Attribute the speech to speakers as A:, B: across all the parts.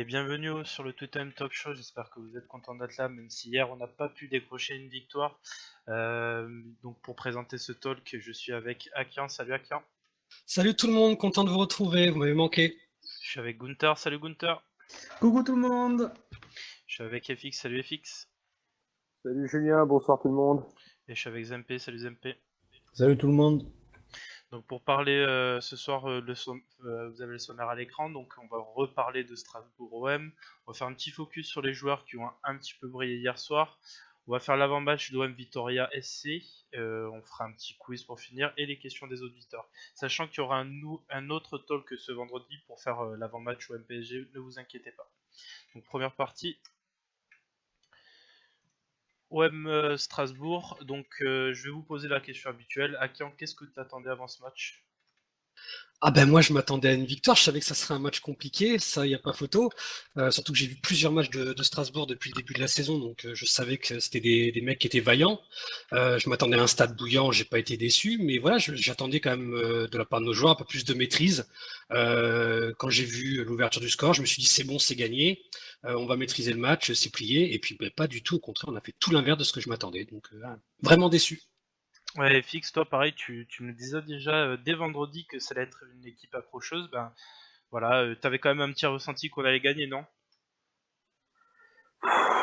A: Et bienvenue sur le Totem Talk Show, j'espère que vous êtes content d'être là, même si hier on n'a pas pu décrocher une victoire. Donc pour présenter ce talk, je suis avec Akian, salut Akian.
B: Salut tout le monde, content de vous retrouver, vous m'avez manqué.
A: Je suis avec Gunther, salut Gunther.
C: Coucou tout le monde.
A: Je suis avec FX, salut FX.
D: Salut Julien, bonsoir tout le monde.
A: Et je suis avec Zempe, salut Zempe.
C: Salut tout le monde.
A: Donc pour parler ce soir, vous avez le sommaire à l'écran, donc on va reparler de Strasbourg OM. On va faire un petit focus sur les joueurs qui ont un petit peu brillé hier soir. On va faire l'avant-match d'OM Vitoria SC. On fera un petit quiz pour finir et les questions des auditeurs. Sachant qu'il y aura un autre talk ce vendredi pour faire l'avant-match OM PSG, ne vous inquiétez pas. Donc première partie. OM Strasbourg, donc je vais vous poser la question habituelle. Akian, qu'est-ce que tu attendais avant ce match?
B: Ah ben moi je m'attendais à une victoire, je savais que ça serait un match compliqué, ça y a pas photo. Surtout que j'ai vu plusieurs matchs de Strasbourg depuis le début de la saison, donc je savais que c'était des mecs qui étaient vaillants. Je m'attendais à un stade bouillant, j'ai pas été déçu, mais voilà, j'attendais quand même de la part de nos joueurs un peu plus de maîtrise. Quand j'ai vu l'ouverture du score, je me suis dit c'est bon, c'est gagné, on va maîtriser le match, c'est plié, et puis ben, pas du tout, au contraire, on a fait tout l'inverse de ce que je m'attendais, donc vraiment déçu.
A: Ouais, Fix, toi pareil, tu me disais déjà dès vendredi que ça allait être une équipe accrocheuse. Ben voilà, t'avais quand même un petit ressenti qu'on allait gagner, non?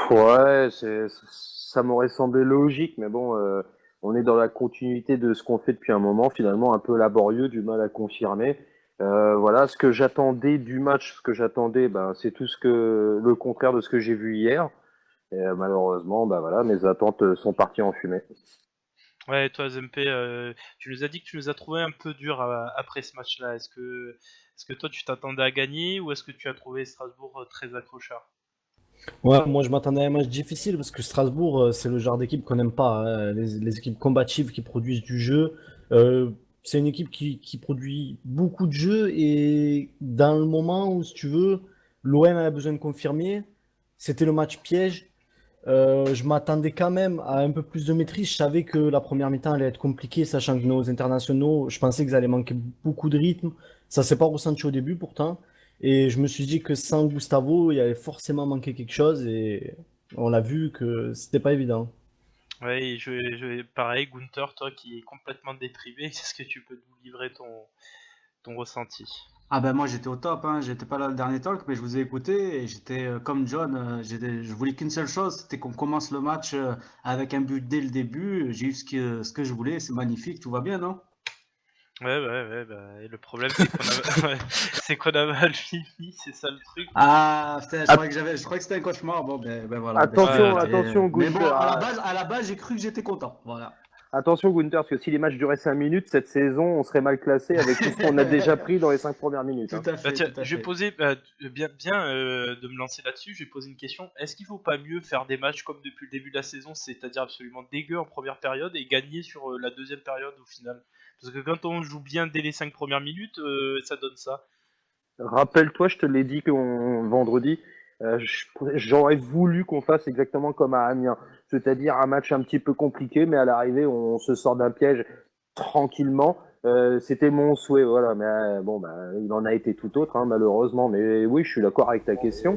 D: Ouais, ça m'aurait semblé logique, mais bon, on est dans la continuité de ce qu'on fait depuis un moment, finalement un peu laborieux, du mal à confirmer. Voilà, ce que j'attendais du match, ce que j'attendais, ben, c'est tout le contraire de ce que j'ai vu hier. Et malheureusement, ben voilà, mes attentes sont parties en fumée.
A: Ouais, toi Zempe, tu nous as dit que tu nous as trouvé un peu dur après ce match-là. Est-ce que toi tu t'attendais à gagner ou est-ce que tu as trouvé Strasbourg très accrocheur?
C: Ouais, moi je m'attendais à un match difficile parce que Strasbourg, c'est le genre d'équipe qu'on n'aime pas, hein. Les équipes combatives qui produisent du jeu. C'est une équipe qui produit beaucoup de jeux et dans le moment où, si tu veux, l'OM a besoin de confirmer, c'était le match piège. Je m'attendais quand même à un peu plus de maîtrise. Je savais que la première mi-temps allait être compliquée, sachant que nos internationaux, je pensais qu'ils allaient manquer beaucoup de rythme. Ça s'est pas ressenti au début pourtant. Et je me suis dit que sans Gustavo, il allait forcément manquer quelque chose. Et on l'a vu que c'était pas évident.
A: Ouais, et pareil, Gunther, toi qui es complètement déprimé, est-ce que tu peux nous livrer ton ressenti?
E: Ah ben moi j'étais au top, hein. J'étais pas là le dernier talk, mais je vous ai écouté et j'étais comme John, je voulais qu'une seule chose, c'était qu'on commence le match avec un but dès le début. J'ai eu ce que je voulais, c'est magnifique, tout va bien, non?
A: Ouais, bah, et le problème c'est qu'on a, ouais, c'est qu'on a mal fini, c'est ça le truc.
E: Ah, putain, je
D: Att-
E: croyais que c'était un cauchemar. Bon ben voilà, ben, je suis
D: Attention,
A: Ouais,
E: désolé.
D: attention
E: Mais bon,
D: Gunther,
E: à la base, j'ai cru que j'étais content. Voilà.
D: attention Gunther, parce que si les matchs duraient 5 minutes, cette saison, on serait mal classé avec tout ce qu'on a déjà pris dans les 5 premières minutes.
E: Tout
D: Hein.
E: à
A: bah
E: fait,
A: tiens,
E: tout à
A: je vais
E: fait.
A: poser, bien de me lancer là-dessus, je vais poser une question. Est-ce qu'il faut pas mieux faire des matchs comme depuis le début de la saison, c'est-à-dire absolument dégueu en première période et gagner sur la deuxième période au final? Parce que quand on joue bien dès les 5 premières minutes, ça donne ça.
D: Rappelle-toi, je te l'ai dit vendredi, j'aurais voulu qu'on fasse exactement comme à Amiens, c'est-à-dire un match un petit peu compliqué, mais à l'arrivée, on se sort d'un piège tranquillement. C'était mon souhait, voilà. Mais bon, bah, il en a été tout autre, hein, malheureusement. Mais oui, je suis d'accord avec ta question.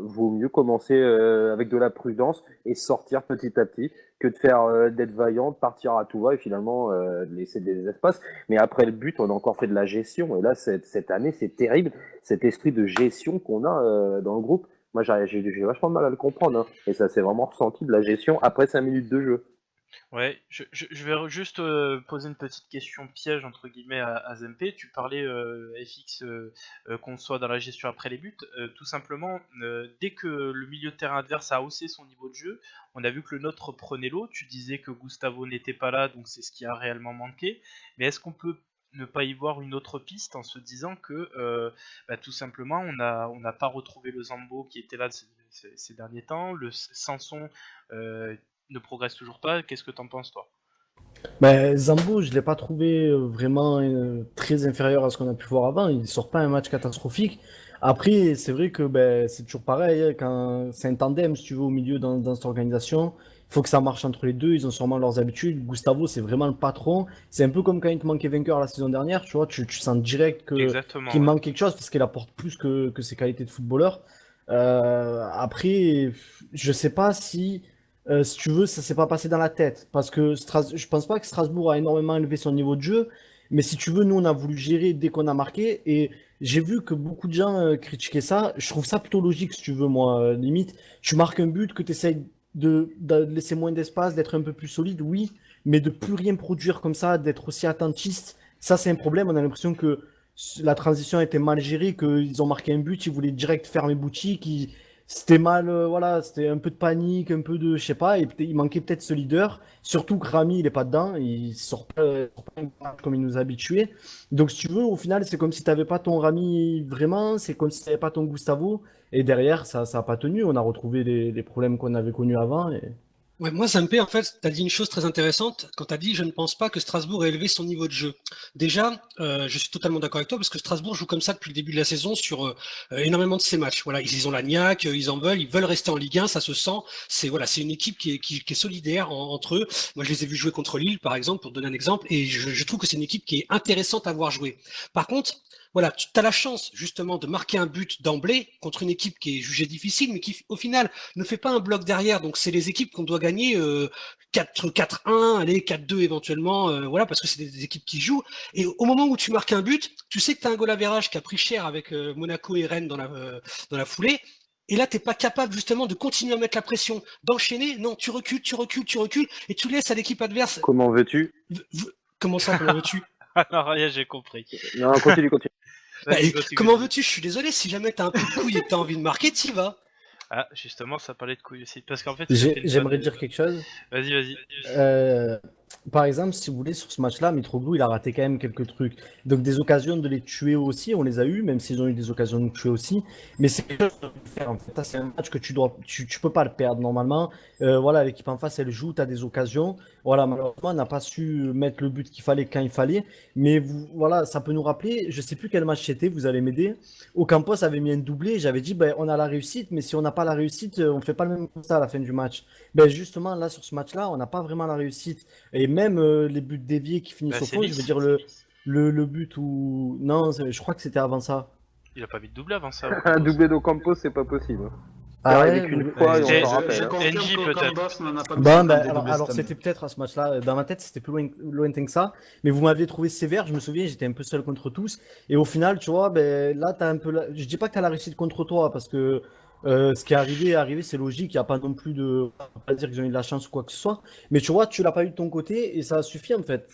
D: Vaut mieux commencer avec de la prudence et sortir petit à petit que de faire d'être vaillant, de partir à tout va et finalement de laisser des espaces. Mais après le but, on a encore fait de la gestion. Et là, cette année, c'est terrible, cet esprit de gestion qu'on a dans le groupe. Moi, j'ai vachement de mal à le comprendre. Hein. Et ça s'est vraiment ressenti de la gestion après 5 minutes de jeu.
A: Ouais, je vais juste poser une petite question piège entre guillemets à Zempe. Tu parlais FX qu'on soit dans la gestion après les buts. Tout simplement, dès que le milieu de terrain adverse a haussé son niveau de jeu, on a vu que le nôtre prenait l'eau. Tu disais que Gustavo n'était pas là, donc c'est ce qui a réellement manqué. Mais est-ce qu'on peut ne pas y voir une autre piste en se disant que tout simplement on n'a pas retrouvé le Zambo qui était là ces derniers temps, le Sanson ne progresse toujours pas. Qu'est-ce que t'en penses, toi?
C: Ben, Zambo, je l'ai pas trouvé vraiment très inférieur à ce qu'on a pu voir avant. Il sort pas un match catastrophique. Après, c'est vrai que c'est toujours pareil, hein, quand c'est un tandem, si tu veux, au milieu dans cette organisation, il faut que ça marche entre les deux, ils ont sûrement leurs habitudes. Gustavo, c'est vraiment le patron. C'est un peu comme quand il te manquait vainqueur la saison dernière, tu vois, tu sens direct
A: Exactement,
C: qu'il
A: ouais.
C: manque quelque chose parce qu'il apporte plus que ses qualités de footballeur. Après, je sais pas si tu veux, ça s'est pas passé dans la tête parce que je pense pas que Strasbourg a énormément élevé son niveau de jeu, mais si tu veux, nous, on a voulu gérer dès qu'on a marqué et j'ai vu que beaucoup de gens critiquaient ça. Je trouve ça plutôt logique, si tu veux, moi. Limite, tu marques un but, que tu essayes de laisser moins d'espace, d'être un peu plus solide, oui, mais de plus rien produire comme ça, d'être aussi attentiste, ça, c'est un problème. On a l'impression que la transition a été mal gérée, qu'ils ont marqué un but, ils voulaient direct fermer boutique, c'était mal, voilà, c'était un peu de panique, un peu de, je sais pas, et il manquait peut-être ce leader. Surtout que Rami, il est pas dedans, il sort pas un match comme il nous a habitués. Donc, si tu veux, au final, c'est comme si tu n'avais pas ton Rami vraiment, c'est comme si tu n'avais pas ton Gustavo. Et derrière, ça n'a pas tenu. On a retrouvé les problèmes qu'on avait connus avant.
B: Ouais, moi, Zampé, en fait, tu as dit une chose très intéressante quand tu as dit je ne pense pas que Strasbourg ait élevé son niveau de jeu. Déjà, je suis totalement d'accord avec toi parce que Strasbourg joue comme ça depuis le début de la saison sur énormément de ses matchs. Voilà, ils ont la niaque, ils veulent rester en Ligue 1, ça se sent. C'est une équipe qui est solidaire entre eux. Moi, je les ai vus jouer contre Lille, par exemple, pour te donner un exemple, et je trouve que c'est une équipe qui est intéressante à voir jouer. Par contre, voilà, tu as la chance justement de marquer un but d'emblée contre une équipe qui est jugée difficile, mais qui au final ne fait pas un bloc derrière. Donc c'est les équipes qu'on doit gagner 4-1, allez 4-2 éventuellement, voilà, parce que c'est des équipes qui jouent. Et au moment où tu marques un but, tu sais que tu as un goal average qui a pris cher avec Monaco et Rennes dans la foulée. Et là, t'es pas capable justement de continuer à mettre la pression, d'enchaîner. Non, tu recules, et tu laisses à l'équipe adverse.
D: Comment veux-tu?
B: Comment ça, comment veux-tu?
A: Alors, rien, j'ai compris.
D: Non, continue, continue.
A: Vas-y,
B: Comment
A: continue.
B: veux-tu? Je suis désolé, si jamais t'as un peu de couille et que t'as envie de marquer, t'y vas.
A: Ah, justement, ça parlait de couilles aussi. Parce qu'en fait, j'ai fait une
C: J'aimerais
A: vanne.
C: dire quelque chose.
A: Vas-y, vas-y.
C: Euh, Par exemple, si vous voulez, sur ce match-là, Mitroglou, il a raté quand même quelques trucs. Donc, des occasions de les tuer aussi, on les a eu, même s'ils ont eu des occasions de nous tuer aussi. Mais c'est quelque chose de faire, en fait. Ça, c'est un match que tu peux pas le perdre normalement. Voilà, l'équipe en face, elle joue, tu as des occasions. Voilà, malheureusement, on n'a pas su mettre le but qu'il fallait quand il fallait. Mais voilà, ça peut nous rappeler, je sais plus quel match c'était, vous allez m'aider. Ocampos avait mis un doublé, j'avais dit, ben, on a la réussite, mais si on n'a pas la réussite, on fait pas le même constat à la fin du match. Ben, justement, là, sur ce match-là, on n'a pas vraiment la réussite. Et même les buts déviés qui finissent
A: Bah,
C: au
A: c'est
C: fond, je
A: Nice.
C: veux dire le but où. Non, je crois que c'était avant ça.
A: Il a pas mis de double avant ça.
D: Un doublé d'Ocampos, c'est pas possible. C'est
C: Ah
D: arrivé
C: ouais,
D: qu'une
C: mais-
D: fois et on
A: J'ai-
D: s'en rappelle.
E: Je
D: hein.
E: confirme
A: NJ
E: que
A: peut-être.
E: Campos n'en a pas mis
C: Bon,
E: 50
C: ben,
E: des doublés
C: alors
E: cette année.
C: c'était peut-être à ce match-là. Dans ma tête, c'était plus lointain que ça. Mais vous m'aviez trouvé sévère, je me souviens, j'étais un peu seul contre tous. Et au final, tu vois, ben, là, t'as un peu. Je dis pas que t'as la réussite contre toi, parce que ce qui est arrivé, c'est logique. Il n'y a pas non plus de. On va pas dire qu'ils ont eu de la chance ou quoi que ce soit. Mais tu vois, tu l'as pas eu de ton côté et ça a suffi en fait.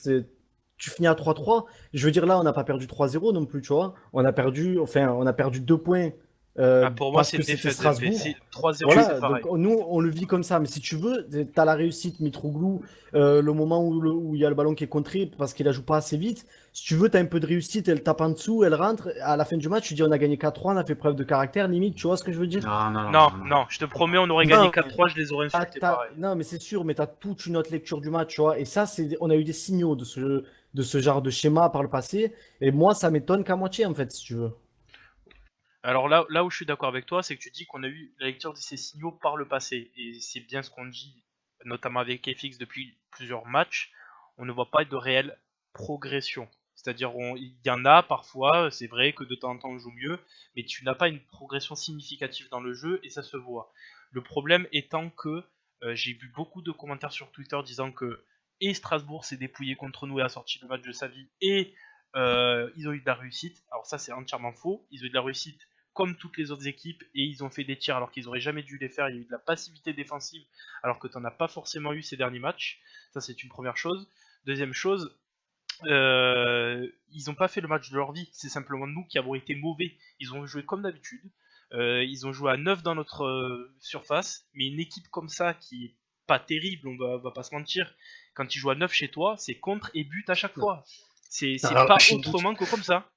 C: Tu finis à 3-3. Je veux dire, là, on n'a pas perdu 3-0 non plus, tu vois. On a perdu 2 points
A: Ah, pour moi,
C: parce
A: c'est
C: que
A: une
C: c'était
A: défaite. MP.
C: Strasbourg.
A: C'est 3-0, c'est
C: Voilà,
A: pareil.
C: donc nous, on le vit comme ça. Mais si tu veux, tu as la réussite Mitroglou, le moment où il y a le ballon qui est contré parce qu'il la joue pas assez vite. Si tu veux, tu as un peu de réussite, elle tape en dessous, elle rentre. À la fin du match, tu dis on a gagné 4-3, on a fait preuve de caractère, limite, tu vois ce que je veux dire?
A: Non, je te promets, on aurait
C: Non,
A: gagné 4-3, je les aurais insultés pareil.
C: Non, mais c'est sûr, mais tu as toute une autre lecture du match, tu vois. Et ça, on a eu des signaux de ce genre de schéma par le passé. Et moi, ça m'étonne qu'à moitié, en fait, si tu veux.
A: Alors là où je suis d'accord avec toi, c'est que tu dis qu'on a eu la lecture de ces signaux par le passé. Et c'est bien ce qu'on dit, notamment avec FX depuis plusieurs matchs. On ne voit pas de réelle progression. C'est-à-dire, il y en a parfois, c'est vrai que de temps en temps on joue mieux, mais tu n'as pas une progression significative dans le jeu et ça se voit. Le problème étant que j'ai vu beaucoup de commentaires sur Twitter disant que et Strasbourg s'est dépouillé contre nous et a sorti le match de sa vie et ils ont eu de la réussite. Alors ça c'est entièrement faux, ils ont eu de la réussite comme toutes les autres équipes et ils ont fait des tirs alors qu'ils auraient jamais dû les faire. Il y a eu de la passivité défensive alors que tu n'en as pas forcément eu ces derniers matchs. Ça c'est une première chose. Deuxième chose, ils n'ont pas fait le match de leur vie, c'est simplement nous qui avons été mauvais. Ils ont joué comme d'habitude, ils ont joué à 9 dans notre surface, mais une équipe comme ça qui est pas terrible, on va pas se mentir, quand ils jouent à 9 chez toi, c'est contre et but à chaque fois. C'est
B: Alors,
A: pas
B: je doute.
A: autrement que comme ça.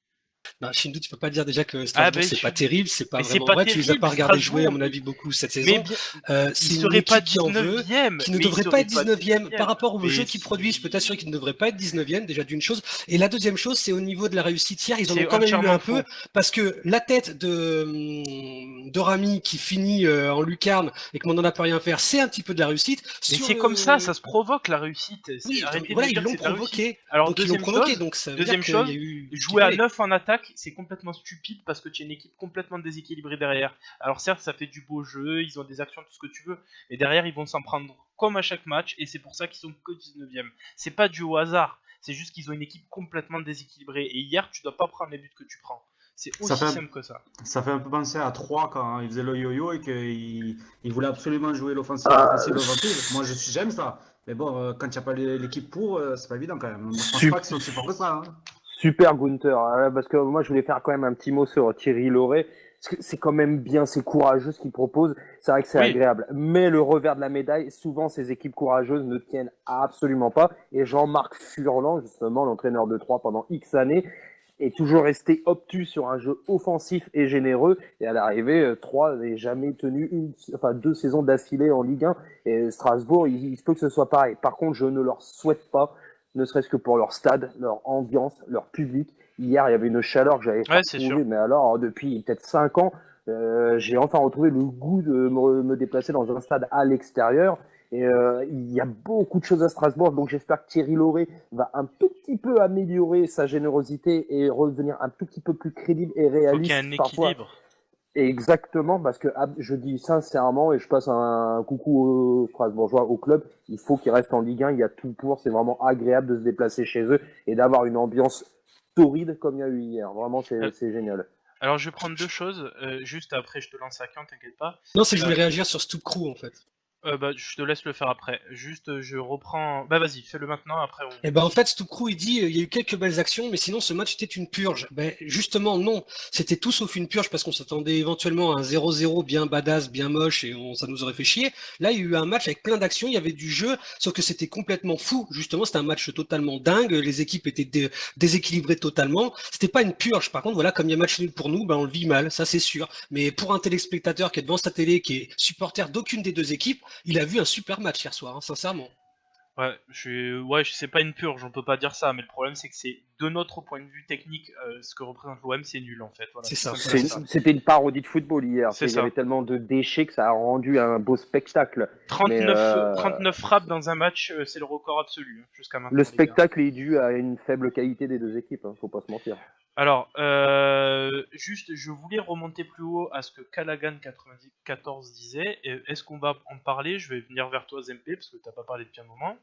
B: Non, Shindu, tu peux pas dire déjà que
A: Ah
B: Strasbourg,
A: ben,
B: c'est pas terrible, c'est pas
A: mais c'est
B: vraiment
A: pas
B: vrai. Tu les as
A: terrible,
B: pas regardés jouer, à
A: Strasbourg.
B: mon avis, beaucoup cette
A: Mais
B: saison.
A: bien,
B: C'est
A: il
B: une
A: serait pas
B: équipe qui en veut,
A: 19ème.
B: qui ne
A: Mais il
B: devrait pas
A: serait
B: être
A: pas
B: 19e. Par
A: 19ème.
B: rapport au
A: Mais
B: jeu qu'ils produisent, je peux t'assurer qu'ils ne devraient pas être 19e, déjà d'une chose. Et la deuxième chose, c'est au niveau de la réussite hier, ils en ont
A: c'est
B: quand même eu
A: entièrement
B: un peu,
A: faux.
B: parce que la tête de Rami qui finit en lucarne et que on n'en a pas rien à faire, c'est un petit peu de la réussite.
A: Mais
B: Sur
A: c'est comme ça
B: le...
A: se provoque la réussite.
B: Oui,
A: Arrêtez de
B: voilà,
A: me
B: ils
A: dire que
B: l'ont
A: c'est de la réussite.
B: provoqué.
A: Alors
B: Donc ils l'ont provoqué, donc ça veut dire qu'il y a eu du
A: jouer à
B: différé.
A: 9 en attaque, c'est complètement stupide parce que tu as une équipe complètement déséquilibrée derrière. Alors certes, ça fait du beau jeu, ils ont des actions, tout ce que tu veux, mais derrière, ils vont s'en prendre comme à chaque match, et c'est pour ça qu'ils sont que 19ème. C'est pas dû au hasard, c'est juste qu'ils ont une équipe complètement déséquilibrée. Et hier, tu dois pas prendre les buts que tu prends. C'est
E: Ça
A: aussi
E: fait,
A: simple que ça.
E: ça fait un peu penser à 3 quand il faisait le yo-yo et qu'il voulait absolument jouer l'offensive,
D: Ah,
E: l'offensive. Moi, j'aime ça. Mais bon, quand il n'y a pas l'équipe pour, c'est pas évident quand même. Moi, je pense
D: Sup-
E: pas qu'ils sont si forts que ça. Hein.
D: Super Gunther, parce que moi je voulais faire quand même un petit mot sur Thierry Lauré, parce que c'est quand même bien, c'est courageux ce qu'il propose, c'est vrai que c'est
A: Oui,
D: agréable, mais le revers de la médaille, souvent ces équipes courageuses ne tiennent absolument pas, et Jean-Marc Furlan, justement l'entraîneur de Troyes pendant X années, est toujours resté obtus sur un jeu offensif et généreux, et à l'arrivée, Troyes n'avait jamais tenu deux saisons d'affilée en Ligue 1, et Strasbourg, il se peut que ce soit pareil. Par contre, je ne leur souhaite pas, ne serait-ce que pour leur stade, leur ambiance, leur public. Hier, il y avait une chaleur que j'avais pas
A: ouais, c'est sûr.
D: retrouvée, mais alors, depuis peut-être 5 ans, j'ai enfin retrouvé le goût de me déplacer dans un stade à l'extérieur. Et il y a beaucoup de choses à Strasbourg, donc j'espère que Thierry Lauré va un tout petit peu améliorer sa générosité et redevenir un tout petit peu plus crédible et
A: Faut qu'il y ait
D: réaliste
A: un
D: parfois.
A: équilibre.
D: Exactement, parce que je dis sincèrement, et je passe un coucou aux Strasbourgeois, au club, il faut qu'ils restent en Ligue 1, il y a tout pour, c'est vraiment agréable de se déplacer chez eux et d'avoir une ambiance torride comme il y a eu hier. Vraiment,
A: Euh,
D: c'est génial.
A: Alors, je vais prendre deux choses. Juste après, je te lance à Caen, t'inquiète pas.
B: Non, c'est que je
A: Euh,
B: voulais réagir sur Stoop Crew en fait.
A: Bah, je te laisse le faire après. Juste, je reprends. Bah, vas-y, fais-le maintenant. Après, on.
B: Et ben en fait, Stoukrou, il dit il y a eu quelques belles actions, mais sinon ce match était une purge. Ben justement non, c'était tout sauf une purge parce qu'on s'attendait éventuellement à un 0-0 bien badass, bien moche et ça nous aurait fait chier. Là, il y a eu un match avec plein d'actions, il y avait du jeu, sauf que c'était complètement fou. Justement, c'était un match totalement dingue, les équipes étaient déséquilibrées totalement. C'était pas une purge. Par contre, voilà, comme il y a match nul pour nous, ben on le vit mal, ça c'est sûr. Mais pour un téléspectateur qui est devant sa télé, qui est supporter d'aucune des deux équipes, il a vu un super match hier soir, hein, sincèrement.
A: Ouais, c'est pas une purge, on peut pas dire ça, mais le problème c'est que c'est de notre point de vue technique, ce que représente l'OM, c'est nul en fait. Voilà,
B: C'est
A: c'est
B: ça,
A: simplement
B: c'est
A: ça.
D: C'était une parodie de football hier.
A: C'est
D: Il y
A: ça.
D: avait tellement de déchets que ça a rendu un beau spectacle. Mais
A: 39 frappes dans un match, c'est le record absolu hein, jusqu'à maintenant.
D: le
A: Les gars.
D: spectacle est dû à une faible qualité des deux équipes, hein, faut pas se mentir.
A: Alors, juste, je voulais remonter plus haut à ce que Callaghan94 disait. Est-ce qu'on va en parler? Je vais venir vers toi, Zempe, parce que t'as pas parlé depuis un moment.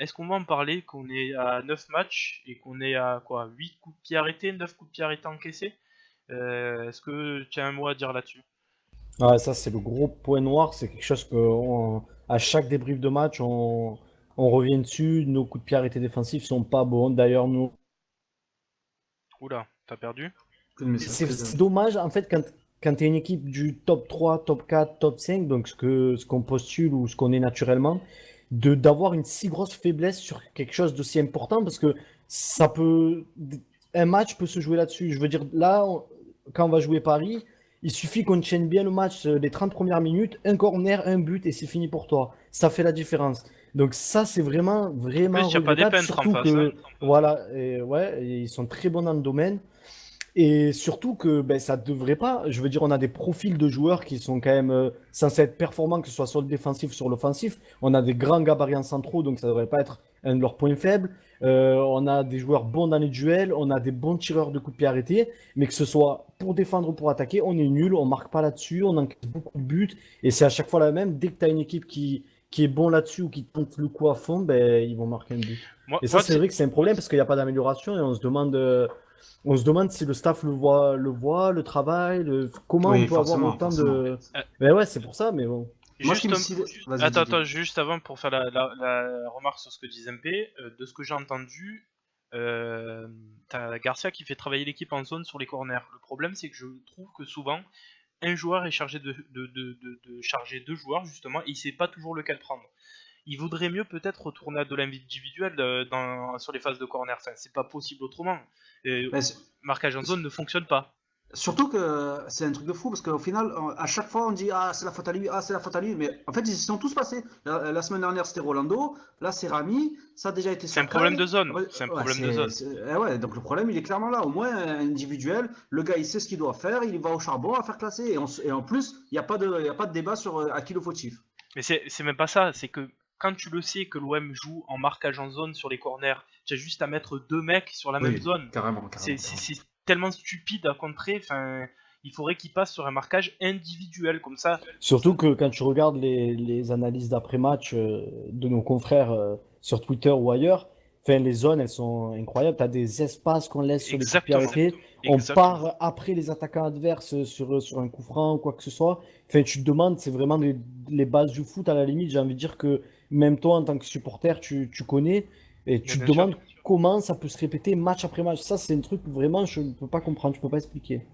A: Est-ce qu'on va en parler qu'on est à 9 matchs et qu'on est à quoi 8 coups de pied arrêtés, 9 coups de pied arrêtés encaissés? Est-ce que tu as un mot à dire là-dessus?
C: Ouais, ça, c'est le gros point noir. C'est quelque chose que à chaque débrief de match, on revient dessus. Nos coups de pied arrêtés défensifs sont pas bons. D'ailleurs, nous,
A: Oula, t'as perdu?
E: Mais ça
C: c'est
E: fait
C: c'est dommage, en fait, quand tu es une équipe du top 3, top 4, top 5, donc ce qu'on postule ou ce qu'on est naturellement, d'avoir une si grosse faiblesse sur quelque chose d'aussi important, parce que ça peut, un match peut se jouer là-dessus. Je veux dire, là, quand on va jouer Paris, il suffit qu'on tienne bien le match les 30 premières minutes, un corner, un but, et c'est fini pour toi. Ça fait la différence. Donc ça, c'est vraiment,
A: En
C: vraiment
A: plus, y a pas des
C: regrettable,
A: peintres en
C: surtout
A: face.
C: que,
A: Hein.
C: voilà, et ouais, et ils sont très bons dans le domaine. Et surtout que ben, ça devrait pas. Je veux dire, on a des profils de joueurs qui sont quand même censés être performants, que ce soit sur le défensif ou sur l'offensif. On a des grands gabarits en centraux, donc ça devrait pas être un de leurs points faibles. On a des joueurs bons dans les duels, on a des bons tireurs de coups de pied arrêtés, mais que ce soit pour défendre ou pour attaquer, on est nul, on marque pas là-dessus, on encaisse beaucoup de buts, et c'est à chaque fois la même. Dès que tu as une équipe qui est bon là-dessus ou qui tente le coup à fond, ben, ils vont marquer un but. Et ça, c'est vrai que c'est un problème parce qu'il n'y a pas d'amélioration et on se demande si le staff le travail, comment
E: Oui,
C: on peut avoir
E: forcément,
C: autant
E: forcément.
C: de. Mais ouais, c'est pour ça, mais bon.
E: Moi, ce qui me
A: Juste,
E: Vas-y,
A: attends,
E: dis.
A: attends, juste avant pour faire la remarque sur ce que disait MP, de ce que j'ai entendu, t'as Garcia qui fait travailler l'équipe en zone sur les corners. Le problème, c'est que je trouve que souvent, un joueur est chargé de charger deux joueurs, justement, et il sait pas toujours lequel prendre. Il vaudrait mieux peut-être retourner à de l'individuel sur les phases de corner. Enfin, c'est pas possible autrement.
E: Mais c'est-
A: Marquage en zone ne fonctionne pas.
E: Surtout que c'est un truc de fou parce qu'au final, à chaque fois, on dit ah, c'est la faute à lui, ah, c'est la faute à lui. Mais en fait, ils y sont tous passés. La semaine dernière, c'était Rolando. Là, c'est Rami. Ça a déjà été
A: C'est un problème
E: Sakai.
A: de zone.
E: Ouais,
A: C'est un
E: ouais,
A: problème de zone.
E: ouais, donc le problème, il est clairement là. Au moins, individuel, le gars, il sait ce qu'il doit faire. Il va au charbon à faire classer. Et en plus, il n'y a, y a pas de débat sur à qui le fautif.
A: Mais c'est même pas ça, c'est que quand tu le sais que l'OM joue en marquage en zone sur les corners, tu as juste à mettre 2 mecs sur la même zone.
E: Carrément.
A: C'est tellement stupide à contrer, enfin, il faudrait qu'il passe sur un marquage individuel comme ça.
C: Surtout que quand tu regardes les analyses d'après-match de nos confrères sur Twitter ou ailleurs, enfin, les zones, elles sont incroyables. Tu as des espaces qu'on laisse sur les coups de pied
A: Exactement.
C: arrêtés. On
A: Exactement.
C: part après les attaquants adverses sur un coup franc ou quoi que ce soit. Enfin, tu te demandes, c'est vraiment les bases du foot à la limite. J'ai envie de dire que même toi, en tant que supporter, tu connais et tu te
A: bien sûr.
C: demandes comment ça peut se répéter match après match. Ça, c'est un truc vraiment, je ne peux pas comprendre, je ne peux pas expliquer.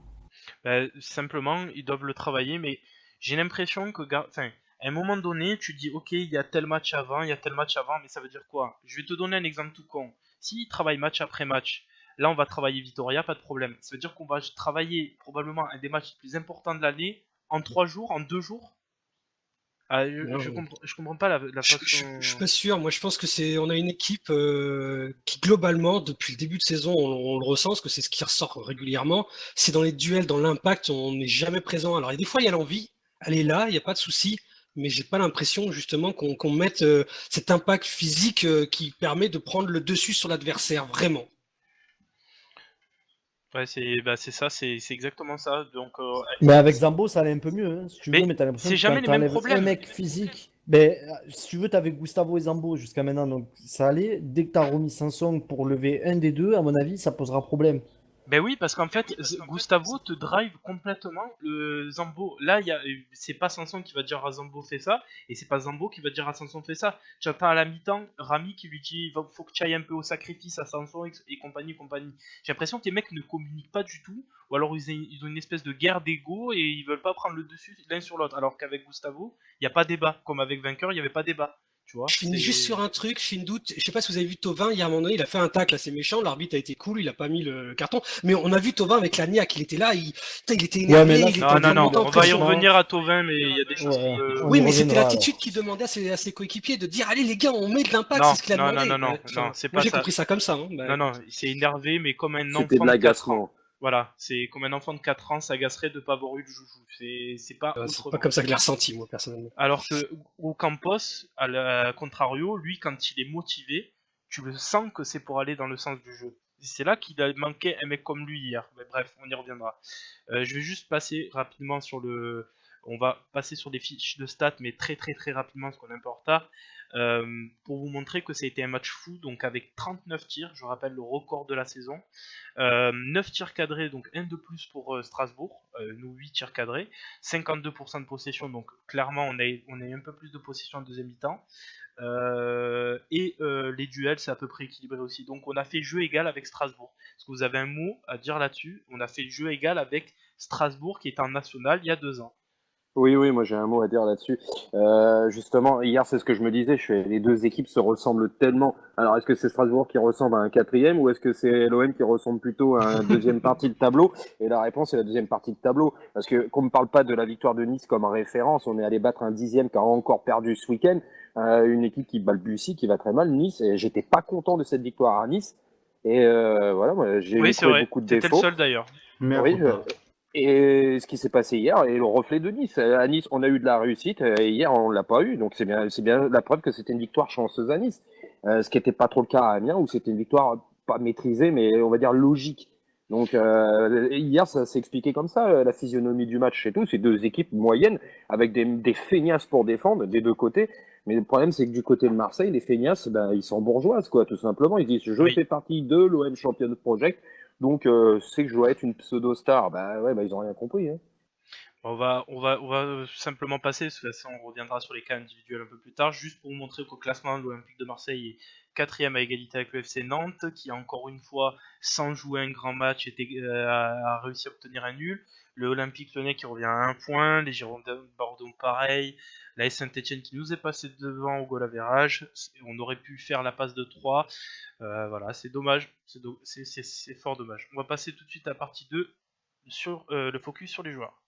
A: Simplement, ils doivent le travailler, mais j'ai l'impression que, enfin, à un moment donné, tu dis, ok, il y a tel match avant, il y a tel match avant, mais ça veut dire quoi? Je vais te donner un exemple tout con. S'ils travaillent match après match, là on va travailler Vitoria, pas de problème. Ça veut dire qu'on va travailler probablement un des matchs les plus importants de l'année en 3 jours, en 2 jours. Je comprends pas la
B: Je
A: façon.
B: suis pas sûr. Moi, je pense que on a une équipe qui globalement, depuis le début de saison, on le ressent, parce que c'est ce qui ressort régulièrement. C'est dans les duels, dans l'impact, on n'est jamais présent. Alors, des fois, il y a l'envie, elle est là, il n'y a pas de souci. Mais j'ai pas l'impression justement qu'on mette cet impact physique qui permet de prendre le dessus sur l'adversaire, vraiment.
A: Ouais, c'est ça, c'est exactement ça. Donc,
C: Mais avec Zambo, ça allait un peu mieux, hein, si tu veux,
A: Mais
C: mais t'as l'impression
A: c'est
C: que
A: jamais
C: quand
A: les mêmes
C: t'enlèves un
A: problèmes.
C: mec physique, ben, si tu veux, t'avais Gustavo et Zambo jusqu'à maintenant, donc ça allait. Dès que t'as remis Sanson pour lever un des deux, à mon avis, ça posera problème.
A: Ben oui, parce qu'en fait, Gustavo te drive complètement le Zambo. Là, c'est pas Sanson qui va dire à Zambo fais ça, et c'est pas Zambo qui va dire à Sanson fais ça. Tu attends à la mi-temps Rami qui lui dit faut que tu ailles un peu au sacrifice à Sanson et compagnie, compagnie. J'ai l'impression que les mecs ne communiquent pas du tout, ou alors ils ont une espèce de guerre d'ego et ils veulent pas prendre le dessus l'un sur l'autre. Alors qu'avec Gustavo, il n'y a pas débat. Comme avec Vainqueur, il n'y avait pas débat. Tu vois,
B: Je finis juste sur un truc, je fais une doute. Je sais pas si vous avez vu Thauvin, il y a un moment donné, il a fait un tacle assez méchant, l'arbitre a été cool, il a pas mis le carton. Mais on a vu Thauvin avec la niaque, il était là, putain, il était énervé,
C: mais là,
B: il
C: c'est
B: était
A: Non, non, non,
B: vraiment en
A: on va y
B: pression.
A: revenir à Tovin, mais il y a des choses qui
C: Ouais,
A: me.
C: on
B: Oui,
C: y
B: mais c'était
C: reviendra,
B: l'attitude qu'il demandait à ses coéquipiers de dire allez les gars, on met de l'impact,
A: Non,
B: c'est ce qu'il a
A: non,
B: demandé.
A: non, non, non,
B: Enfin,
A: non, c'est
B: moi
A: pas
B: j'ai
A: ça.
B: compris ça comme ça. Hein.
A: Non, non, il s'est énervé, mais comme un
D: C'était de
A: enfant de 4 ans.
D: l'agacement.
A: Voilà, c'est comme un enfant de 4 ans s'agacerait de pas avoir eu de joujou. C'est pas
B: C'est
A: autrement.
B: pas comme ça que je l'ai ressenti, moi, personnellement.
A: Alors que au Campos, à la contrario, lui, quand il est motivé, tu le sens que c'est pour aller dans le sens du jeu. C'est là qu'il a manqué un mec comme lui hier. Mais bref, on y reviendra. Je vais juste passer rapidement sur le. On va passer sur les fiches de stats, mais très très très rapidement, parce qu'on est un peu en retard. Pour vous montrer que ça a été un match fou, donc avec 39 tirs, je rappelle le record de la saison. 9 tirs cadrés, donc un de plus pour Strasbourg, nous 8 tirs cadrés, 52% de possession, donc clairement on a un peu plus de possession en deuxième mi-temps. Les duels c'est à peu près équilibré aussi, donc on a fait jeu égal avec Strasbourg. Est-ce que vous avez un mot à dire là-dessus? On a fait jeu égal avec Strasbourg qui est en national il y a 2 ans.
D: Oui, oui, moi j'ai un mot à dire là-dessus. Justement, hier c'est ce que je me disais, les deux équipes se ressemblent tellement. Alors est-ce que c'est Strasbourg qui ressemble à un quatrième ou est-ce que c'est l'OM qui ressemble plutôt à une deuxième partie de tableau? Et la réponse est la deuxième partie de tableau. Parce que qu'on ne parle pas de la victoire de Nice comme référence, on est allé battre un dixième qui a encore perdu ce week-end, une équipe qui balbutie, qui va très mal, Nice, et j'étais pas content de cette victoire à Nice. Et voilà, moi j'ai
A: Oui, c'est
D: trouvé
A: vrai,
D: beaucoup de
A: t'étais le
D: défauts.
A: seul d'ailleurs.
E: Mais
D: Oui, et ce qui s'est passé hier est le reflet de Nice. À Nice, on a eu de la réussite, et hier, on l'a pas eu. Donc, c'est bien la preuve que c'était une victoire chanceuse à Nice. Ce qui n'était pas trop le cas à Amiens, où c'était une victoire pas maîtrisée, mais on va dire logique. Donc, hier, ça s'est expliqué comme ça, la physionomie du match et tout. C'est deux équipes moyennes, avec des feignasses pour défendre, des deux côtés. Mais le problème, c'est que du côté de Marseille, les feignasses, ben, ils sont bourgeoises, quoi, tout simplement. Ils disent, je
A: Oui.
D: fais partie de l'OM Champion Project. Donc, c'est que je dois être une pseudo-star. Bah ouais, bah ils ont rien compris. Hein.
A: On va simplement passer, parce que on reviendra sur les cas individuels un peu plus tard, juste pour vous montrer qu'au classement, l'Olympique de Marseille est 4e à égalité avec le FC Nantes, qui encore une fois, sans jouer un grand match, a réussi à obtenir un nul. Le Olympique Lyonnais qui revient à 1 point, les Girondins de Bordeaux pareil, la Saint-Etienne qui nous est passé devant au goal average, on aurait pu faire la passe de 3, voilà, c'est dommage, c'est fort dommage. On va passer tout de suite à la partie 2 sur le focus sur les joueurs.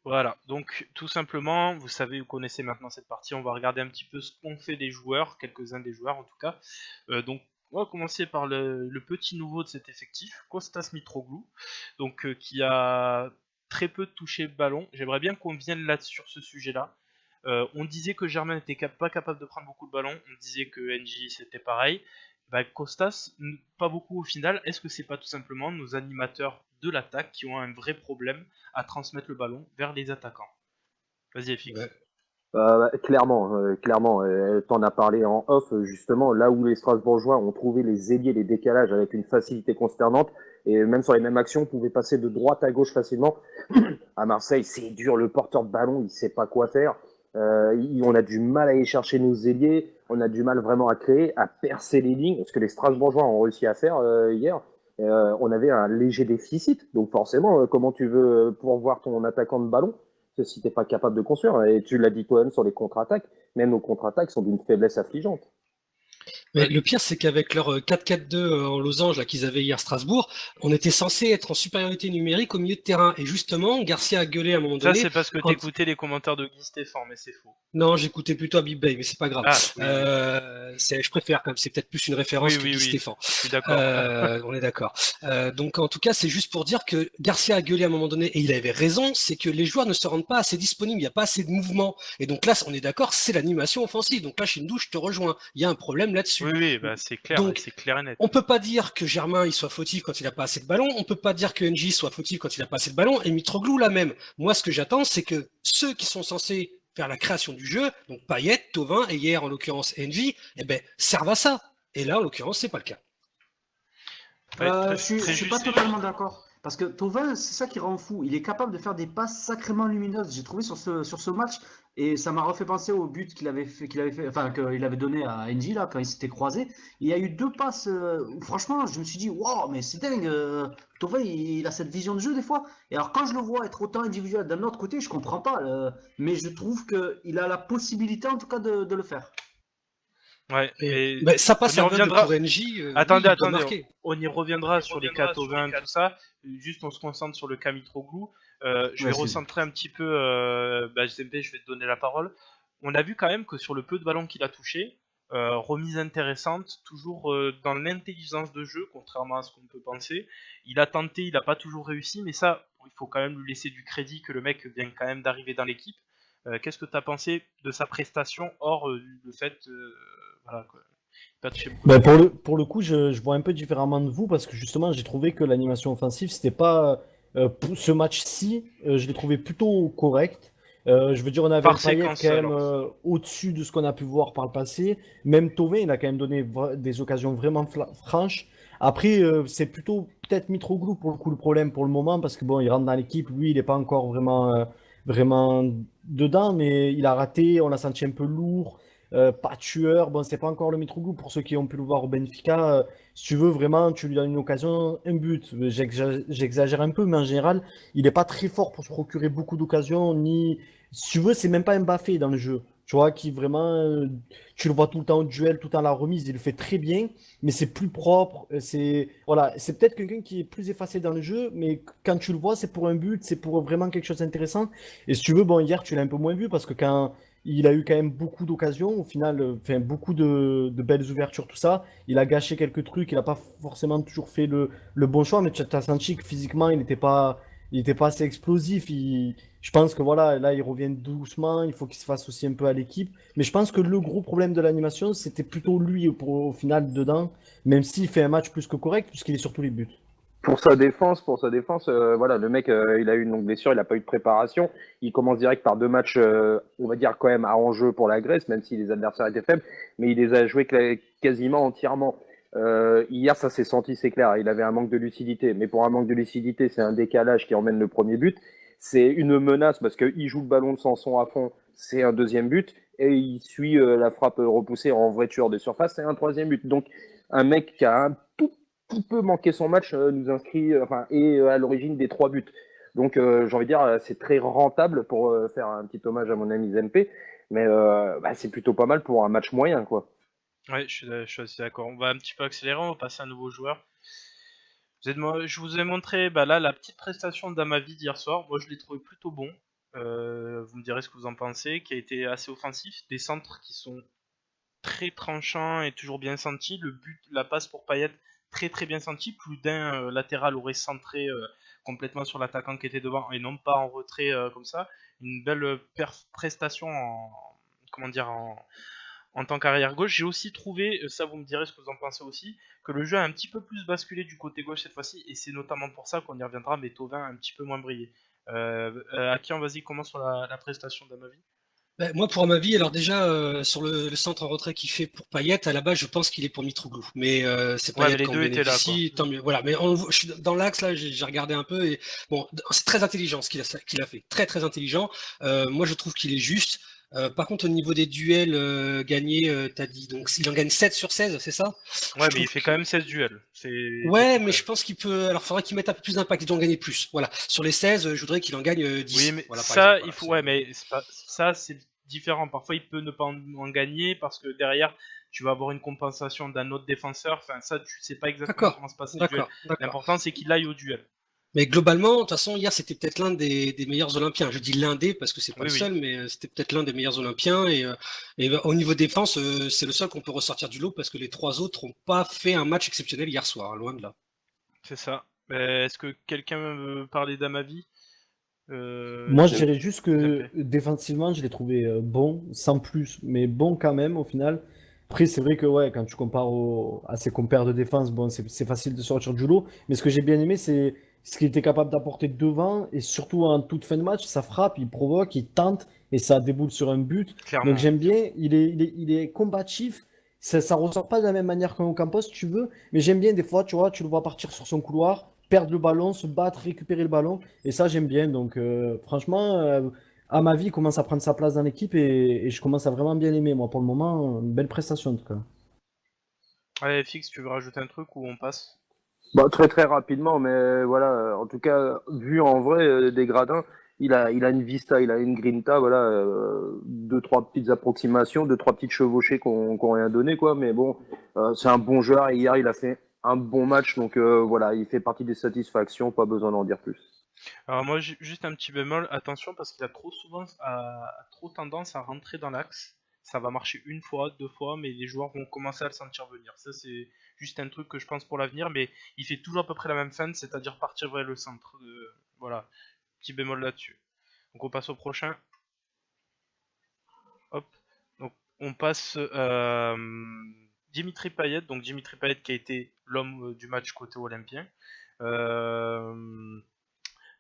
A: Voilà, donc tout simplement, vous savez, vous connaissez maintenant cette partie, on va regarder un petit peu ce qu'ont fait les joueurs, quelques-uns des joueurs en tout cas. Donc on va commencer par le petit nouveau de cet effectif, Kostas Mitroglou, donc qui a très peu touché ballon. J'aimerais bien qu'on vienne là sur ce sujet-là. On disait que Germain n'était pas capable de prendre beaucoup de ballons, on disait que NJ c'était pareil. Bah, Kostas, pas beaucoup au final. Est-ce que c'est pas tout simplement nos animateurs de l'attaque qui ont un vrai problème à transmettre le ballon vers les attaquants? Vas-y, FX.
D: Ouais. Clairement, t'en as parlé en off, justement, là où les Strasbourgeois ont trouvé les ailiers, les décalages avec une facilité consternante, et même sur les mêmes actions, on pouvait passer de droite à gauche facilement. À Marseille, c'est dur, le porteur de ballon, il sait pas quoi faire. On a du mal à aller chercher nos ailiers, on a du mal vraiment à créer, à percer les lignes, ce que les Strasbourgeois ont réussi à faire hier. On avait un léger déficit, donc forcément, comment tu veux pourvoir ton attaquant de ballon si t'es pas capable de construire? Et tu l'as dit toi-même sur les contre-attaques, même nos contre-attaques sont d'une faiblesse affligeante.
B: Mais le pire, c'est qu'avec leur 4-4-2 en losange là, qu'ils avaient hier à Strasbourg, on était censé être en supériorité numérique au milieu de terrain. Et justement, Garcia a gueulé à un moment
A: Ça,
B: donné.
A: c'est parce que t'écoutais les commentaires de Guy Stéphane, mais c'est faux.
B: Non, j'écoutais plutôt Habib Bey, mais c'est pas grave.
A: Ah, oui.
B: Je préfère quand même, c'est peut-être plus une référence que Guy Stéphane.
A: Je suis d'accord.
B: On est d'accord. Donc en tout cas, c'est juste pour dire que Garcia a gueulé à un moment donné, et il avait raison, c'est que les joueurs ne se rendent pas assez disponibles, il n'y a pas assez de mouvement. Et donc là, on est d'accord, c'est l'animation offensive. Donc là, Chindou, je te rejoins. Il y a un problème là-dessus.
A: Oui, bah, c'est clair,
B: Donc,
A: c'est clair et net.
B: On peut pas dire que Germain il soit fautif quand il a pas assez de ballon, on peut pas dire que NJ soit fautif quand il a pas assez de ballon, et Mitroglou la même. Moi, ce que j'attends, c'est que ceux qui sont censés faire la création du jeu, donc Payet, Thauvin, et hier en l'occurrence NJ, eh ben, servent à ça. Et là, en l'occurrence, c'est pas le cas.
A: Ouais,
E: Je suis pas totalement d'accord. Parce que Thauvin, c'est ça qui rend fou. Il est capable de faire des passes sacrément lumineuses. J'ai trouvé sur ce match, et ça m'a refait penser au but qu'il avait donné à NJ là quand il s'était croisé. Il y a eu 2 passes. Où, franchement, je me suis dit, waouh, mais c'est dingue. Thauvin, il a cette vision de jeu des fois. Et alors quand je le vois être autant individuel d'un autre côté, je comprends pas. Mais je trouve qu'il a la possibilité en tout cas de le faire.
A: Ouais, et
B: ça passe
A: on y reviendra.
B: pour NJ.
A: Attendez, on y reviendra sur les cas Thauvin, tout ça. Juste, on se concentre sur le cas Mitroglou. Je vais recentrer un petit peu. Zembe, je vais te donner la parole. On a vu quand même que sur le peu de ballons qu'il a touché, remise intéressante, toujours dans l'intelligence de jeu, contrairement à ce qu'on peut penser. Il a tenté, il n'a pas toujours réussi, mais ça, il faut quand même lui laisser du crédit que le mec vient quand même d'arriver dans l'équipe. Qu'est-ce que tu as pensé de sa prestation hors le fait voilà, quoi.
C: Ben pour le coup, je vois un peu différemment de vous parce que justement, j'ai trouvé que l'animation offensive, c'était pas pour ce match-ci, je l'ai trouvé plutôt correct. Je veux dire, on avait Payet quand même au-dessus de ce qu'on a pu voir par le passé. Même Thauvin, il a quand même donné des occasions vraiment franches. Après, c'est plutôt peut-être Mitroglou pour le coup le problème pour le moment parce que bon, il rentre dans l'équipe, lui, il n'est pas encore vraiment dedans, mais il a raté, on l'a senti un peu lourd. Pas tueur, bon, c'est pas encore le Mitroglou pour ceux qui ont pu le voir au Benfica. Si tu veux vraiment, tu lui donnes une occasion, un but. J'exagère un peu, mais en général, il est pas très fort pour se procurer beaucoup d'occasions. Ni, si tu veux, c'est même pas un Mbappé dans le jeu. Tu vois, qui vraiment, tu le vois tout le temps au duel, tout le temps à la remise, il le fait très bien, mais c'est plus propre. Voilà, c'est peut-être quelqu'un qui est plus effacé dans le jeu, mais quand tu le vois, c'est pour un but, c'est pour vraiment quelque chose d'intéressant. Et si tu veux, bon, hier, tu l'as un peu moins vu parce que quand il a eu quand même beaucoup d'occasions, au final, beaucoup de belles ouvertures, tout ça. Il a gâché quelques trucs, il n'a pas forcément toujours fait le bon choix, mais tu as senti que physiquement, il n'était pas assez explosif. Je pense que voilà, là, il revient doucement, il faut qu'il se fasse aussi un peu à l'équipe. Mais je pense que le gros problème de l'animation, c'était plutôt lui au final dedans, même s'il fait un match plus que correct, puisqu'il est sur tous les buts.
D: Pour sa défense, voilà, le mec, il a eu une longue blessure, il n'a pas eu de préparation. Il commence direct par 2 matchs, on va dire quand même à enjeu pour la Grèce, même si les adversaires étaient faibles, mais il les a joués quasiment entièrement. Hier, ça s'est senti, c'est clair. Il avait un manque de lucidité, mais pour un manque de lucidité, c'est un décalage qui emmène le premier but. C'est une menace parce qu'il joue le ballon de Sanson à fond, c'est un deuxième but. et il suit la frappe repoussée en vrai tueur de surface, c'est un 3e but. Donc un mec qui a un tout petit peu manqué son match nous inscrit, est à l'origine des 3 buts. Donc j'ai envie de dire, c'est très rentable pour faire un petit hommage à mon ami Zempe, mais c'est plutôt pas mal pour un match moyen, quoi.
A: Ouais, je suis assez d'accord. On va un petit peu accélérer, on va passer à un nouveau joueur. Je vous ai montré là la petite prestation d'Amavi d'hier soir. Moi, je l'ai trouvé plutôt bon. Vous me direz ce que vous en pensez, qui a été assez offensif. Des centres qui sont très tranchants et toujours bien sentis. Le but, la passe pour Payet, très très bien senti. Plus d'un latéral aurait centré complètement sur l'attaquant qui était devant et non pas en retrait comme ça. Une belle prestation en tant qu'arrière gauche. J'ai aussi trouvé, ça vous me direz ce que vous en pensez aussi, que le jeu a un petit peu plus basculé du côté gauche cette fois-ci, et c'est notamment pour ça qu'on y reviendra, mais Thauvin a un petit peu moins brillé. Akian, vas-y, commence sur la prestation d'Amavi.
B: Moi, pour ma vie, alors déjà, sur le centre en retrait qu'il fait pour Payet, à la base, je pense qu'il est pour Mitroglou. Mais c'est
A: Ouais,
B: Payet
A: mais les
B: qui en
A: deux étaient là,
B: bénéficie, tant mieux. Voilà, mais je suis dans l'axe, là, j'ai regardé un peu, et bon, c'est très intelligent ce qu'il a fait. Très, très intelligent. Moi, je trouve qu'il est juste. Par contre, au niveau des duels gagnés, t'as dit, donc il en gagne 7 sur 16, c'est ça? Je
A: Ouais, mais
B: trouve
A: il fait
B: que
A: quand même 16 duels. C'est
B: Ouais,
A: fou
B: mais
A: quand
B: je
A: même.
B: pense qu'il peut. Alors, faudrait qu'il mette un peu plus d'impact. Il doit en gagner plus. Voilà. Sur les 16, je voudrais qu'il en gagne
A: Oui,
B: 10.
A: mais
B: Voilà, par exemple.
A: ça, il
B: Voilà,
A: faut. Ouais, mais ça, c'est différent. Parfois, il peut ne pas en gagner parce que derrière, tu vas avoir une compensation d'un autre défenseur. Enfin, ça, tu sais pas exactement
B: D'accord,
A: comment se passe les duels.
B: d'accord, d'accord.
A: L'important, c'est qu'il aille au duel.
B: Mais globalement, de toute façon, hier, c'était peut-être l'un des meilleurs Olympiens. Je dis l'un des parce que c'est pas
A: Oui,
B: le
A: oui.
B: seul, mais c'était peut-être l'un des meilleurs Olympiens. Et au niveau défense, c'est le seul qu'on peut ressortir du lot parce que les trois autres n'ont pas fait un match exceptionnel hier soir, hein, loin de là.
A: C'est ça. Est-ce que quelqu'un veut parler d'Amavi
C: Moi, je
A: Zem-
C: dirais juste que
A: Zempé.
C: défensivement, je l'ai trouvé bon, sans plus, mais bon quand même au final. Après, c'est vrai que ouais, quand tu compares à ses compères de défense, bon, c'est facile de sortir du lot. Mais ce que j'ai bien aimé, c'est ce qu'il était capable d'apporter devant et surtout en toute fin de match, ça frappe, il provoque, il tente et ça déboule sur un but. Donc
A: Clairement.
C: j'aime bien, il est combatif. Ça ressort pas de la même manière qu'un Campos, si tu veux, mais j'aime bien des fois, tu vois, tu le vois partir sur son couloir, perdre le ballon, se battre, récupérer le ballon. Et ça, j'aime bien. Donc, franchement, à ma vie, il commence à prendre sa place dans l'équipe et je commence à vraiment bien aimer. Moi, pour le moment, une belle prestation en tout cas.
A: Allez, Fix, tu veux rajouter un truc ou on passe?
D: Très très rapidement, mais voilà, en tout cas, vu en vrai des gradins, il a une vista, il a une grinta, voilà, deux, trois petites approximations, deux, trois petites chevauchées qu'on rien donné, quoi, mais bon, c'est un bon joueur et hier il a fait un bon match, donc voilà, il fait partie des satisfactions, pas besoin d'en dire plus.
A: Alors moi, juste un petit bémol, attention parce qu'il a trop tendance à rentrer dans l'axe. Ça va marcher une fois, deux fois, mais les joueurs vont commencer à le sentir venir. Ça, c'est juste un truc que je pense pour l'avenir, mais il fait toujours à peu près la même fin, c'est-à-dire partir vers le centre. Voilà, petit bémol là-dessus. Donc on passe au prochain. Hop. Donc on passe Dimitri Payet. Donc Dimitri Payet qui a été l'homme du match côté olympien. Euh,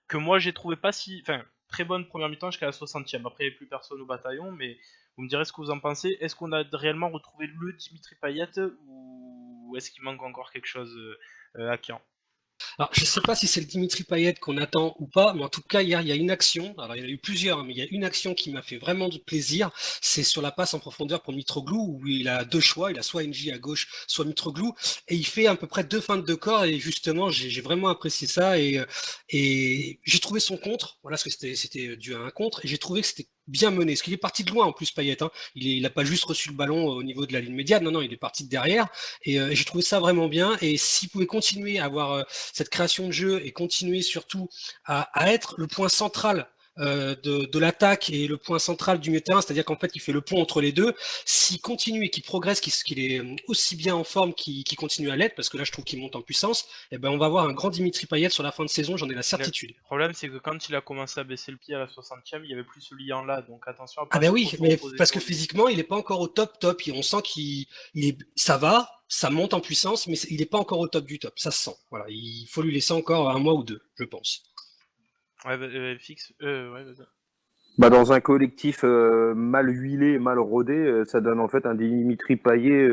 A: que moi j'ai trouvé pas si. Enfin, très bonne première mi-temps jusqu'à la 60e. Après, il n'y avait plus personne au bataillon, mais vous me direz ce que vous en pensez. Est-ce qu'on a réellement retrouvé le Dimitri Payet ou est-ce qu'il manque encore quelque chose à Caen?
B: Alors, je ne sais pas si c'est le Dimitri Payet qu'on attend ou pas, mais en tout cas, hier, il y a une action. Alors, il y en a eu plusieurs, hein, mais il y a une action qui m'a fait vraiment de plaisir. C'est sur la passe en profondeur pour Mitroglou, où il a deux choix. Il a soit NJ à gauche, soit Mitroglou. Et il fait à peu près deux feintes de corps. Et justement, j'ai vraiment apprécié ça. Et j'ai trouvé son contre. Voilà, parce que c'était dû à un contre. Et j'ai trouvé que c'était bien mené. Parce qu'il est parti de loin, en plus, Payet, hein. Il a pas juste reçu le ballon au niveau de la ligne médiane. Non, non, il est parti de derrière. Et j'ai trouvé ça vraiment bien. Et s'il pouvait continuer à avoir cette création de jeu et continuer surtout à être le point central de l'attaque et le point central du milieu de terrain, c'est-à-dire qu'en fait il fait le pont entre les deux. S'il continue et qu'il progresse, qu'il est aussi bien en forme qu'il continue à l'être, parce que là je trouve qu'il monte en puissance, et ben on va avoir un grand Dimitri Payet sur la fin de saison, j'en ai la
A: Le
B: certitude.
A: problème, c'est que quand il a commencé à baisser le pied à la 60e, il y avait plus ce lien là, donc attention à
B: Ah
A: pas
B: ben
A: trop
B: oui,
A: se
B: mais
A: reposer
B: parce que
A: sur lui.
B: physiquement il est pas encore au top, et on sent ça va, ça monte en puissance, mais il est pas encore au top du top, ça se sent. Voilà, il faut lui laisser encore un mois ou deux, je pense.
A: Ouais, Fixe, ouais, vas-y.
D: Dans un collectif mal huilé, mal rodé, ça donne en fait un Dimitri Payet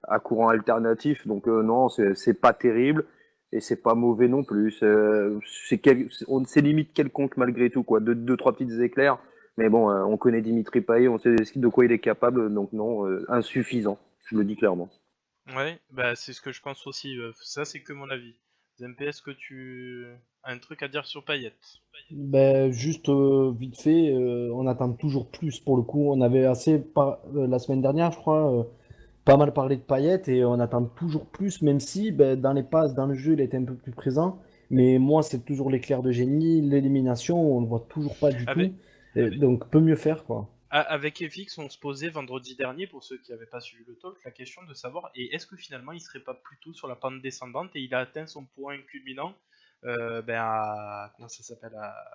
D: à courant alternatif. Donc non, c'est pas terrible et c'est pas mauvais non plus. C'est limite quelconque malgré tout quoi. Deux trois petites éclairs. Mais bon, on connaît Dimitri Payet, on sait de quoi il est capable, donc non, insuffisant, je le dis clairement.
A: Ouais, bah c'est ce que je pense aussi. Ça, c'est que mon avis. ZMP, est-ce que tu as un truc à dire sur Payet?
C: Ben, juste vite fait, on attend toujours plus pour le coup. On avait la semaine dernière, je crois, pas mal parlé de Payet et on attend toujours plus, même si ben, dans les passes, dans le jeu, il était un peu plus présent. Mais moi, c'est toujours l'éclair de génie, l'élimination, on le voit toujours pas du
A: Avec,
C: tout. Donc, peut mieux faire, quoi.
A: avec FX, on se posait vendredi dernier, pour ceux qui n'avaient pas suivi le talk, la question de savoir est-ce que finalement il serait pas plutôt sur la pente descendante et il a atteint son point culminant comment ça s'appelle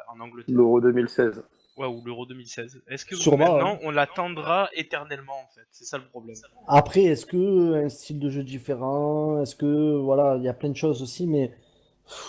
A: en Angleterre?
D: L'Euro 2016.
A: Ouais, ou l'Euro 2016. Est-ce que
C: Sûrement,
A: maintenant
C: hein.
A: on l'attendra éternellement en fait? C'est ça le problème.
C: Après, est-ce que un style de jeu différent, est-ce que voilà, il y a plein de choses aussi, mais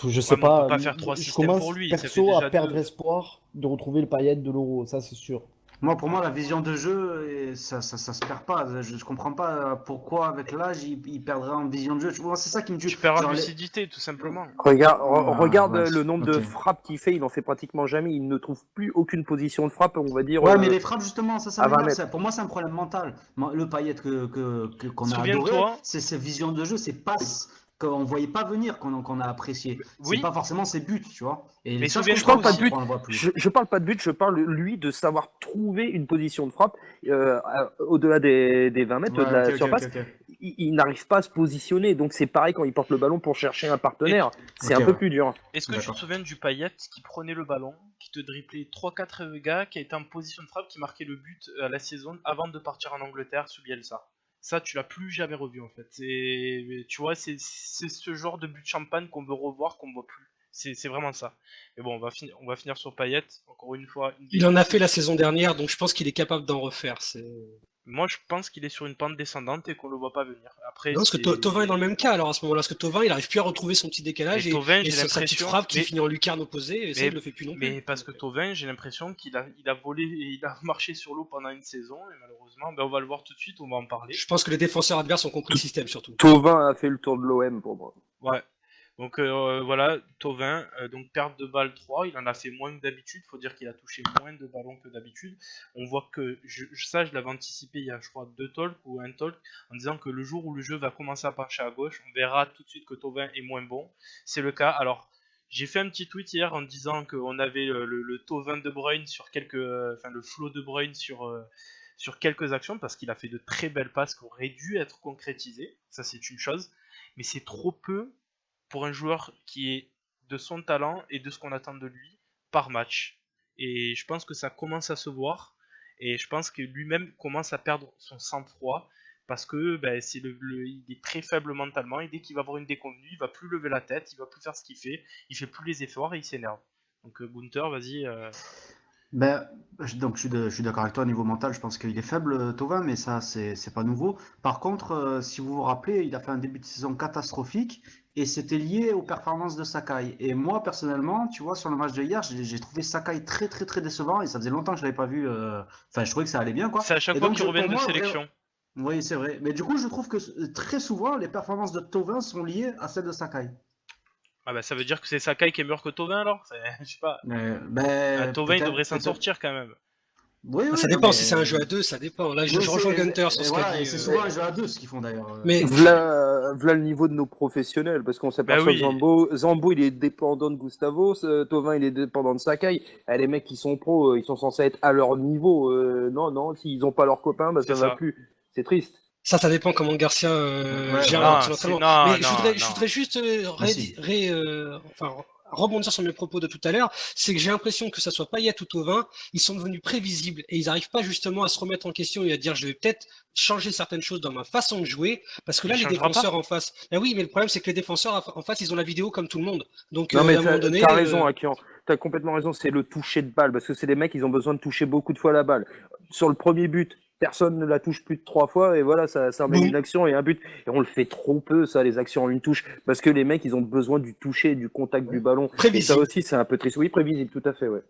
C: je sais
A: Ouais, mais on peut
C: pas.
A: pas faire trois
C: Je
A: systèmes
C: commence
A: pour lui, ça fait
C: perso à
A: déjà
C: perdre
A: deux.
C: espoir de retrouver le Payet de l'Euro, ça c'est sûr.
E: Moi, pour moi, la vision de jeu, ça se perd pas. Je comprends pas pourquoi, avec l'âge, il perdrait en vision de jeu. Moi, c'est ça qui me tue.
A: Tu perds en
E: Genre,
A: lucidité, tout simplement.
D: Regarde
E: Ouais,
D: le nombre de
E: ok.
D: frappes qu'il fait, il en fait pratiquement jamais. Il ne trouve plus aucune position de frappe, on va dire,
E: Ouais, mais les frappes, justement, ça
D: à 20
E: m'énerve.
D: mètres.
E: Pour moi, c'est un problème mental. Le Payet qu'on a adoré,
A: Souviens-toi,
E: c'est ses visions de jeu, ses passes qu'on voyait pas venir, qu'on a apprécié. C'est
A: oui,
E: pas forcément ses buts, tu vois. Et
A: mais
E: ça, je
D: Je
A: souviens-toi
E: comprends
D: parle pas
E: pas
D: de
A: aussi.
D: but.
E: pourquoi on le voit plus.
D: Je parle pas de but. Je parle lui de savoir trouver une position de frappe au-delà des 20 mètres de
E: Ouais, ok,
D: la
E: ok, ok,
D: surface.
E: ok.
D: Il n'arrive pas à se positionner. Donc c'est pareil quand il porte le ballon pour chercher un partenaire. C'est
E: Ok,
D: un peu
E: ouais.
D: plus dur.
A: Est-ce que tu te
E: D'accord.
A: souviens du Payet qui prenait le ballon, qui te driblait 3-4 gars, qui a été en position de frappe, qui marquait le but à la saison avant de partir en Angleterre sous Bielsa? Ça, tu l'as plus jamais revu en fait. Tu vois, c'est ce genre de but de champagne qu'on veut revoir, qu'on voit plus. C'est vraiment ça. Mais bon, on va finir sur Payet. Encore une fois, une des
B: Il en
A: plus
B: a fait la
A: petites.
B: saison dernière, donc je pense qu'il est capable d'en refaire.
A: Moi, je pense qu'il est sur une pente descendante et qu'on le voit pas venir. Après,
B: Non, parce que Tovin est dans le même cas alors à ce moment-là, parce que Tovin il arrive plus à retrouver son petit
A: mais
B: décalage
A: Thauvin,
B: et
A: j'ai
B: sa petite
A: l'impression,
B: frappe qui finit en lucarne opposée, et ça il
A: mais,
B: le fait plus non
A: mais
B: plus.
A: parce que Thauvin, j'ai l'impression qu'il a volé, il a marché sur l'eau pendant une saison et malheureusement, on va le voir tout de suite, on va en parler.
B: Je pense que les défenseurs adverses ont compris le système surtout.
D: Tovin a fait le tour de l'OM pour moi.
A: Ouais. Donc voilà, Thauvin, donc perte de balle 3, il en a fait moins que d'habitude, faut dire qu'il a touché moins de ballons que d'habitude. On voit que, je l'avais anticipé il y a je crois 2 talks ou un talk, en disant que le jour où le jeu va commencer à pencher à gauche, on verra tout de suite que Thauvin est moins bon. C'est le cas. Alors, j'ai fait un petit tweet hier en disant qu'on avait le Thauvin de Bruyne sur enfin le flow de Bruyne sur quelques actions, parce qu'il a fait de très belles passes qui auraient dû être concrétisées, ça c'est une chose, mais c'est trop peu pour un joueur qui est de son talent et de ce qu'on attend de lui par match. Et je pense que ça commence à se voir. Et je pense que lui-même commence à perdre son sang-froid parce que il est très faible mentalement et dès qu'il va avoir une déconvenue, il va plus lever la tête, il va plus faire ce qu'il fait plus les efforts et il s'énerve. Donc Gunther, vas-y.
E: Ben, donc je suis d'accord avec toi au niveau mental, je pense qu'il est faible, Thauvin, mais ça c'est pas nouveau. Par contre, si vous vous rappelez, il a fait un début de saison catastrophique et c'était lié aux performances de Sakai. Et moi personnellement, tu vois, sur le match de hier, j'ai trouvé Sakai très très très décevant et ça faisait longtemps que je l'avais pas vu. Enfin, je trouvais que ça allait bien, quoi.
A: C'est à chaque
E: Et
A: fois
E: donc
A: qu'il revient
E: pour
A: de
E: moi,
A: sélection.
E: oui, c'est vrai. Mais du coup, je trouve que très souvent les performances de Thauvin sont liées à celles de Sakai.
A: Ah bah ça veut dire que c'est Sakai qui est meilleur que Thauvin alors. Je sais pas.
E: Ben
A: Thauvin il devrait s'en
E: peut-être.
A: sortir quand même.
E: Oui,
B: Ah,
E: oui,
B: ça
E: non
B: dépend si c'est un
E: mais
B: jeu à deux, ça dépend. Là
E: oui,
B: je rejoins Gunter sur
E: et
B: ce qu'a
E: voilà, et
B: dit.
E: c'est souvent un jeu à deux ce qu'ils font d'ailleurs.
B: Mais
D: V'là le niveau de nos professionnels, parce qu'on
A: Bah
D: s'aperçoit que
A: oui.
D: Zambo, il est dépendant de Gustavo, Tovin, il est dépendant de Sakai. Les mecs qui sont pros, ils sont censés être à leur niveau. Non, s'ils ont pas leurs copains, bah,
A: C'est
D: ça va
A: ça.
D: plus. C'est triste.
B: ça dépend comment Garcia
E: Ouais,
B: gère
E: voilà.
A: Non,
B: son
A: c'est
B: entraînement.
A: non,
B: Mais
A: non,
B: je
A: non.
B: voudrais juste
E: Merci.
B: rebondir sur mes propos de tout à l'heure. C'est que j'ai l'impression que ça soit Payet ou Thauvin, ils sont devenus prévisibles et ils n'arrivent pas justement à se remettre en question et à dire je vais peut-être changer certaines choses dans ma façon de jouer parce que
A: Il
B: là les
A: changera pas.
B: défenseurs en face. Ah oui, mais le problème c'est que les défenseurs en face ils ont la vidéo comme tout le monde. Donc
D: Non, mais
B: à un moment donné,
D: t'as raison, Akian. T'as complètement raison, c'est le toucher de balle, parce que c'est des mecs, ils ont besoin de toucher beaucoup de fois la balle. Sur le premier but, personne ne la touche plus de 3 fois, et voilà, ça emmène
B: boum.
D: une action et un but. Et on le fait trop peu, ça, les actions en une touche, parce que les mecs, ils ont besoin du toucher, du contact du ballon. Et ça
B: Prévisible.
D: aussi, c'est un peu triste. Oui, prévisible, tout à fait, ouais.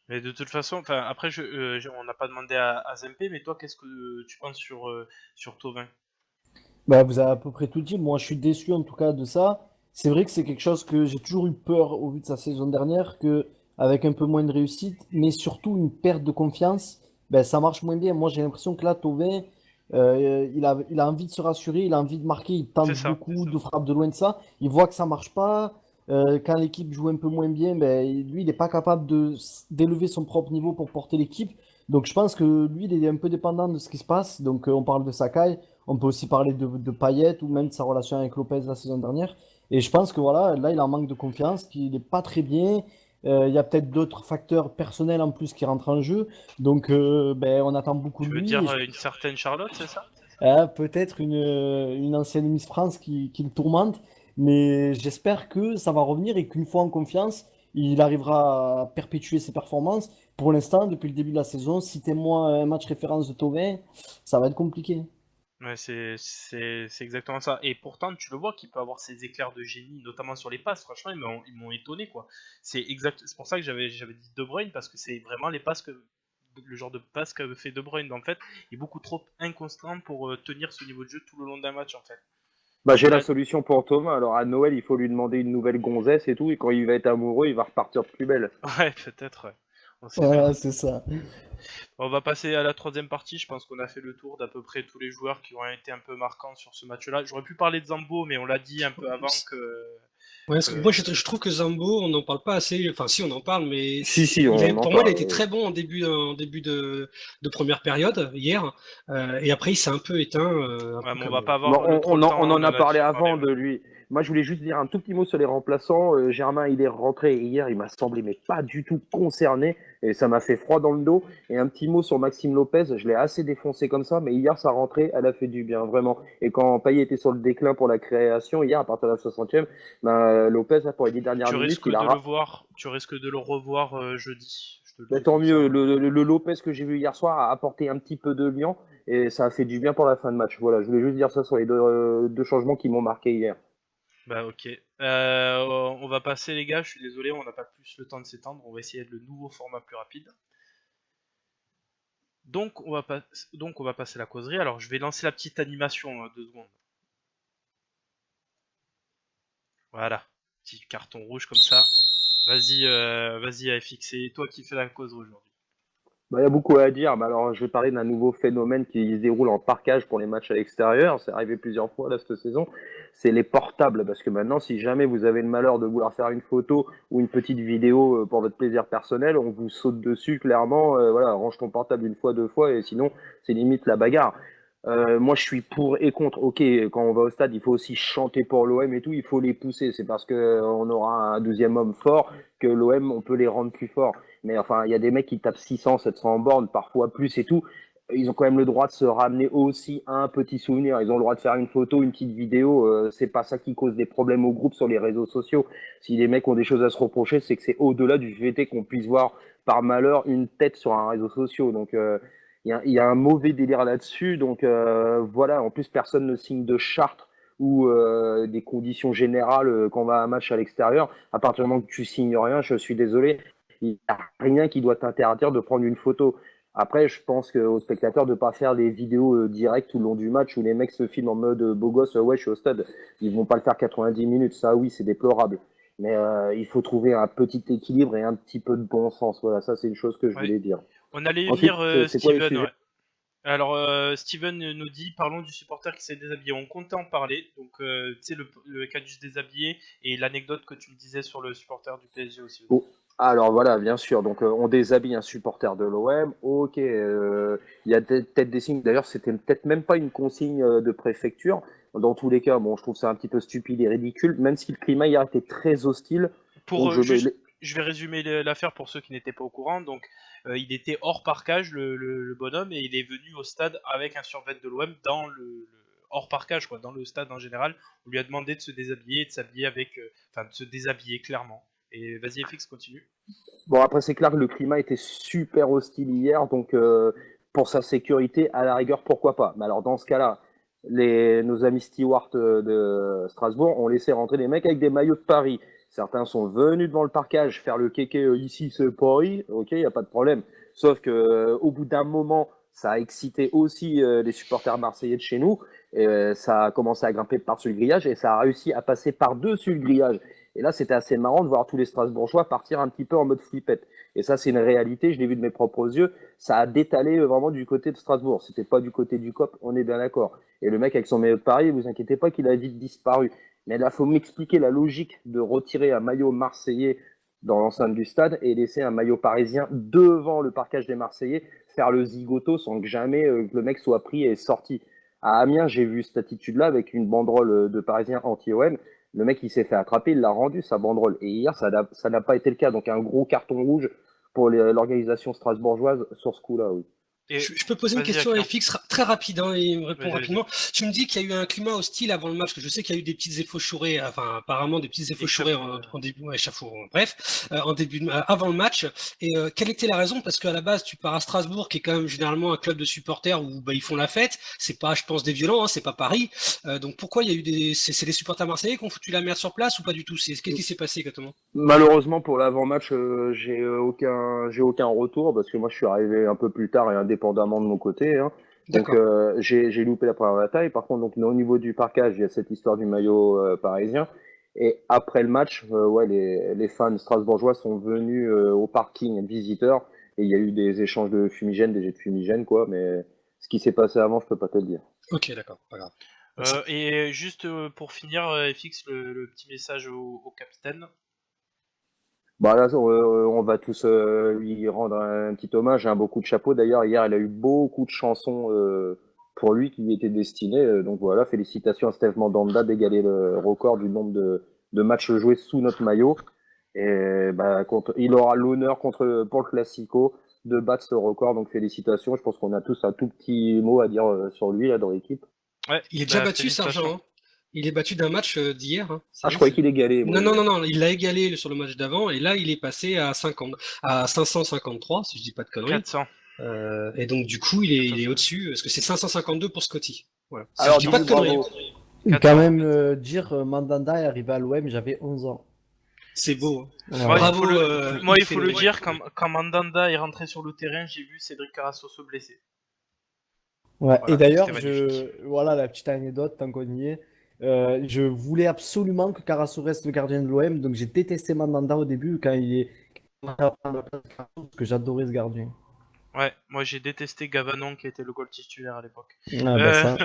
A: Mais de toute façon, enfin après on n'a pas demandé à Zempe, mais toi qu'est-ce que tu penses sur Thauvin?
C: Bah, vous avez à peu près tout dit. Moi, je suis déçu en tout cas de ça. C'est vrai que c'est quelque chose que j'ai toujours eu peur au vu de sa saison dernière, que avec un peu moins de réussite, mais surtout une perte de confiance, ben, ça marche moins bien. Moi, j'ai l'impression que là, Thauvin, il a envie de se rassurer, il a envie de marquer, il
A: C'est
C: tente
A: ça.
C: beaucoup de frappes de loin de ça. Il voit que ça marche pas. Quand l'équipe joue un peu moins bien, ben, lui, il n'est pas capable d'élever son propre niveau pour porter l'équipe. Donc, je pense que lui, il est un peu dépendant de ce qui se passe. Donc, on parle de Sakai, on peut aussi parler de Payet ou même de sa relation avec Lopez la saison dernière. Et je pense que voilà, là, il a un manque de confiance, qu'il n'est pas très bien. Il y a peut-être d'autres facteurs personnels en plus qui rentrent en jeu. Donc, ben, on attend beaucoup
A: Tu
C: de
A: veux
C: lui.
A: dire une certaine Charlotte, c'est ça?
C: Peut-être une ancienne Miss France qui le tourmente. Mais j'espère que ça va revenir et qu'une fois en confiance, il arrivera à perpétuer ses performances. Pour l'instant, depuis le début de la saison, citez-moi un match référence de Thauvin, ça va être compliqué.
A: Ouais, c'est exactement ça. Et pourtant, tu le vois qu'il peut avoir ces éclairs de génie, notamment sur les passes. Franchement, ils m'ont étonné, quoi. C'est pour ça que j'avais dit De Bruyne, parce que c'est vraiment le genre de passe qu'avait fait De Bruyne. En fait, il est beaucoup trop inconstant pour tenir ce niveau de jeu tout le long d'un match, en fait.
D: Bah,
A: Donc
D: j'ai la
A: là,
D: solution pour Thomas. Alors à Noël, il faut lui demander une nouvelle gonzesse et tout. Et quand il va être amoureux, il va repartir de plus belle.
A: ouais, peut-être, ouais. On sait jamais.
C: Voilà, c'est ça.
A: On va passer à la troisième partie. Je pense qu'on a fait le tour d'à peu près tous les joueurs qui ont été un peu marquants sur ce match-là. J'aurais pu parler de Zambo, mais on l'a dit un peu avant
B: Ouais, parce que moi,
A: que...
B: je trouve que Zambo, on n'en parle pas assez. Enfin, si, on en parle, mais
D: Si, on en
B: pour moi, il a
D: parle.
B: été très bon en début de première période, hier. Et après, il s'est un peu éteint, un
A: Ouais,
B: peu
A: mais on
B: comme.
A: va pas
D: Bon,
A: avoir trop le temps,
D: on
A: hein,
D: en a
A: a
D: parlé
A: déjà parlé,
D: avant
A: ouais.
D: de lui. Moi, je voulais juste dire un tout petit mot sur les remplaçants. Germain, il est rentré hier, il m'a semblé, mais pas du tout concerné. Et ça m'a fait froid dans le dos. Et un petit mot sur Maxime Lopez. Je l'ai assez défoncé comme ça, mais hier, sa rentrée, elle a fait du bien, vraiment. Et quand Payet était sur le déclin pour la création, hier, à partir de la 60e, ben, Lopez, là, pour les 10 dernières minutes, il a
A: Tu risques de le revoir jeudi. Je te le
D: mais
A: dis
D: tant
A: comme ça.
D: mieux, le Lopez que j'ai vu hier soir a apporté un petit peu de liant et ça a fait du bien pour la fin de match. Voilà, je voulais juste dire ça sur les deux changements qui m'ont marqué hier.
A: Bah ok. On va passer les gars, je suis désolé, on n'a pas plus le temps de s'étendre. On va essayer de le nouveau format plus rapide. Donc on va passer la causerie. Alors je vais lancer la petite animation, 2 secondes. Voilà. Petit carton rouge comme ça. Vas-y AFX, c'est toi qui fais la causerie aujourd'hui.
D: Bah, il y a beaucoup à dire. Bah, alors, je vais parler d'un nouveau phénomène qui se déroule en parkage pour les matchs à l'extérieur. C'est arrivé plusieurs fois là, cette saison. C'est les portables. Parce que maintenant, si jamais vous avez le malheur de vouloir faire une photo ou une petite vidéo pour votre plaisir personnel, on vous saute dessus clairement. Voilà, range ton portable une fois, deux fois, et sinon, c'est limite la bagarre. Moi, je suis pour et contre. Ok, quand on va au stade, il faut aussi chanter pour l'OM et tout. Il faut les pousser. C'est parce que on aura un deuxième homme fort que l'OM, on peut les rendre plus forts. Mais enfin, il y a des mecs qui tapent 600, 700 bornes, parfois plus et tout. Ils ont quand même le droit de se ramener aussi un petit souvenir. Ils ont le droit de faire une photo, une petite vidéo. C'est pas ça qui cause des problèmes au groupe sur les réseaux sociaux. Si les mecs ont des choses à se reprocher, c'est que c'est au-delà du fait qu'on puisse voir par malheur une tête sur un réseau social. Donc, il y a un mauvais délire là-dessus. Donc, voilà. En plus, personne ne signe de charte ou des conditions générales quand on va à un match à l'extérieur. À partir du moment que tu signes rien, je suis désolé, il n'y a rien qui doit t'interdire de prendre une photo. Après, je pense aux spectateurs de ne pas faire des vidéos directes tout le long du match où les mecs se filment en mode beau gosse, ouais, je suis au stade. Ils vont pas le faire 90 minutes. Ça, oui, c'est déplorable. Mais il faut trouver un petit équilibre et un petit peu de bon sens. Voilà, ça, c'est une chose que je
A: Ouais.
D: voulais dire.
A: On allait
D: Ensuite,
A: venir
D: c'est quoi les
A: Steven,
D: sujets?
A: ouais. Alors Steven nous dit parlons du supporter qui s'est déshabillé. On comptait en parler, donc tu sais le cas du déshabillé et l'anecdote que tu me disais sur le supporter du PSG aussi.
D: Oh, alors voilà, bien sûr. Donc on déshabille un supporter de l'OM. Ok, il y a peut-être des signes. D'ailleurs, c'était peut-être même pas une consigne de préfecture. Dans tous les cas, bon, je trouve ça un petit peu stupide et ridicule, même si le climat hier était très hostile.
A: Pour
D: Donc je mets
A: juste, je vais résumer l'affaire pour ceux qui n'étaient pas au courant. Donc il était hors parkage le bonhomme et il est venu au stade avec un survêt de l'OM dans le hors parkage quoi, dans le stade en général. On lui a demandé de se déshabiller et de s'habiller avec, enfin de se déshabiller clairement. Et vas-y FX continue.
D: Bon, après, c'est clair que le climat était super hostile hier, donc pour sa sécurité, à la rigueur, pourquoi pas. Mais alors, dans ce cas-là, nos amis stewards de Strasbourg ont laissé rentrer des mecs avec des maillots de Paris. Certains sont venus devant le parkage faire le kéké, ici c'est Paris, ok, il n'y a pas de problème. Sauf que au bout d'un moment, ça a excité aussi les supporters marseillais de chez nous, et ça a commencé à grimper par-dessus le grillage, et ça a réussi à passer par-dessus le grillage. Et là, c'était assez marrant de voir tous les Strasbourgeois partir un petit peu en mode flippette. Et ça, c'est une réalité, je l'ai vu de mes propres yeux. Ça a détalé vraiment du côté de Strasbourg. C'était pas du côté du COP, on est bien d'accord. Et le mec avec son maillot de Paris, vous inquiétez pas qu'il a vite disparu. Mais là, faut m'expliquer la logique de retirer un maillot marseillais dans l'enceinte du stade et laisser un maillot parisien devant le parquage des Marseillais faire le zigoto sans que jamais que le mec soit pris et sorti. À Amiens, j'ai vu cette attitude-là avec une banderole de Parisien anti-OM. Le mec, il s'est fait attraper, il l'a rendu, sa banderole. Et hier, ça n'a pas été le cas. Donc, un gros carton rouge pour l'organisation strasbourgeoise sur ce coup-là, oui.
A: Et
B: Je peux poser une
A: vas-y,
B: question à
A: Akian.
B: FX très rapide, hein, et il me répond
A: Vas-y, vas-y.
B: rapidement. Tu me dis qu'il y a eu un climat hostile avant le match, que je sais qu'il y a eu des petites échauffourées, enfin apparemment des petites échauffourées en début, ouais, bref, en début avant le match. Et quelle était la raison? Parce qu'à la base, tu pars à Strasbourg, qui est quand même généralement un club de supporters où bah, ils font la fête. C'est pas, je pense, des violents, hein, c'est pas Paris. Donc pourquoi il y a eu c'est les supporters marseillais qui ont foutu la merde sur place ou pas du tout? Qu'est-ce qui s'est passé exactement?
D: Malheureusement, pour l'avant-match, j'ai aucun retour parce que moi, je suis arrivé un peu plus tard et indépendamment de mon côté, hein. Donc,
B: D'accord.
D: j'ai loupé la première bataille. Par contre, donc, au niveau du parquage, il y a cette histoire du maillot parisien. Et après le match, ouais, les fans strasbourgeois sont venus au parking visiteurs et il y a eu des échanges de fumigènes, des jets de fumigène, quoi. Mais ce qui s'est passé avant, je peux pas te le dire.
B: Ok, d'accord, pas grave.
A: Et juste pour finir, FX, le petit message au capitaine.
D: Bah là, on va tous lui rendre un petit hommage, beaucoup de chapeaux. D'ailleurs, hier, il a eu beaucoup de chansons pour lui qui lui étaient destinées. Donc voilà, félicitations à Steve Mandanda d'égaler le record du nombre de matchs joués sous notre maillot. Et bah, il aura l'honneur pour le Classico de battre ce record. Donc félicitations. Je pense qu'on a tous un tout petit mot à dire sur lui là dans l'équipe.
A: Ouais,
B: Il est déjà battu,
A: félicitations.
B: Sargent, hein. Il est battu d'un match d'hier, hein.
D: Ah, je croyais qu'il égalait. moi.
B: Non, il l'a égalé sur le match d'avant, et là il est passé à 553, si je dis pas de conneries.
A: 400.
B: Et donc du coup il est au-dessus, parce que c'est 552 pour Scotty. Voilà. Si
D: Alors,
B: je dis pas de
D: dis-nous
B: conneries.
D: bravo.
C: Quand même dire Mandanda est arrivé à l'OM, j'avais 11 ans.
B: C'est beau, hein.
C: Voilà.
A: Moi,
B: Bravo,
A: il faut le dire, quand Mandanda est rentré sur le terrain, j'ai vu Cédric Carrasco se blesser.
C: Ouais,
A: Voilà,
C: et d'ailleurs,
A: c'était magnifique.
C: voilà la petite anecdote, tant qu'on y est. Je voulais absolument que Carasso reste le gardien de l'OM, donc j'ai détesté Mandanda au début quand il est parce que j'adorais ce gardien.
A: Ouais, moi j'ai détesté Gavanon qui était le goal titulaire à l'époque.
C: Ah, bah, ça.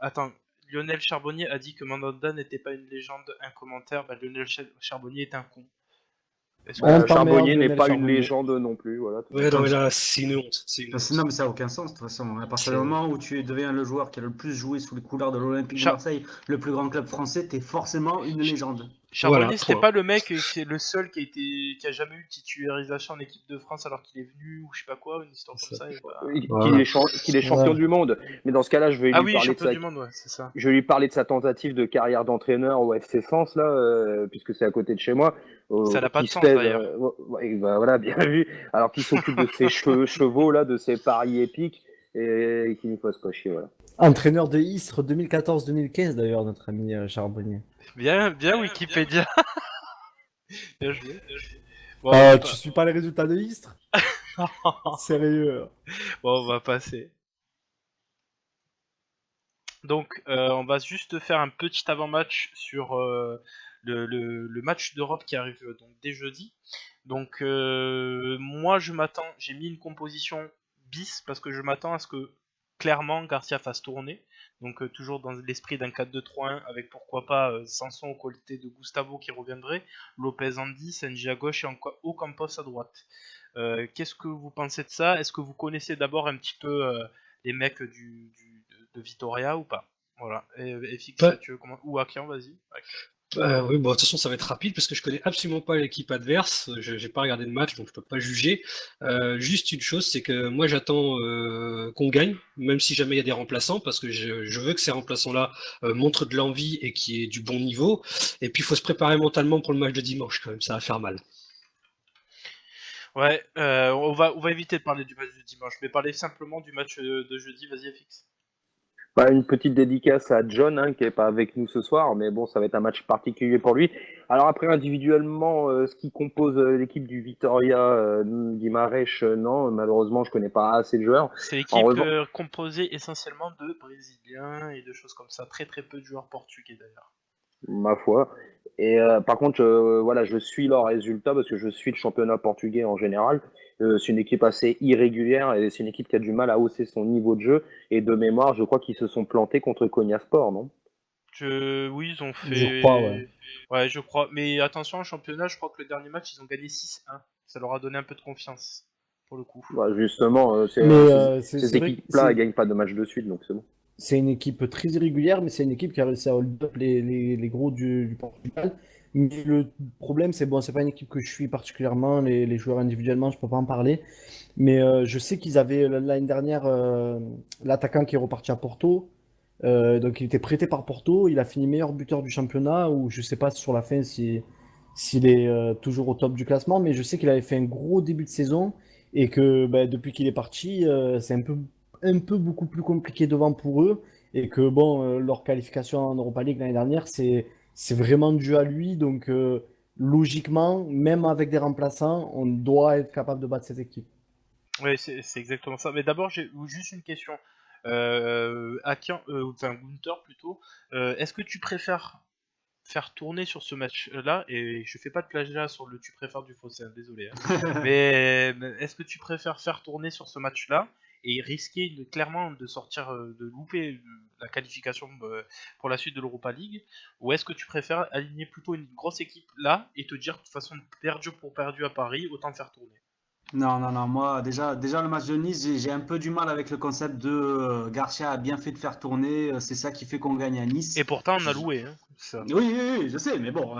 A: Attends, Lionel Charbonnier a dit que Mandanda n'était pas une légende, un commentaire. Bah, Lionel Charbonnier est un con. Est-ce que-
C: On t'emmerde,
D: Charbonnier n'est
C: Lionel
D: pas une
C: Charbonnier.
D: légende non plus. Voilà.
B: Ouais, non, mais là, c'est une honte. C'est une
E: Non,
B: honte.
E: mais ça n'a aucun sens de toute façon. À partir
B: C'est-
E: du moment où tu deviens le joueur qui a le plus joué sous les couleurs de l'Olympique de
A: Char-
E: Marseille, le plus grand club français, t'es forcément une légende.
A: Charbonnier,
B: Voilà,
A: c'était
B: point.
A: pas le mec qui est le seul qui a jamais eu de titularisation en équipe de France alors qu'il est venu ou je sais pas quoi, une histoire comme ça. Et bah...
C: Voilà.
D: Qu'il est champion
C: Ouais.
D: du monde. Mais dans ce cas-là, je vais
A: Ah
D: lui
A: oui,
D: parler de
A: champion
D: ça.
A: du monde, ouais, c'est ça.
D: Je vais lui parler de sa tentative de carrière d'entraîneur au FC Sens, là, puisque c'est à côté de chez moi.
A: Ça n'a pas
D: qui
A: de
D: se
A: sens,
D: pèse,
A: d'ailleurs.
D: ouais, bah, voilà, bien vu. Alors qu'il s'occupe de ses chevaux, là, de ses paris épiques, et qu'il ne fasse pas chier, voilà.
C: Entraîneur de Istres 2014-2015 d'ailleurs, notre ami Charbonnier.
A: Bien Wikipédia. Bien joué. Bon,
C: Tu suis pas les résultats de Istres? Sérieux.
A: Bon, on va passer. Donc, on va juste faire un petit avant-match sur le match d'Europe qui arrive donc dès jeudi. Donc, moi, j'ai mis une composition bis parce que je m'attends à ce que clairement Garcia fasse tourner. Donc, toujours dans l'esprit d'un 4-2-3-1 avec pourquoi pas Sanson aux côtés de Gustavo qui reviendrait, Lopez en 10, Senji à gauche et Ocampos à droite. Qu'est-ce que vous pensez de ça? Est-ce que vous connaissez d'abord un petit peu les mecs de Vitoria ou pas? Voilà. Et FX,
B: Ouais.
A: tu veux comment? Ou Akian, vas-y.
B: Oui, bon, de toute façon, ça va être rapide parce que je connais absolument pas l'équipe adverse. J'ai pas regardé le match, donc je peux pas juger. Juste une chose, c'est que moi, j'attends qu'on gagne, même si jamais il y a des remplaçants, parce que je veux que ces remplaçants-là montrent de l'envie et qu'il y ait du bon niveau. Et puis, il faut se préparer mentalement pour le match de dimanche, quand même. Ça va faire mal.
A: Ouais, on va éviter de parler du match de dimanche, mais parler simplement du match de jeudi. Vas-y, FX.
D: Bah, une petite dédicace à John, qui est pas avec nous ce soir, mais bon, ça va être un match particulier pour lui. Alors après, individuellement, ce qui compose l'équipe du Vitoria, Guimarães, non, malheureusement, je connais pas assez de joueurs.
A: C'est l'équipe
D: En revanche-
A: composée essentiellement de Brésiliens et de choses comme ça. Très très peu de joueurs portugais d'ailleurs.
D: ma foi. Et par contre, voilà, je suis leurs résultats parce que je suis le championnat portugais en général. C'est une équipe assez irrégulière et c'est une équipe qui a du mal à hausser son niveau de jeu. Et de mémoire, je crois qu'ils se sont plantés contre Konyaspor, non?
A: Oui, ils ont
C: Je crois, ouais.
A: fait. Ouais, je crois. Mais attention, en championnat, je crois que le dernier match, ils ont gagné 6-1. Ça leur a donné un peu de confiance, pour le coup.
D: Bah, justement,
C: Mais
D: ces
C: c'est vrai que
D: équipes-là, elles gagnent pas de match de suite, donc c'est bon.
C: c'est une équipe très irrégulière, mais c'est une équipe qui a réussi à hold up les gros du Portugal. Mais le problème, c'est bon, c'est pas une équipe que je suis particulièrement, les joueurs individuellement, je peux pas en parler. Mais je sais qu'ils avaient l'année dernière l'attaquant qui est reparti à Porto. Donc il était prêté par Porto, il a fini meilleur buteur du championnat, ou je sais pas sur la fin s'il est toujours au top du classement, mais je sais qu'il avait fait un gros début de saison et que bah, depuis qu'il est parti, c'est un peu beaucoup plus compliqué devant pour eux et que bon, leur qualification en Europa League l'année dernière, c'est vraiment dû à lui, donc logiquement, même avec des remplaçants, on doit être capable de battre cette équipe.
A: Ouais, c'est exactement ça. Mais d'abord, j'ai juste une question. Enfin, Gunther plutôt. Est-ce que tu préfères faire tourner sur ce match-là, et je fais pas de plagiat sur le tu préfères du fausset, hein, désolé. Mais est-ce que tu préfères faire tourner sur ce match-là et risquer clairement de sortir, de louper la qualification pour la suite de l'Europa League, ou est-ce que tu préfères aligner plutôt une grosse équipe là et te dire de toute façon perdu pour perdu à Paris, autant faire tourner?
E: Non, non, non, moi déjà le match de Nice, j'ai un peu du mal avec le concept de Garcia a bien fait de faire tourner, c'est ça qui fait qu'on gagne à Nice.
A: Et pourtant on a
E: Je-
A: loué, hein, ça.
E: Oui, oui, oui, je sais, mais bon,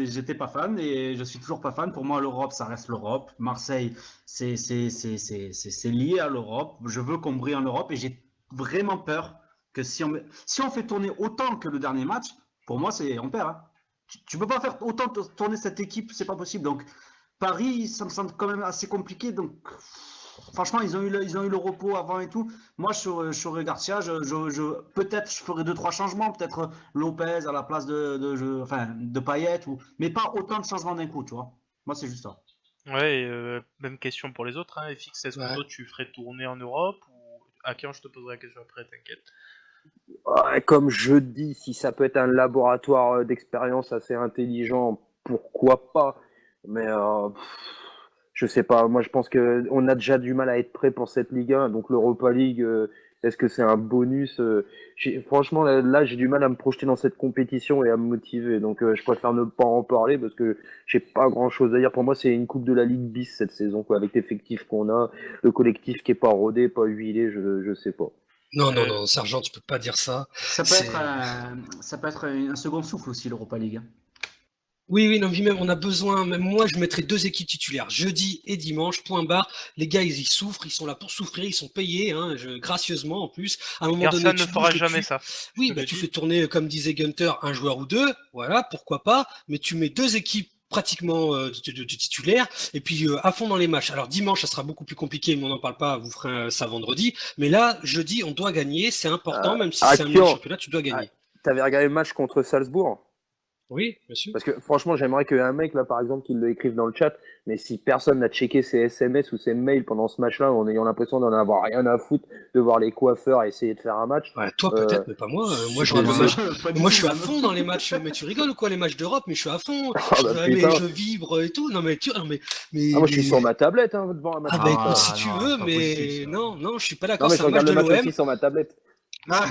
E: j'étais pas fan et je suis toujours pas fan. Pour moi, l'Europe, ça reste l'Europe. Marseille, c'est lié à l'Europe. Je veux qu'on brille en Europe et j'ai vraiment peur que si on fait tourner autant que le dernier match, pour moi, on perd, hein. Tu peux pas faire autant tourner cette équipe, c'est pas possible. Donc, Paris, ça me semble quand même assez compliqué. Donc, franchement, ils ont eu le repos avant et tout. Moi, je serais Garcia, peut-être je ferais deux, trois changements. Peut-être Lopez à la place de Payet, mais pas autant de changements d'un coup, tu vois. Moi, c'est juste ça.
A: Ouais, et, même question pour les autres, hein. FX, est-ce que
B: Ouais.
A: toi tu ferais tourner en Europe, ou à qui je te poserai la question après, t'inquiète.
D: Ouais, comme je dis, si ça peut être un laboratoire d'expérience assez intelligent, pourquoi pas? Mais je sais pas. Moi, je pense que on a déjà du mal à être prêt pour cette Ligue 1. Donc l'Europa League, est-ce que c'est un bonus? Franchement, là, j'ai du mal à me projeter dans cette compétition et à me motiver. Donc je préfère ne pas en parler parce que j'ai pas grand-chose à dire. Pour moi, c'est une coupe de la Ligue bis cette saison, quoi, avec l'effectif qu'on a, le collectif qui est pas rodé, pas huilé, je sais pas.
B: Non, non,
A: Euh,
B: non, Sergent, tu peux pas dire ça.
E: Ça peut être un second souffle aussi, l'Europa League, hein.
B: Oui, oui, non, mais même on a besoin, même moi je mettrais 2 équipes titulaires, jeudi et dimanche, point barre. Les gars, ils y souffrent, ils sont là pour souffrir, ils sont payés, hein, gracieusement en plus. À un moment
A: Garcia
B: donné,
A: ne
B: tu
A: fera
B: bouges le
A: jamais
B: cul.
A: ça.
B: Oui,
A: Je te
B: bah,
A: le
B: tu
A: dis.
B: fais tourner, comme disait Gunter, un joueur ou deux, voilà, pourquoi pas, mais tu mets 2 équipes pratiquement de titulaires, et puis à fond dans les matchs. Alors dimanche, ça sera beaucoup plus compliqué, mais on n'en parle pas, vous ferez ça vendredi. Mais là, jeudi, on doit gagner, c'est important, même si c'est un match
D: Akian,
B: championnat, tu dois gagner.
D: t'avais regardé le match contre Salzbourg?
B: Oui, bien sûr.
D: Parce que franchement, j'aimerais qu'un mec, là, par exemple, qui le écrive dans le chat, mais si personne n'a checké ses SMS ou ses mails pendant ce match-là, en ayant l'impression d'en avoir rien à foutre, de voir les coiffeurs essayer de faire un match,
B: Ouais, toi
D: euh,
B: peut-être, mais pas moi. Moi, je
D: c'est-
B: regarde le match.
E: Pas du
B: Moi, je
E: tout,
B: suis à
E: même.
B: fond dans les matchs. Mais tu rigoles ou quoi, les matchs d'Europe? Mais je suis à fond.
D: Ah bah
B: Mais
D: putain.
B: je vibre et tout. Non, mais tu, non,
D: Ah, moi je suis
B: mais...
D: sur ma tablette hein, devant un match
B: Ah
D: de
B: bah
D: l'Europe.
B: écoute, si
E: Ah
B: tu
E: non,
B: veux,
E: c'est pas possible,
B: mais
E: ça.
B: non, non, je suis pas
D: Non
B: d'accord.
D: mais
B: C'est
D: je
B: un match
D: regarde
B: de
D: le match
B: l'OM.
D: aussi sur ma tablette.
E: Ah,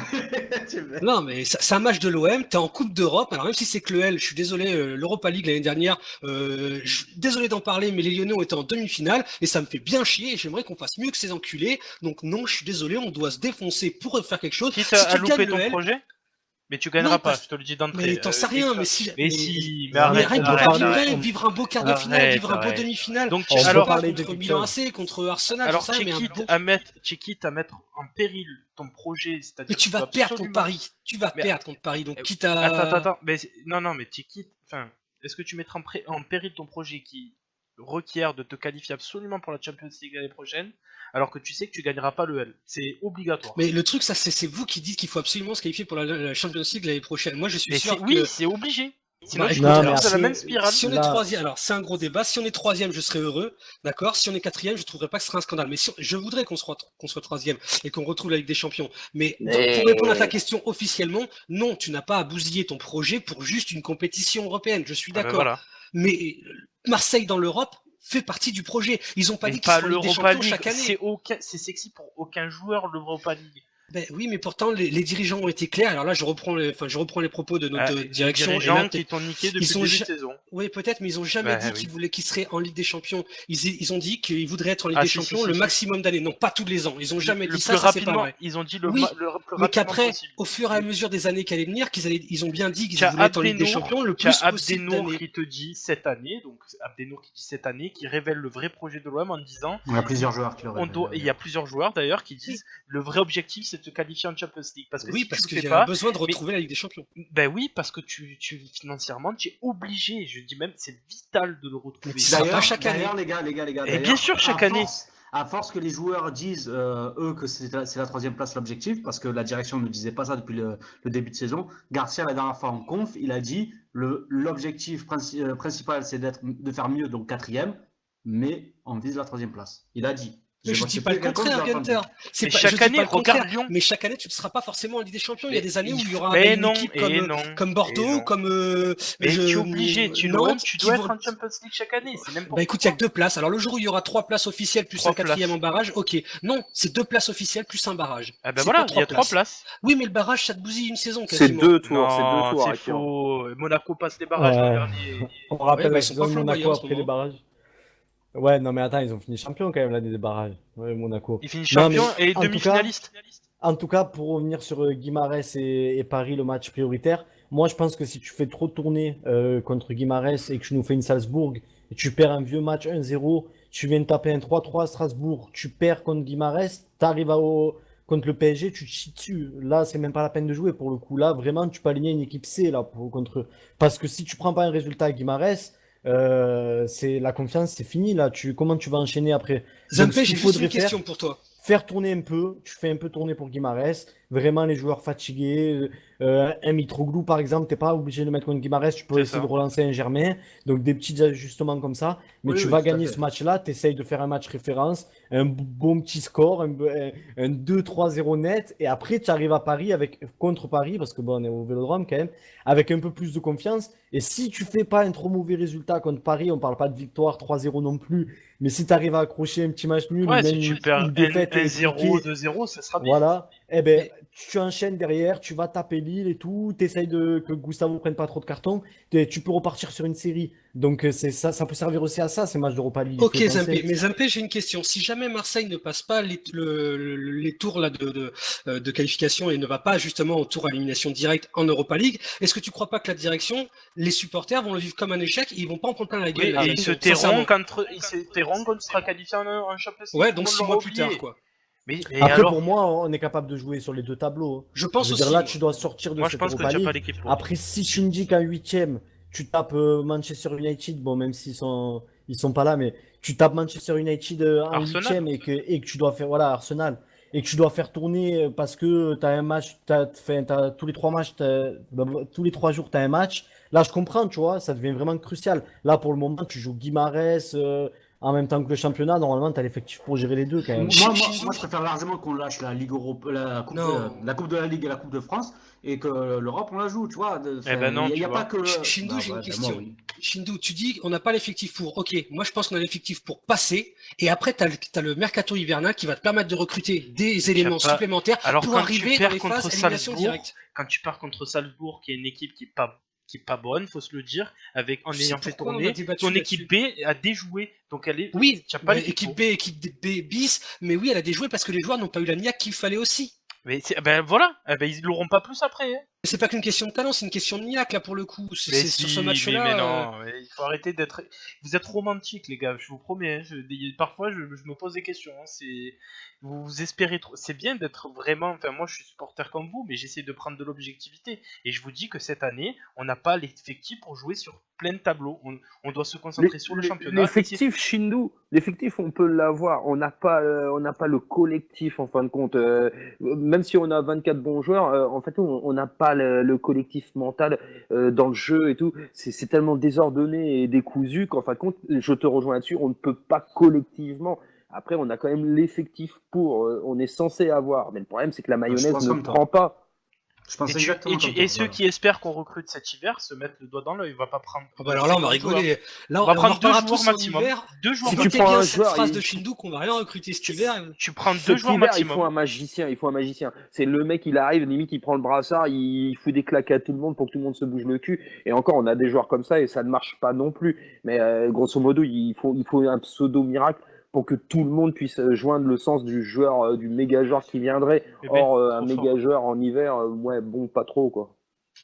B: Non, mais c'est un match de l'OM. T'es en Coupe d'Europe. Alors même si c'est que le L, je suis désolé. L'Europa League l'année dernière, je suis désolé d'en parler, mais les Lyonnais ont été en demi-finale et ça me fait bien chier. Et j'aimerais qu'on fasse mieux que ces enculés. Donc non, je suis désolé. On doit se défoncer pour faire quelque chose.
A: Quitte
B: Si
A: à
B: tu gagnes
A: louper
B: le
A: ton
B: L,
A: projet, mais tu
B: non,
A: gagneras
B: pas.
A: pas, je te le dis d'entrée.
B: Mais t'en sais rien, mais si.
A: Mais si, mais
C: Ouais,
B: Mais
A: arrête,
B: rien que
C: on
B: pour
C: peut
B: vivre
A: arrête,
C: parler,
B: quand même,
A: arrête.
B: vivre un beau quart de finale,
A: Arrête,
B: vivre un beau
A: arrête.
B: demi-finale.
A: Donc,
C: on peut
B: Je sais pas,
C: parler de
B: contre
C: quelque
B: Milan
C: chose.
B: AC, contre Arsenal,
A: alors
B: j'en sais rien, mais un beau.
A: t'es quitte à mettre en péril ton projet,
B: Mais
A: c'est-à-dire
B: tu
A: que tu
B: vas
A: dois
B: perdre ton
A: absolument.
B: pari. Tu vas
A: Mais
B: perdre contre Paris. Donc quitte
A: attends,
B: à.
A: mais non, non, mais t'es quitte. Enfin, est-ce que tu mettras en péril ton projet qui requiert de te qualifier absolument pour la Champions League l'année prochaine, alors que tu sais que tu gagneras pas le L? C'est obligatoire.
B: Mais le truc, ça, c'est vous qui dites qu'il faut absolument se qualifier pour la Champions League l'année prochaine. Moi, je suis
A: Mais
B: sûr
A: oui,
B: que.
A: c'est obligé. Sinon,
B: Bah,
A: tu
B: écoute,
C: Non,
A: continues
C: mais
A: dans la
C: après,
A: même spirale.
B: Si on est
C: là-
B: troisième, alors c'est un gros débat. Si on est troisième, je serais heureux, d'accord. Si on est quatrième, je trouverais pas que ce serait un scandale. Mais je voudrais qu'on soit troisième et qu'on retrouve la Ligue des Champions. Mais pour répondre à ta question officiellement, non, tu n'as pas à bousiller ton projet pour juste une compétition européenne. Je suis
A: Ah ben
B: d'accord.
A: voilà.
B: Mais Marseille dans l'Europe fait partie du projet. Ils ont pas
A: Mais
B: dit qu'ils
A: pas
B: seront en Ligue des
A: l'Europa
B: Champions
A: League.
B: chaque année.
A: C'est sexy pour aucun joueur, l'Europa League.
B: Ben oui, mais pourtant les dirigeants ont été clairs. Alors là, je reprends les propos de notre
A: Les
B: direction. Et là,
A: dirigeants qui t'ont niqué depuis
B: ils
A: le
B: ont
A: début
B: ja-
A: de saison.
B: Oui, peut-être, mais ils ont jamais
A: Bah,
B: dit
A: oui.
B: qu'ils seraient en Ligue des Champions. Ils ont dit qu'ils voudraient être en Ligue
A: Ah,
B: des
A: si,
B: Champions
A: si,
B: le
A: si.
B: maximum d'années. Non, pas tous les ans. Ils ont jamais
A: Le
B: dit
A: plus
B: ça, c'est pas
A: rapidement,
B: vrai.
A: ils ont dit
B: Oui,
A: le plus
B: mais
A: rapidement
B: qu'après,
A: possible.
B: au fur et à mesure des années qui allaient venir, ils ont bien dit qu'ils
A: Tu as
B: voulaient être en Ligue des
A: Abdenour,
B: Champions le
A: tu as
B: plus possible
A: Abdenour
B: d'années.
A: qui te dit cette année, donc Abdenour qui dit cette année, qui révèle le vrai projet de l'OM en disant
E: Il y a plusieurs joueurs qui le
A: il y a plusieurs joueurs d'ailleurs qui disent le vrai objectif c'est de te qualifier en Champions League parce que
B: Oui,
A: si
B: parce
A: tu
B: qu'il
A: le
B: y
A: fais
B: a
A: pas,
B: besoin de retrouver la Ligue des Champions.
A: ben oui parce que tu financièrement tu es obligé, je dis même c'est vital de le retrouver.
B: Mais ça sera pas
E: D'ailleurs,
B: chaque année.
E: les gars,
A: Et
E: d'ailleurs,
A: bien sûr, chaque année.
E: À force que les joueurs disent, eux, que c'est la troisième place l'objectif, parce que la direction ne disait pas ça depuis le début de saison, Garcia, la dernière fois en conf, il a dit l'objectif principal, c'est de faire mieux, donc quatrième, mais on vise la troisième place. Il a dit.
B: Mais je
E: sais
B: dis pas le
E: plus à quel point
B: contraire,
E: je l'ai entendu.
B: Gunther.
A: Mais
B: Je
A: chaque
B: dis
A: année,
B: pas le contraire.
A: regarde Lyon.
B: Mais chaque année, tu ne seras pas forcément en Ligue des Champions. Il y a
A: Mais
B: des années où il y aura
A: mais
B: une
A: non,
B: équipe
A: et non,
B: comme
A: et
B: Bordeaux,
A: non.
B: comme
A: Mais tu es obligé, tu l'OM,
B: Nantes,
A: tu
B: qui
A: dois
B: vont-
A: être en Champions League chaque année, c'est n'importe
B: Bah écoute, il y a
A: quoi.
B: que 2 places. Alors le jour où il y aura 3 places officielles plus
A: Trois
B: un quatrième
A: places.
B: en barrage, ok. Non, c'est 2 places officielles plus un barrage.
A: Ah ben
B: C'est
A: voilà,
B: pas
A: il y a 3 places.
B: Oui, mais le barrage, ça te bousille une saison
D: C'est
B: quasiment.
D: 2 tours,
A: Non,
D: c'est 2 tours.
A: c'est
D: Akira.
A: faux. Monaco passe les barrages l'an
C: Ouais.
A: dernier.
C: On rappelle
B: bah,
C: la
B: ils sont
C: saison
B: pas
C: de
B: flamboyants
C: Monaco
B: en ce
C: après les
B: moment.
C: barrages. Ouais, non mais attends, ils ont fini champion quand même là des barrages. Ouais, Monaco.
A: Il finit
C: Non,
A: champion
C: mais
A: et
C: en tout
A: demi-finaliste.
C: En tout cas, pour revenir sur Guimarães et Paris, le match prioritaire, moi je pense que si tu fais trop tourner contre Guimarães et que tu nous fais une Salzbourg et tu perds un vieux match 1-0, tu viens de taper un 3-3 à Strasbourg, tu perds contre Guimarães, t'arrives contre le PSG, tu te chies dessus. Là, c'est même pas la peine de jouer pour le coup. Là, vraiment, tu peux aligner une équipe C là contre eux. Parce que si tu prends pas un résultat à Guimarães, c'est la confiance, c'est fini là. Comment tu vas enchaîner après? Donc,
B: Zampé,
C: ce
B: j'ai
C: qu'il
B: juste une
C: faudrait faire,
B: question pour toi.
C: faire tourner un peu, tu fais un peu tourner pour Guimarães, vraiment les joueurs fatigués, un Mitroglou par exemple, t'es pas obligé de le mettre contre Guimarães, tu peux
A: C'est
C: essayer
A: ça.
C: de relancer un Germain, donc des petits ajustements comme ça, mais
E: Oui,
C: tu
E: oui,
C: vas
E: tout à
C: gagner
E: fait.
C: ce match-là, tu essayes de faire un match référence, un bon petit score, un 2-3-0 net, et après tu arrives à Paris contre Paris, parce que bon, on est au Vélodrome quand même, avec un peu plus de confiance, et si tu fais pas un trop mauvais résultat contre Paris, on parle pas de victoire 3-0 non plus, mais si tu arrives à accrocher un petit match nul,
A: Ouais,
C: ou
A: si
C: même
A: tu
C: une
A: perds
C: défaite
A: 1-0,
C: étriquée,
A: 2-0, ça sera bien.
C: voilà, eh ben,
B: Mais-
C: tu enchaînes derrière, tu vas taper Lille et tout, tu essayes que Gustavo prenne pas trop de cartons, tu peux repartir sur une série. Donc c'est ça peut servir aussi à ça, ces matchs d'Europa League. il
B: Ok,
C: faut y penser.
B: Zampé. Mais Zampé, j'ai une question. Si jamais Marseille ne passe pas les tours là de qualification et ne va pas justement au tour à élimination directe en Europa League, est-ce que tu crois pas que la direction, les supporters vont le vivre comme un échec et ils vont pas en prendre plein la gueule
A: Oui,
B: la
A: et ils se
B: direction, sincèrement.
A: tairont quand tu seras qualifié en Champions League.
B: Ouais,
A: tout le
B: donc
A: monde
B: 6
A: l'aura
B: mois plus
A: oublié.
B: tard, quoi.
A: Mais
C: Après,
A: alors,
C: pour moi, on est capable de jouer sur les deux tableaux.
B: Je pense
C: Je veux
B: aussi.
C: dire, là,
B: moi.
C: tu dois sortir de
A: moi je
C: cette
A: pense que
C: Europa
A: tu n'as pas
C: League.
A: l'équipe pour.
C: Après, si tu me dis qu'en huitième, tu tapes Manchester United, bon, même s'ils sont pas là, mais tu tapes Manchester United en
A: Arsenal.
C: huitième et que tu dois faire, voilà, Arsenal, et que tu dois faire tourner parce que tu as un match, t'as tous les 3 matchs, tous les 3 jours, tu as un match. Là, je comprends, tu vois, ça devient vraiment crucial. Là, pour le moment, tu joues Guimarães en même temps que le championnat. Normalement, tu as l'effectif pour gérer les deux quand même.
E: Moi, je préfère largement qu'on lâche la Ligue Europe, la coupe,
B: Non.
E: la coupe de la Ligue et la Coupe de France et que l'Europe, on la joue, tu vois.
A: Eh ben non,
E: il y a
A: tu
E: pas
A: vois.
E: que.
B: Shindou, j'ai une
E: moi,
B: question.
E: oui.
B: Shindou, tu dis on n'a pas l'effectif pour. Ok, moi je pense qu'on a l'effectif pour passer. Et après, tu as le mercato hivernal qui va te permettre de recruter des éléments
A: pas-
B: supplémentaires
A: Alors
B: pour
A: quand
B: arriver
A: tu
B: dans
A: perds
B: les phases
A: contre
B: élimination
A: Salzbourg,
B: directe.
A: quand tu pars contre Salzbourg, qui est une équipe qui est pas bonne, faut se le dire, en
B: Je sais
A: ayant fait
B: pourquoi on a
A: tourner,
B: débattu
A: ton
B: là-dessus.
A: équipe B a déjoué, donc elle est.
B: Oui,
A: tu as pas
B: mais
A: l'équipe
B: équipe
A: pour.
B: B, équipe B bis, mais oui, elle a déjoué parce que les joueurs n'ont pas eu la niaque qu'il fallait aussi.
A: Mais ben voilà, ils l'auront pas plus après. Hein.
B: Mais c'est pas qu'une question de talent, c'est une question de niaque là pour le coup. C'est
A: Mais
B: sur
A: si,
B: ce
A: mais
B: match-là.
A: non, mais il faut arrêter d'être. Vous êtes romantiques, les gars, je vous promets. Hein, parfois, je me pose des questions. Hein, vous espérez trop. C'est bien d'être vraiment. Enfin, moi, je suis supporter comme vous, mais j'essaie de prendre de l'objectivité. Et je vous dis que cette année, on n'a pas l'effectif pour jouer sur plein de tableaux. On doit se concentrer sur le championnat.
D: L'effectif Shindou, l'effectif on peut l'avoir. On n'a pas le collectif en fin de compte. Même si on a 24 bons joueurs, en fait on n'a pas pas le collectif mental dans le jeu et tout. C'est tellement désordonné et décousu qu'en fin de compte, je te rejoins là-dessus, on ne peut pas collectivement. Après, on a quand même l'effectif pour, on est censé avoir. Mais le problème, c'est que la
E: Je
D: mayonnaise
E: pense
D: ne
E: comme toi.
D: prend pas.
E: Je pense exactement comme
A: Et
E: toi.
A: ceux
E: Voilà.
A: qui espèrent qu'on recrute cet hiver se mettent le doigt dans l'œil. On va pas prendre.
B: Ah bah alors là, on va
A: 50 joueurs.
B: rigoler. Là,
A: On va
B: on en
A: prendre 2
B: reparlera
A: joueurs
B: tous en
A: maximum.
B: hiver.
A: 2 joueurs
D: Si tu
B: Notez
D: prends
B: bien
D: un
B: cette
D: joueur,
B: phrase de Shindu qu'on va rien recruter cet hiver.
A: Tu prends 2
D: Cet
A: joueurs
D: hiver,
A: maximum.
D: il faut un magicien. C'est le mec, il arrive, limite, il prend le brassard, il fout des claques à tout le monde pour que tout le monde se bouge le cul. Et encore, on a des joueurs comme ça et ça ne marche pas non plus. Mais grosso modo, il faut un pseudo miracle pour que tout le monde puisse joindre le sens du joueur, du méga joueur qui viendrait.
A: Eh ben,
D: Or, un
A: trop
D: méga
A: fort.
D: joueur en hiver, ouais, bon, pas trop, quoi.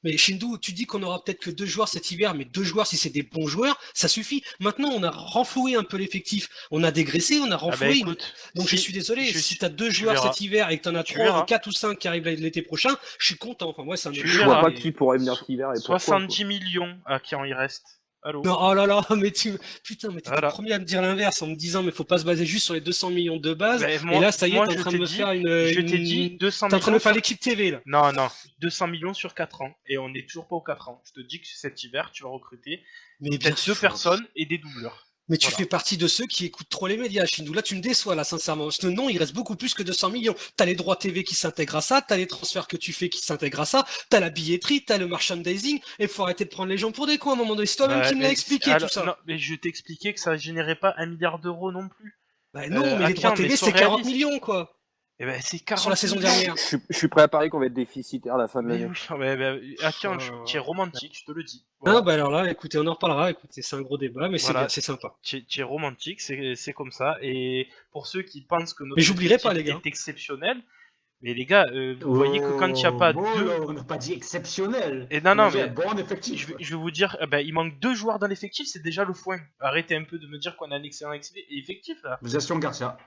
B: Mais Shindu, tu dis qu'on aura peut-être que 2 joueurs cet hiver, mais 2 joueurs, si c'est des bons joueurs, ça suffit. Maintenant, on a renfloué un peu l'effectif. On a dégraissé, on a
A: Ah bah
B: renfloué.
A: écoute,
B: Donc je suis désolé, si tu as 2 joueurs
A: verras.
B: cet hiver et que tu en as
A: Tu
B: 3
A: verras.
B: ou 4 ou 5 qui arrivent l'été prochain, je suis content. Enfin, moi, ça me
A: Tu
D: Je
A: verras.
D: vois pas
A: Et
D: qui pourrait venir cet hiver et pourquoi.
A: 70 millions à qui en il reste. Allô.
B: Non, oh là là, mais putain, mais t'étais
A: Voilà.
B: le premier à me dire l'inverse en me disant, mais faut pas se baser juste sur les 200 millions de base.
A: Mais
B: Et là, ça y est,
A: moi,
B: t'es en
A: je
B: train de
A: t'ai
B: me
A: dit-
B: faire
A: Je t'ai dit 200
B: T'es en train de
A: millions.
B: me faire l'équipe TV, là.
A: Non, 200 millions sur 4 ans. Et on n'est toujours pas aux 4 ans. Je te dis que cet hiver, tu vas recruter
B: Mais bien
A: peut-être 2
B: sûr.
A: personnes et des doubleurs.
B: Mais tu
A: Voilà.
B: fais partie de ceux qui écoutent trop les médias, Shindu. Là, tu me déçois, là, sincèrement. Parce que non, il reste beaucoup plus que 200 millions. T'as les droits TV qui s'intègrent à ça, t'as les transferts que tu fais qui s'intègrent à ça, t'as la billetterie, t'as le merchandising, et faut arrêter de prendre les gens pour des cons à un moment donné. C'est toi-même
A: Ouais,
B: qui me l'as
A: mais
B: expliqué,
A: alors,
B: tout ça.
A: Non, mais je t'ai expliqué que ça générait pas 1 milliard d'euros non plus.
B: Bah non, mais les
A: Akin,
B: droits
A: mais
B: TV,
A: sois
B: c'est 40
A: réaliste.
B: millions, quoi.
A: Et ben c'est 40
B: Sur la saison
A: millions.
B: dernière.
D: Je suis prêt à parier qu'on va être déficitaire à la fin de
A: Mais
D: l'année.
A: oui, Akin, tu es romantique, je te le dis.
B: Ah,
A: Voilà.
B: bah alors là, écoutez, on en reparlera. Écoutez, c'est un gros débat, mais c'est
A: Voilà.
B: bien, c'est sympa.
A: Tu es romantique, c'est comme ça. Et pour ceux qui pensent que notre
B: Mais j'oublierai pas,
A: effectif
B: les gars.
A: est exceptionnel, mais les gars, vous voyez que quand il n'y a pas
E: bon,
A: deux...
E: là, on n'a pas dit exceptionnel.
A: Et non,
E: On a
A: non,
E: dit
A: mais
E: un bon effectif.
A: je vais vous dire, il manque 2 joueurs dans l'effectif, c'est déjà le foin. Arrêtez un peu de me dire qu'on a un excellent effectif là.
E: Gestion Garcia.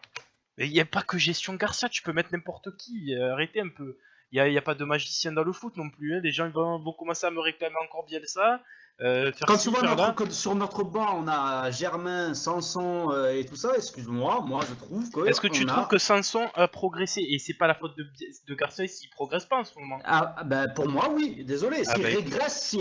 A: Mais il n'y a pas que gestion Garcia, tu peux mettre n'importe qui, arrêtez un peu. Il y a pas de magicien dans le foot non plus, hein. Les gens ils vont commencer à me réclamer encore Bielsa. Faire
E: Quand
A: ci,
E: tu vois
A: faire là.
E: que sur notre banc, on a Germain, Sanson et tout ça, excuse-moi, moi je trouve que.
A: Est-ce que tu trouves que Sanson a progressé? Et c'est pas la faute de Garcia s'il progresse pas en ce moment.
E: Ben, pour moi, oui, désolé.
A: Ah,
E: S'il
A: bah,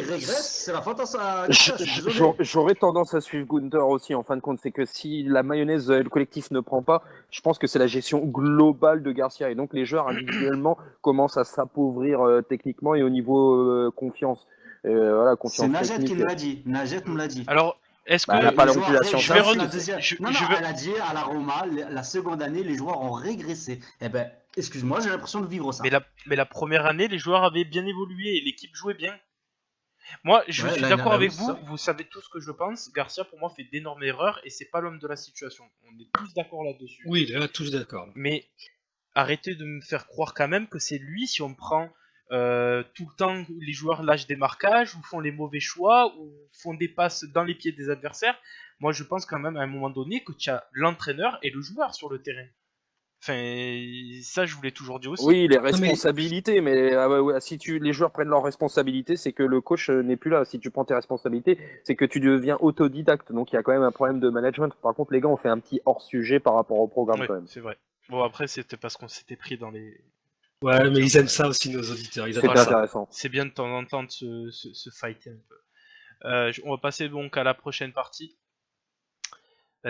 E: régresse, c'est la faute à Garcia, je suis désolé.
D: J'aurais tendance à suivre Gunther aussi, en fin de compte. C'est que si la mayonnaise, le collectif ne prend pas, je pense que c'est la gestion globale de Garcia. Et donc les joueurs individuellement commencent à s'appauvrir techniquement et au niveau confiance. Voilà,
E: C'est
D: confiance
E: Najet qui
D: technique.
E: me l'a dit. Najet me l'a dit.
A: Alors, est-ce que
D: Bah, elle a pas la
E: les joueurs
D: réputation.
A: Je vais
E: régressent
A: redire-
E: la deuxième-
A: je-
E: Non,
A: je
E: non,
A: vais-
E: elle a dit à la Roma, la seconde année, les joueurs ont régressé. Eh ben, excuse-moi, j'ai l'impression de vivre ça.
A: mais la première année, les joueurs avaient bien évolué et l'équipe jouait bien. Moi, je
E: Ouais,
A: suis
E: là,
A: d'accord
E: bah
A: avec
E: oui,
A: vous,
E: c'est ça.
A: vous savez tout ce que je pense. Garcia, pour moi, fait d'énormes erreurs et c'est pas l'homme de la situation. On est tous d'accord là-dessus.
B: Oui, là, tous d'accord.
A: Mais arrêtez de me faire croire quand même que c'est lui, si on prend tout le temps les joueurs lâchent des marquages, ou font les mauvais choix, ou font des passes dans les pieds des adversaires. Moi, je pense quand même à un moment donné que tu as l'entraîneur et le joueur sur le terrain. Enfin, ça, je vous l'ai toujours dit aussi.
D: Oui, les responsabilités, mais ouais, si les joueurs prennent leurs responsabilités, c'est que le coach n'est plus là. Si tu prends tes responsabilités, c'est que tu deviens autodidacte. Donc il y a quand même un problème de management. Par contre, les gars, on fait un petit hors-sujet par rapport au programme
A: Ouais,
D: quand même.
A: c'est vrai. Bon, après, c'était parce qu'on s'était pris dans les...
B: Ouais, mais ils aiment ça aussi, nos auditeurs. Ils
D: C'est
B: adorent
A: Voilà.
B: ça.
D: intéressant.
A: C'est bien de temps en temps de se fighter un peu. On va passer donc à la prochaine partie.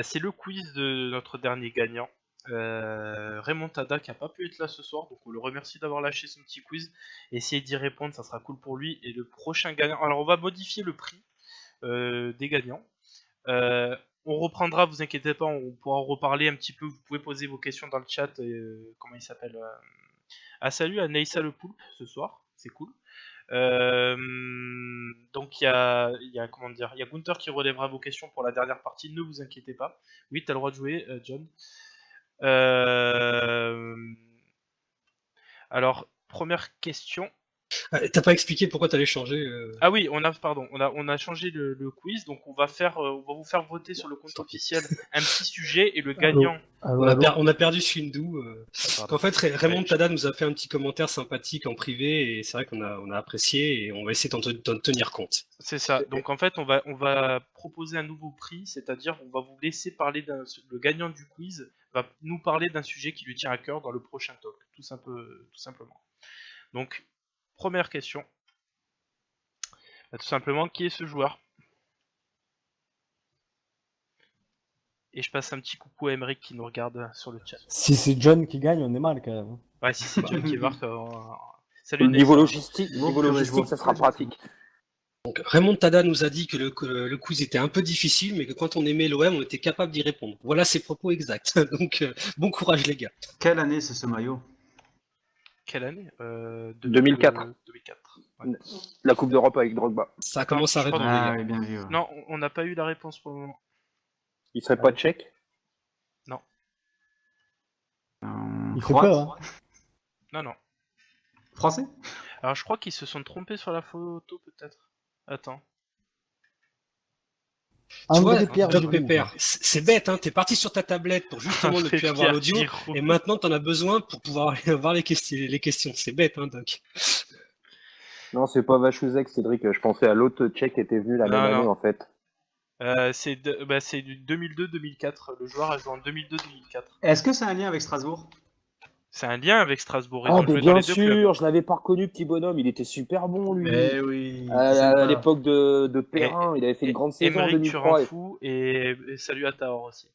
A: C'est le quiz de notre dernier gagnant. Raymond Tada qui a pas pu être là ce soir, donc on le remercie d'avoir lâché son petit quiz. Essayez d'y répondre, ça sera cool pour lui. Et le prochain gagnant, alors on va modifier le prix des gagnants. On reprendra, vous inquiétez pas, on pourra en reparler un petit peu. Vous pouvez poser vos questions dans le chat. Comment il s'appelle Ah, salut à Neissa le Poulpe ce soir, c'est cool. Donc il y a comment dire, il y a Gunther qui relèvera vos questions pour la dernière partie. Ne vous inquiétez pas. Oui, t'as le droit de jouer, John. Alors, première question.
B: T'as pas expliqué pourquoi t'allais changer
A: Ah oui, on a changé le quiz, donc on va vous faire voter sur le compte officiel un petit sujet et le gagnant.
B: On a perdu Shindu.
A: pardon.
B: En fait, Raymond
A: Ouais,
B: Tada nous a fait un petit commentaire sympathique en privé et c'est vrai qu'on a apprécié et on va essayer d'en tenir compte.
A: C'est ça. Donc en fait, on va proposer un nouveau prix, c'est-à-dire on va vous laisser parler le gagnant du quiz va nous parler d'un sujet qui lui tient à cœur dans le prochain talk, tout simplement. Donc première question, Tout simplement, qui est ce joueur? Et je passe un petit coucou à Emeric qui nous regarde sur le chat.
C: Si c'est John qui gagne, on est mal quand même.
A: Ouais, si c'est John qui marque. Salut
D: Niveau
A: Nexa.
D: logistique, ça sera pratique.
B: Donc, Raymond Tada nous a dit que le quiz était un peu difficile, mais que quand on aimait l'OM, on était capable d'y répondre. Voilà ses propos exacts. Donc, bon courage les gars.
E: Quelle année c'est ce maillot?
A: Quelle année
D: 2004.
A: 2004. Ouais.
D: La Coupe d'Europe avec Drogba.
B: Ça commence à
A: je crois
B: répondre les
E: Ah
B: gars.
E: oui, bien vu. Ouais.
A: Non, on n'a pas eu la réponse pour le moment.
D: Il serait pas tchèque?
C: Il fait
E: Croate.
C: peur, hein.
A: Non.
E: Français?
A: Alors je crois qu'ils se sont trompés sur la photo peut-être. Attends.
B: Tu vois,
C: André Pierre
B: Doc
C: Giroud.
B: Pépère, c'est bête, hein. T'es parti sur ta tablette pour justement ne plus avoir l'audio, et maintenant t'en as besoin pour pouvoir aller voir les questions. C'est bête, hein, Doc.
D: Non, c'est pas Vachuzek, Cédric. Je pensais à l'autre tchèque qui était venu la
A: Non,
D: même année
A: non.
D: en fait.
A: C'est du 2002-2004. Le joueur a joué en 2002-2004.
E: Est-ce que c'est un lien avec Strasbourg?
A: C'est un lien avec Strasbourg. Ils
D: Ah,
A: ont
D: mais
A: joué dans
D: bien
A: les deux clubs.
D: sûr, je l'avais pas reconnu, petit bonhomme. Il était super bon, lui.
E: Oui.
D: À l'époque de Perrin, il avait fait une grande saison en
A: Emeric, tu
D: 2003.
A: rends
D: et
A: fou et salut à Tahor aussi.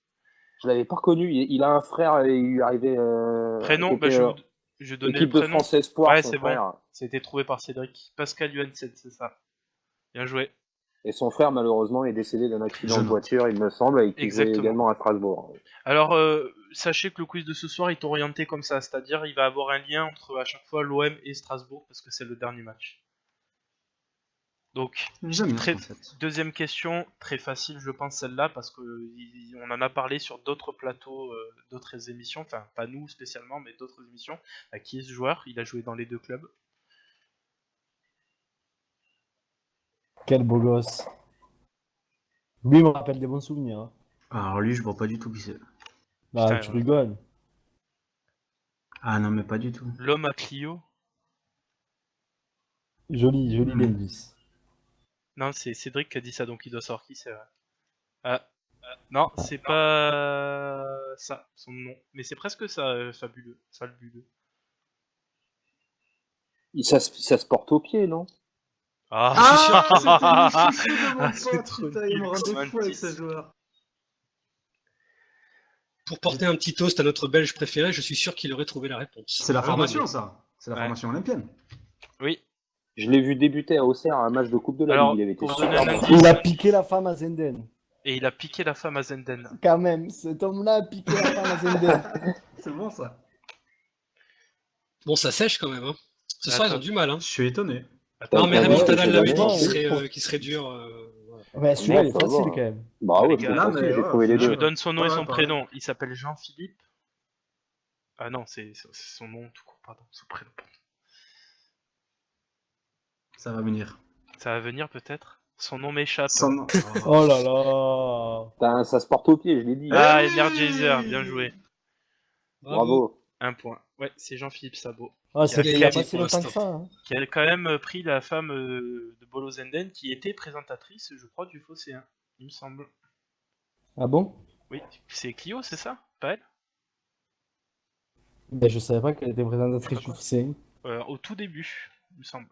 D: Je l'avais pas reconnu. Il a un frère et il lui arrivait.
A: Prénom,
D: qui était,
A: je donnais le
D: équipe de
A: prénom.
D: France Espoir,
A: Ouais,
D: son
A: c'est
D: frère.
A: bon. C'était trouvé par Cédric. Pascal Johansen, c'est ça. Bien joué.
D: Et son frère, malheureusement, est décédé d'un accident
E: Je
D: de
E: note.
D: voiture, il me semble, et qui jouait
A: Exactement.
D: également à Strasbourg.
A: Alors, sachez que le quiz de ce soir est orienté comme ça, c'est-à-dire il va avoir un lien entre à chaque fois l'OM et Strasbourg parce que c'est le dernier match. Donc,
E: J'aime bien
A: très-
E: ce concept.
A: deuxième question, très facile je pense celle-là parce que on en a parlé sur d'autres plateaux, d'autres émissions, enfin pas nous spécialement mais d'autres émissions. Qui est ce joueur? Il a joué dans les deux clubs.
C: Quel beau gosse. Lui, il me rappelle des bons souvenirs, hein.
E: Alors lui, je vois pas du tout qui c'est.
C: Bah,
A: Putain,
C: tu
A: ouais.
C: rigoles.
E: Ah non, mais pas du tout.
A: L'homme à Clio?
C: Joli indice.
A: Non, c'est Cédric qui a dit ça donc il doit savoir qui c'est. Non, c'est pas ça, son nom. Mais c'est presque ça, fabuleux. Fabuleux.
D: Ça se porte au pied, non?
A: Ah,
E: c'était le chouchou de mon
A: c'est
E: pote,
A: trop
E: putain, il me
A: nul
E: rendait
A: comme
E: fou avec
A: indice.
E: ce joueur.
B: Pour porter un petit toast à notre Belge préféré, je suis sûr qu'il aurait trouvé la réponse.
E: C'est la
B: Ouais,
E: formation,
B: ouais.
E: ça. C'est la
A: Ouais.
E: formation olympienne.
A: Oui.
D: Je l'ai vu débuter à Auxerre à un match de Coupe de la
A: Alors,
D: Ligue. Il avait été
A: pour
D: super
A: donner un
D: bon.
A: indice-
C: Il a piqué la femme à Zenden.
A: Et il a piqué la femme à Zenden.
C: Quand même, cet homme-là a piqué la femme à Zenden.
E: C'est bon, ça.
B: Bon, ça sèche quand même, hein. Ce soir, ils
A: Attends.
B: ont du mal, hein.
E: Je suis étonné.
B: Non, mais
D: Ouais,
B: Raymond
D: ouais,
B: Tadal
D: c'est
B: l'avait dit
C: vraiment-
B: qu'il serait dur.
C: Ouais, celui-là, il est
D: Ça va.
C: facile quand même.
D: Bravo,
A: Les
D: c'est
A: gars,
D: facile,
E: non, mais
D: j'ai
E: ouais,
D: trouvé les
A: Je
D: deux.
A: vous donne son nom et
E: Ouais,
A: son
E: pareil.
A: prénom. Il s'appelle Jean-Philippe. Ah non, c'est son nom tout court, pardon. Son prénom.
E: Ça va venir.
A: Ça va venir peut-être. Son nom m'échappe.
E: Son...
C: Oh là là.
D: Putain, ça se porte au pied, je l'ai dit.
A: Ah, Energizer, bien joué.
D: Bravo.
A: Un point. Ouais, c'est Jean-Philippe Sabot.
C: Ah,
A: Il y a
C: il y a
A: Camille
C: pas si longtemps que ça. Hein.
A: Qui a quand même pris la femme de Bolo Zenden qui était présentatrice, je crois, du Phocéen. Il me semble.
C: Ah bon?
A: Oui, c'est Clio, c'est ça? Pas elle?
C: Ben, je savais pas qu'elle était présentatrice du lycée.
A: Au tout début, il me semble.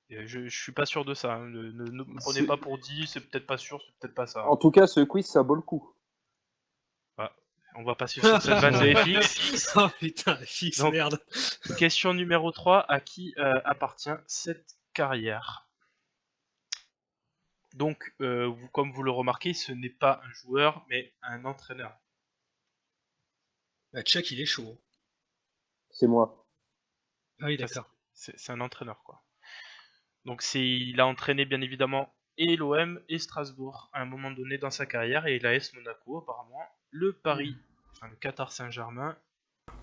A: Et je suis pas sûr de ça. Hein. Ne me prenez
E: C'est-
A: pas pour dit, c'est peut-être pas sûr, c'est peut-être pas ça.
D: En tout cas, ce quiz, ça vaut le coup.
A: On va passer sur cette vanne de FX.
B: Oh putain, fixe,
A: Donc-
B: merde.
A: Question numéro 3. À qui appartient cette carrière? Donc, comme vous le remarquez, ce n'est pas un joueur, mais un entraîneur.
B: Bah, Tchèque, il est chaud.
D: C'est moi.
B: Ah oui, d'accord.
A: C'est un entraîneur, quoi. Donc, il a entraîné, bien évidemment, et l'OM et Strasbourg à un moment donné dans sa carrière, et l'AS Monaco, apparemment, le Paris, enfin le Qatar Saint-Germain.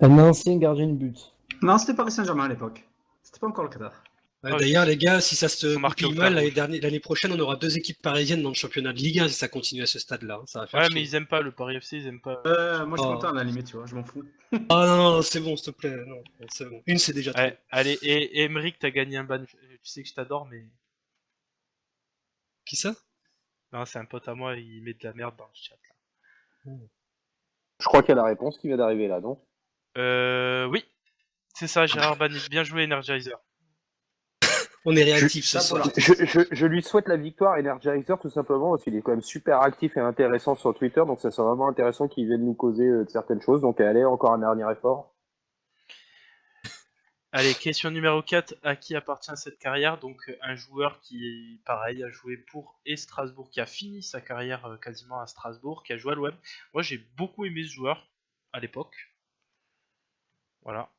C: Un ancien gardien de but.
E: Non, c'était Paris Saint-Germain à l'époque. C'était pas encore le Qatar.
A: Ah,
B: D'ailleurs, les gars, si ça se
A: ils sont marqués
B: goupille
A: au
B: mal,
A: fer rouge.
B: l'année prochaine, on aura 2 équipes parisiennes dans le championnat de Ligue 1 si ça continue à ce stade-là. Hein. Ça va faire
A: Ouais,
B: chier.
A: mais ils aiment pas le Paris FC, ils aiment pas.
E: Moi, je suis
B: Oh.
E: content à la limite, tu vois, je m'en fous.
B: Ah non, non, c'est bon, s'il te plaît. Non, c'est bon. Une, c'est déjà trop.
A: Ouais, allez, et Emeric, t'as gagné un ban. Tu sais que je t'adore, mais.
B: Qui ça?
A: Non, c'est un pote à moi, il met de la merde dans le chat. Là.
D: Je crois qu'il y a la réponse qui vient d'arriver là, non?
A: Oui, c'est ça, Gérard Bannick. Bien joué, Energizer.
B: On est réactif ce
E: Ça, pour
B: soir.
D: Je lui souhaite la victoire Energizer tout simplement parce qu'il est quand même super actif et intéressant sur Twitter, donc ça serait vraiment intéressant qu'il vienne nous causer de certaines choses. Donc allez, encore un dernier effort.
A: Allez, question numéro 4. À qui appartient cette carrière? Donc, un joueur qui, pareil, a joué pour et Strasbourg, qui a fini sa carrière quasiment à Strasbourg, qui a joué à l'OM. Moi, j'ai beaucoup aimé ce joueur à l'époque. Voilà.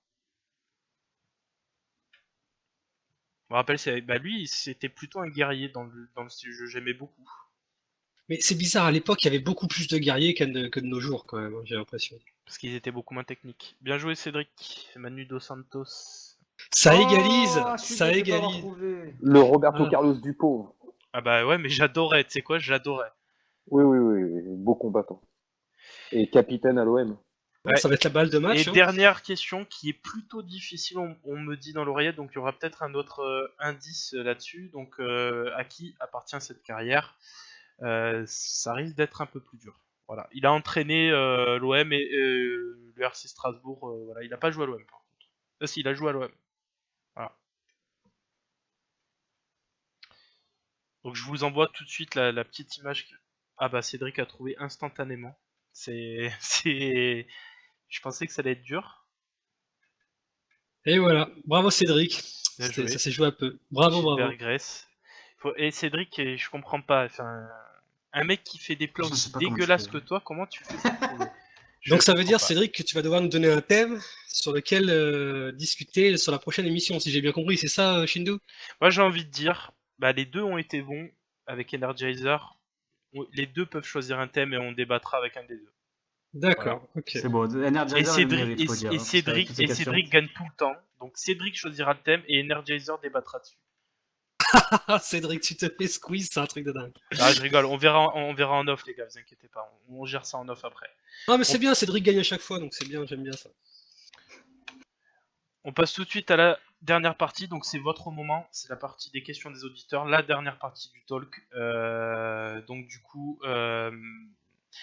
A: Je me rappelle, lui, c'était plutôt un guerrier dans le style de jeu. J'aimais beaucoup.
B: Mais c'est bizarre, à l'époque, il y avait beaucoup plus de guerriers que de nos jours, quand même, hein, j'ai l'impression.
A: Parce qu'ils étaient beaucoup moins techniques. Bien joué, Cédric. Manu Dos Santos.
B: Ça égalise,
E: Oh, je suis
B: ça
E: bête de pas avoir
B: égalise.
E: trouvé.
D: Le Roberto
B: Ah.
D: Carlos du pauvre.
A: Ah bah ouais, mais j'adorais, tu sais quoi, j'adorais.
D: Oui, beau combattant. Et capitaine à l'OM.
A: Ouais.
B: Ça va être la balle de match.
A: Et
B: Hein.
A: dernière question qui est plutôt difficile, on me dit dans l'oreillette, donc il y aura peut-être un autre indice là-dessus. Donc à qui appartient cette carrière? Ça risque d'être un peu plus dur. Voilà, il a entraîné l'OM et le RC Strasbourg. Voilà, il n'a pas joué à l'OM par contre. Si, il a joué à l'OM. Voilà. Donc je vous envoie tout de suite la petite image. Ah bah Cédric a trouvé instantanément. C'est. Je pensais que ça allait être dur.
B: Et voilà, bravo Cédric.
A: Bien joué.
B: Ça s'est joué un peu. Bravo, bravo.
A: Gilbert Grèce. Et Cédric, je comprends pas. Enfin, un mec qui fait des plans
E: Je sais
A: aussi
E: pas comment tu
A: dégueulasses
E: fais.
A: que toi, comment tu fais pour trouver?
B: Donc ça veut
A: comprends
B: dire,
A: pas.
B: Cédric, que tu vas devoir nous donner un thème sur lequel discuter sur la prochaine émission, si j'ai bien compris. C'est ça, Shindu?
A: Moi, j'ai envie de dire, bah, les deux ont été bons avec Energizer. Les deux peuvent choisir un thème et on débattra avec un des deux.
B: D'accord, ok.
E: C'est beau.
A: Et
E: Energizer, il le mérite,
A: Cédric,
E: faut dire.
A: et
E: Hein, parce qu'avec
A: Cédric,
E: toutes ces
A: et
E: questions.
A: Cédric gagne tout le temps. Donc Cédric choisira le thème et Energizer débattra dessus.
B: Ah, Cédric, tu te fais squeeze, c'est un truc de dingue.
A: Ah, je rigole, on verra en off, les gars, vous inquiétez pas. On gère ça en off après.
B: Non, mais c'est bien, Cédric gagne à chaque fois, donc c'est bien, j'aime bien ça.
A: On passe tout de suite à la dernière partie, donc c'est votre moment, c'est la partie des questions des auditeurs, la dernière partie du talk. Donc du coup,
E: Je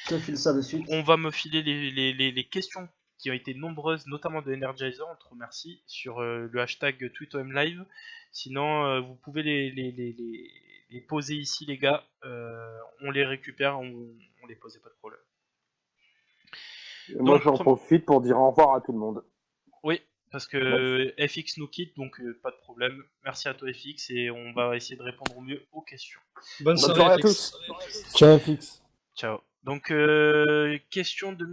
E: te file ça de suite.
A: on va me filer les questions qui ont été nombreuses, notamment de Energizer, on te remercie, sur le hashtag TweetOMLive. Sinon, vous pouvez les poser ici, les gars. On les récupère, on les pose, pas de problème.
D: Moi,
A: Donc,
D: j'en profite pour dire au revoir à tout le monde.
A: Oui, parce que FX nous quitte, donc pas de problème. Merci à toi FX et on va essayer de répondre au mieux aux questions.
B: Bonne
D: Bonne
B: soirée,
D: soirée à
B: FX.
D: tous.
C: Ciao, FX.
A: Ciao. Donc, question de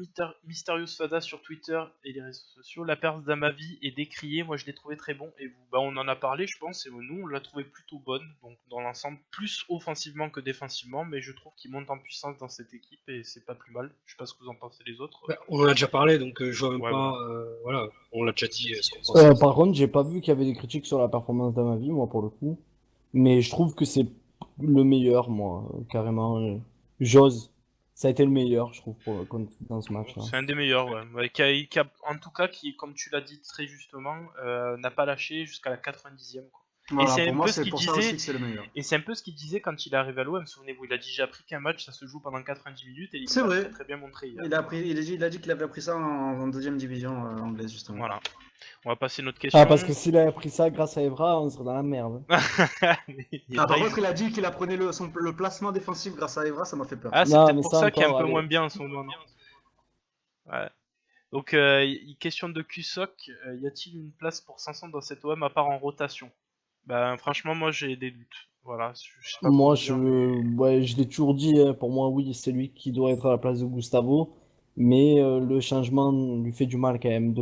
A: Mysterious Fada sur Twitter et les réseaux sociaux. La perce d'Amavi est décriée, moi je l'ai trouvé très bon. Et vous, bah, on en a parlé, je pense, et nous on l'a trouvé plutôt bonne. Donc, dans l'ensemble, plus offensivement que défensivement, mais je trouve qu'il monte en puissance dans cette équipe et c'est pas plus mal. Je sais pas ce que vous en pensez les autres.
B: Bah, on en a déjà parlé, donc je vois même
A: Ouais,
B: pas. Voilà, on l'a déjà dit ce qu'on pense.
C: Par contre, j'ai pas vu qu'il y avait des critiques sur la performance d'Amavi, moi, pour le coup. Mais je trouve que c'est le meilleur, moi, carrément. J'ose. Ça a été le meilleur, je trouve, dans ce match-là.
A: C'est un des meilleurs, ouais. En tout cas, qui, comme tu l'as dit très justement, n'a pas lâché jusqu'à la 90e. Quoi.
E: Voilà,
A: c'est
E: pour
A: un
E: moi,
A: peu ce
E: c'est
A: qu'il
E: pour ça
A: disait-
E: aussi que c'est le meilleur.
A: Et c'est un peu ce qu'il disait quand il est arrivé à l'OM, souvenez-vous. Il a dit j'ai appris qu'un match ça se joue pendant 90 minutes et il
E: C'est
A: l'a
E: vrai.
A: très, très bien montré hier.
E: Il a dit qu'il avait appris ça en deuxième division anglaise, justement.
A: Voilà. On va passer notre question.
C: Ah, parce que s'il avait pris ça grâce à Evra, on serait dans la merde.
E: Par contre, il a dit qu'il apprenait le placement défensif grâce à Evra, ça m'a fait peur.
A: Ah, c'est
C: Non,
A: peut-être
C: mais
A: pour
C: ça
A: ça qu'il est un
C: encore,
A: peu
C: allez.
A: moins bien en ce moment. Non ouais. Donc, question de QSOC, y a-t-il une place pour Sanson dans cette OM à part en rotation? Ben, franchement, moi j'ai des doutes. Voilà, je sais pas
C: Moi,
A: quoi vous dire, mais-
C: ouais, je l'ai toujours dit, hein, pour moi, oui, c'est lui qui doit être à la place de Gustavo. Mais le changement lui fait du mal quand même.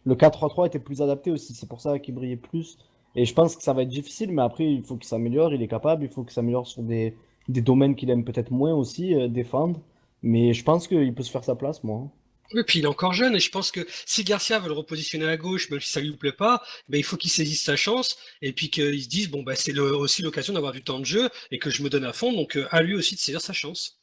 C: Le 4-3-3 était plus adapté aussi, c'est pour ça qu'il brillait plus. Et je pense que ça va être difficile, mais après, il faut qu'il s'améliore, il est capable, il faut qu'il s'améliore sur des domaines qu'il aime peut-être moins aussi, défendre. Mais je pense qu'il peut se faire sa place, moi.
B: Oui, puis il est encore jeune et je pense que si Garcia veut le repositionner à gauche, même si ça lui plaît pas, ben, il faut qu'il saisisse sa chance et puis qu'il se dise bon ben c'est aussi l'occasion d'avoir du temps de jeu et que je me donne à fond, donc à lui aussi de saisir sa chance.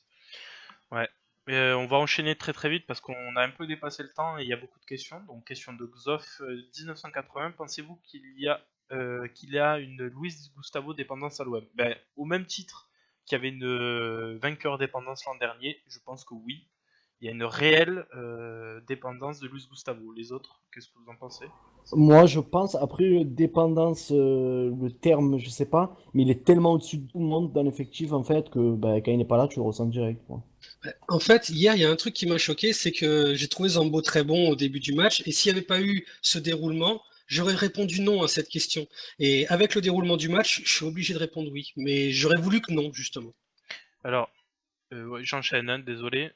A: Ouais. On va enchaîner très très vite parce qu'on a un peu dépassé le temps et il y a beaucoup de questions. Donc question de Xof 1980, pensez-vous qu'il y a une Luis Gustavo dépendance à l'OM? Ben, au même titre qu'il y avait une vainqueur dépendance l'an dernier, je pense que oui. il y a une réelle dépendance de Luis Gustavo. Les autres, qu'est-ce que vous en pensez?
C: Moi, je pense, après, dépendance, le terme, je sais pas, mais il est tellement au-dessus de tout le monde dans l'effectif, en fait, que bah, quand il n'est pas là, tu le ressens direct, quoi.
B: En fait, hier, il y a un truc qui m'a choqué, c'est que j'ai trouvé Zambo très bon au début du match, et s'il n'y avait pas eu ce déroulement, j'aurais répondu non à cette question. Et avec le déroulement du match, je suis obligé de répondre oui, mais j'aurais voulu que non, justement.
A: Alors, ouais, j'enchaîne, hein, désolé.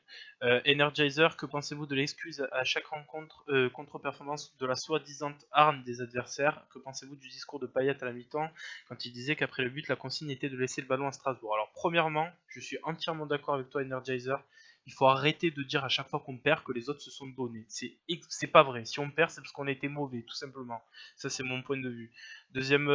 A: Energizer, que pensez-vous de l'excuse à chaque rencontre contre-performance de la soi-disant hargne des adversaires? Que pensez-vous du discours de Payet à la mi-temps quand il disait qu'après le but, la consigne était de laisser le ballon à Strasbourg? Alors, premièrement, je suis entièrement d'accord avec toi, Energizer. Il faut arrêter de dire à chaque fois qu'on perd que les autres se sont donnés. C'est pas vrai. Si on perd, c'est parce qu'on a été mauvais, tout simplement. Ça, c'est mon point de vue. Deuxième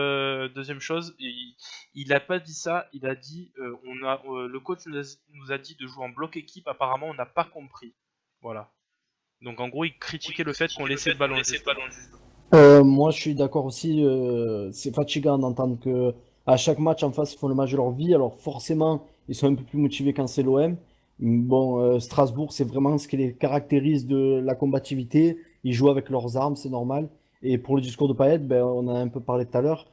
A: chose, il a pas dit ça. Il a dit, le coach nous a dit de jouer en bloc équipe. Apparemment, on n'a pas compris. Voilà. Donc en gros, il critiquait le fait qu'on laissait le ballon.
C: Moi, je suis d'accord aussi, c'est fatigant d'entendre que à chaque match en face, ils font le match de leur vie, alors forcément, ils sont un peu plus motivés quand c'est l'OM. Bon, Strasbourg, c'est vraiment ce qui les caractérise de la combativité. Ils jouent avec leurs armes, c'est normal. Et pour le discours de Payet, ben, on en a un peu parlé tout à l'heure.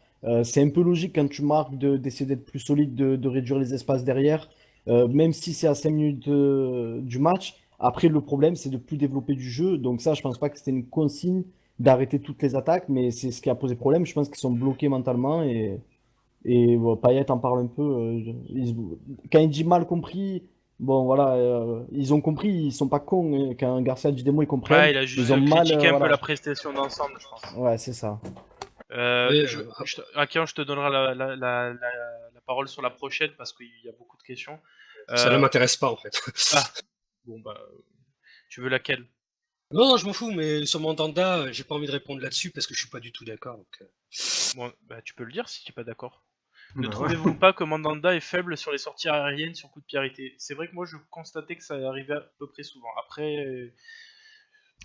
C: C'est un peu logique quand tu marques d'essayer d'être plus solide, de réduire les espaces derrière, même si c'est à 5 minutes du match. Après, le problème, c'est de plus développer du jeu. Donc ça, je pense pas que c'était une consigne d'arrêter toutes les attaques, mais c'est ce qui a posé problème. Je pense qu'ils sont bloqués mentalement et bon, Payet en parle un peu. Quand il dit mal compris, bon voilà, ils ont compris, ils sont pas cons. Quand Garcia dit des mots, ils comprennent.
A: Ouais, il a juste
C: Ils ont mal,
A: critiqué un peu
C: voilà.
A: la prestation d'ensemble, je pense.
C: Ouais, c'est ça.
A: Akian, je te donnerai la parole sur la prochaine parce qu'il y a beaucoup de questions.
B: Ça ne m'intéresse pas, en fait.
A: Bon, bah, tu veux laquelle?
B: Non, je m'en fous, mais sur Mandanda, j'ai pas envie de répondre là-dessus parce que je suis pas du tout d'accord. Donc,
A: Bon, bah, tu peux le dire si tu n'es pas d'accord.
E: Bah
A: Ne
E: ouais.
A: trouvez-vous pas que Mandanda est faible sur les sorties aériennes sur coup de pied arrêté? C'est vrai que moi je constatais que ça arrivait à peu près souvent. Après,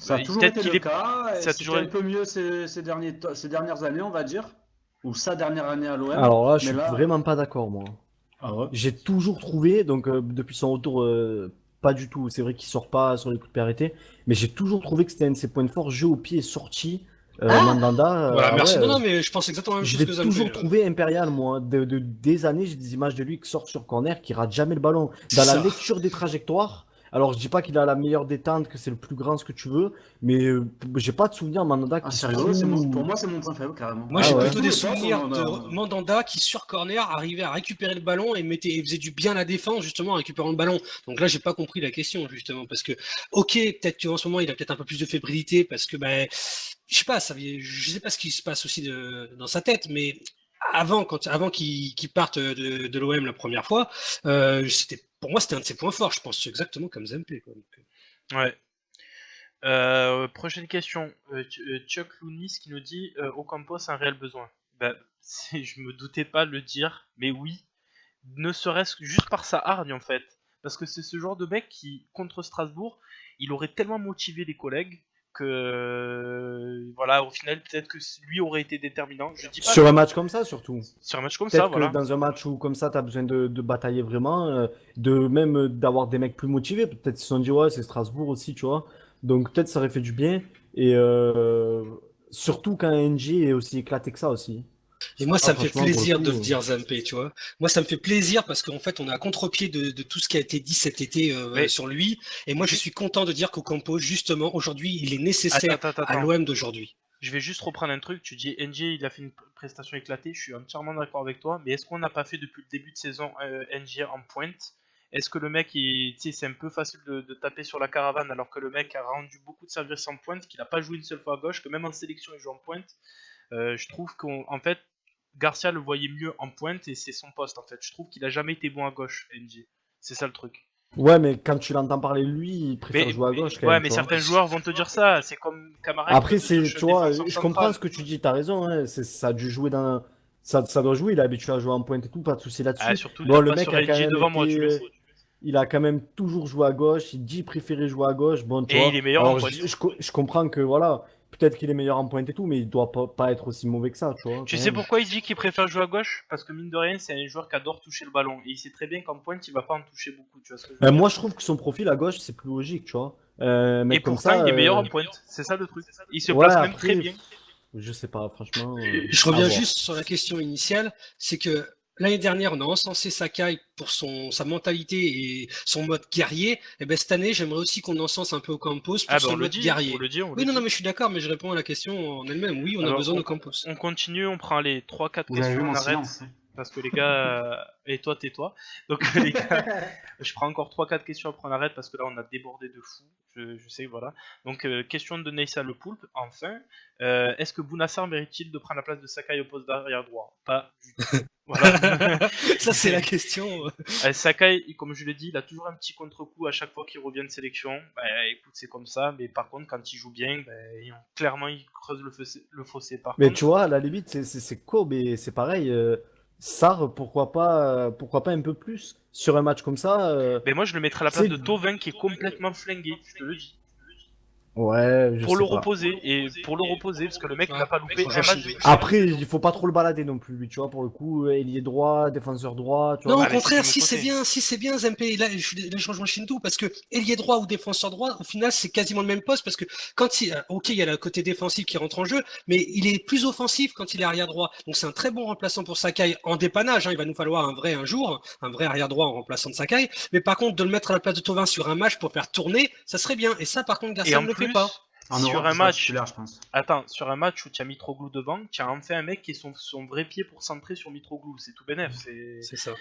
E: Ça a
A: bah,
E: toujours
A: peut-être
E: été
A: qu'il
E: le
A: est.
E: cas, et
A: Ça a
E: c'était
A: toujours
E: un peu mieux ces dernières années, on va dire, ou sa dernière année à l'OM.
C: Alors là, je
E: Mais
C: suis
E: là,
C: vraiment pas d'accord, moi.
E: ah ouais.
C: J'ai toujours trouvé, donc depuis son retour, pas du tout. C'est vrai qu'il sort pas sur les coups de pied arrêtés, mais j'ai toujours trouvé que c'était un de ses points forts, jeu au pied sorti. Mandanda,
B: voilà,
C: ah
B: merci.
C: ouais,
B: Non, mais je pense exactement la même
C: je
B: chose
C: l'ai
B: que
C: toujours
B: Zampé.
C: trouvé impérial, moi. Des années, j'ai des images de lui qui sort sur corner, qui rate jamais le ballon.
B: C'est
C: Dans la
B: ça.
C: lecture des trajectoires, alors je dis pas qu'il a la meilleure détente, que c'est le plus grand, ce que tu veux, mais j'ai pas de souvenir Mandanda
E: Ah,
C: qui se
E: sérieux,
C: trouve.
E: pour moi, c'est mon point faible, carrément.
B: Moi,
C: Ah
B: j'ai
C: ouais.
B: plutôt
E: Tous
B: des
E: les postes,
B: souvenirs
E: on a-
B: de Mandanda qui, sur corner, arrivait à récupérer le ballon et faisait du bien à la défense, justement, en récupérant le ballon. Donc là, j'ai pas compris la question, justement, parce que, ok, peut-être qu'en ce moment, il a peut-être un peu plus de fébrilité, parce que, ben, je sais pas, je sais pas ce qui se passe aussi dans sa tête, mais avant qu'il parte de l'OM la première fois, pour moi, c'était un de ses points forts, je pense, exactement comme Zempé, quoi. Donc,
A: Ouais. Prochaine question. Chuck Lounis qui nous dit Ocampos a un réel besoin. Bah, je me doutais pas de le dire, mais oui. Ne serait-ce que juste par sa hargne en fait. Parce que c'est ce genre de mec qui, contre Strasbourg, il aurait tellement motivé les collègues que voilà, au final, peut-être que lui aurait été déterminant. Je dis pas
C: Sur un match comme ça, surtout.
A: sur un match comme ça,
C: Peut-être que
A: voilà.
C: dans un match où comme ça, tu as besoin de batailler vraiment, d'avoir des mecs plus motivés. Peut-être qu'ils se sont dit, ouais, c'est Strasbourg aussi, tu vois. Donc peut-être ça aurait fait du bien. Et surtout quand NG est aussi éclaté que ça aussi.
B: Et moi, ça me fait
C: franchement, pour le
B: plaisir
C: coup,
B: de le dire, Zampé, tu vois. Moi, ça me fait plaisir parce qu'en fait, on est à contre-pied de tout ce qui a été dit cet été
A: Mais-
B: sur lui. Et moi, je suis content de dire qu'Ocampo, justement, aujourd'hui, il est nécessaire
A: Attends.
B: à l'OM d'aujourd'hui.
A: Je vais juste reprendre un truc. Tu dis NG, il a fait une prestation éclatée. Je suis entièrement d'accord avec toi. Mais est-ce qu'on n'a pas fait depuis le début de saison NG en pointe? Est-ce que le mec, tu sais, c'est un peu facile de taper sur la caravane alors que le mec a rendu beaucoup de services en pointe, qu'il n'a pas joué une seule fois à gauche, que même en sélection il joue en pointe. Je trouve qu'en fait, Garcia le voyait mieux en pointe et c'est son poste en fait. Je trouve qu'il a jamais été bon à gauche, NG. C'est ça le truc.
C: Ouais, mais quand tu l'entends parler de lui, il préfère jouer à gauche quand
A: ouais,
C: même,
A: mais
C: tu vois.
A: certains joueurs vont te dire ça. C'est comme Camarade.
C: Après, tu vois, je comprends ce que tu dis, t'as raison, hein, ça a dû jouer dans. Ça doit jouer, il est habitué à jouer en pointe et tout, pas de souci là-dessus.
A: Ah, surtout,
C: Bon,
A: t'as
C: le
A: pas
C: mec
A: sur
C: a quand
A: NG
C: même
A: devant moi, tu le sais.
C: il a quand même toujours joué à gauche, il dit préférer jouer à gauche. Bon, tu
A: Et
C: vois.
A: il est meilleur en
C: Alors,
A: pointe.
C: je comprends que voilà, peut-être qu'il est meilleur en pointe et tout, mais il doit pas être aussi mauvais que ça, tu vois.
A: Tu
C: quand
A: sais
C: même.
A: pourquoi il dit qu'il préfère jouer à gauche? Parce que mine de rien, c'est un joueur qui adore toucher le ballon. Et il sait très bien qu'en pointe, il va pas en toucher beaucoup. Tu vois ce que je veux dire?
C: Moi, je trouve que son profil à gauche, c'est plus logique, tu vois. Un
A: Et
C: mec comme
A: pourtant,
C: ça,
A: il est meilleur en pointe. C'est ça le truc. Il se
C: ouais,
A: place même très
C: après,
A: bien.
C: je sais pas, franchement.
B: Je
C: à
B: reviens
C: voir.
B: juste sur la question initiale, c'est que l'année dernière, on a encensé Sakai pour sa mentalité et son mode guerrier. Et ben cette année, j'aimerais aussi qu'on encense un peu Ocampos pour
A: Ah bah
B: son
A: on le
B: mode
A: dit,
B: guerrier.
A: on le dit, on
B: Oui,
A: le
B: non,
A: dit.
B: mais je suis d'accord, mais je réponds à la question en elle-même. Oui, on a
A: Alors,
B: besoin d'Ocampos.
A: on continue, on prend les 3-4
E: Vous avez vu
A: questions, on
E: mon
A: arrête.
E: silence, hein.
A: Parce que les gars. Et toi, tais-toi. Donc les gars, je prends encore 3-4 questions, après on arrête parce que là on a débordé de fou. Je sais, voilà. Donc, question de Neissa le Poulpe, enfin. Est-ce que Bounassar mérite-t-il de prendre la place de Sakai au poste d'arrière droit? Pas du tout. Voilà.
B: Ça, c'est la question.
A: Sakai, comme je l'ai dit, il a toujours un petit contre-coup à chaque fois qu'il revient de sélection. Bah, écoute, c'est comme ça, mais par contre, quand il joue bien, bah, clairement, il creuse le fossé. Par
C: Mais
A: contre,
C: tu vois, à la limite, c'est Kobe, et c'est pareil. Sarr, pourquoi pas un peu plus sur un match comme ça
A: ben moi, je le mettrais à la place
C: c'est
A: de Tovin qui est complètement flingué, je te le dis.
C: Ouais, je
A: Pour le
C: sais pas.
A: reposer, parce que le mec, il a pas loupé
B: Franchement,
A: un match.
B: je-
C: Après, il faut pas trop le balader non plus, lui, tu vois, pour le coup, ailier droit, défenseur droit, tu
B: Non,
C: vois.
B: au
A: Ah, mais c'est
B: contraire,
A: du mon
B: si c'est
A: côté.
B: bien, si c'est bien, Zempé, là, là, je rejoins Shinto, parce que ailier droit ou défenseur droit, au final, c'est quasiment le même poste, parce que quand ok, il y a le côté défensif qui rentre en jeu, mais il est plus offensif quand il est arrière droit. Donc c'est un très bon remplaçant pour Sakai en dépannage, hein, il va nous falloir un jour, un vrai arrière droit en remplaçant de Sakai, mais par contre, de le mettre à la place de Thauvin sur un match pour faire tourner, ça serait bien. Et ça, par contre,
A: Et
B: Garcia
A: en
B: ne le fait
A: plus,
B: pas.
E: En
A: sur
E: Europe,
A: un
E: il sera
A: match,
E: titulaire, je pense.
A: attends, sur un match où tu as Mitroglou devant, tu as enfin un mec qui est son vrai pied pour centrer sur Mitroglou, c'est tout bénef.
B: C'est ça.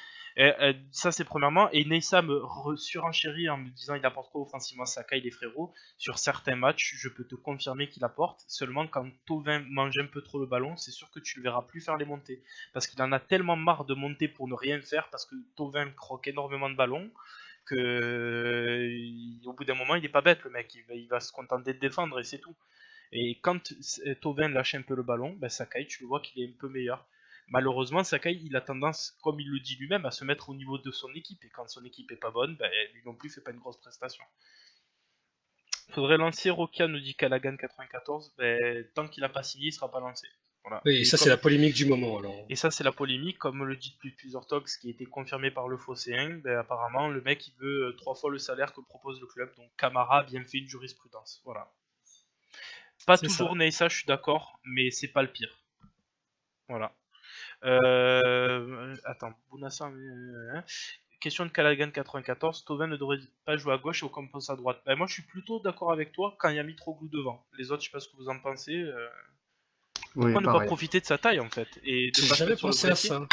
A: Ça c'est premièrement, et Neissa me surenchérit en me disant il apporte quoi offensivement Sakai les frérots. Sur certains matchs, je peux te confirmer qu'il apporte, seulement quand Tovin mange un peu trop le ballon, c'est sûr que tu le verras plus faire les montées. Parce qu'il en a tellement marre de monter pour ne rien faire, parce que Tovin croque énormément de ballons, que au bout d'un moment il est pas bête le mec, il va se contenter de défendre et c'est tout. Et quand Tovin lâche un peu le ballon, ben Sakai, tu le vois qu'il est un peu meilleur. Malheureusement, Sakai, il a tendance, comme il le dit lui-même, à se mettre au niveau de son équipe. Et quand son équipe est pas bonne, ben, lui non plus fait pas une grosse prestation. Faudrait lancer Rokia, nous dit Callaghan 94. Ben, tant qu'il a pas signé, il sera pas lancé. Voilà.
B: Oui, ça, c'est la polémique du moment, alors.
A: Et ça, c'est la polémique, comme le dit depuis plusieurs talks, ce qui a été confirmé par le Phocéen. Ben, apparemment, le mec, il veut 3 fois le salaire que propose le club. Donc, Camara a bien fait une jurisprudence. Voilà. Pas
B: C'est
A: toujours
B: ça.
A: Neissa, je suis d'accord, mais c'est pas le pire. Voilà. Attends, Bounassar. Question de Callaghan 94. Tovin ne devrait pas jouer à gauche et Ocampos à droite. Ben, moi, je suis plutôt d'accord avec toi quand il y a Mitroglou devant. Les autres, je sais pas ce que vous en pensez.
E: Oui,
A: Pourquoi ne pas
E: pareil.
A: profiter de sa taille en fait et de
B: J'ai
A: pas se
B: jamais
A: mettre sur le
B: pensé à
A: vrai pied?
B: ça.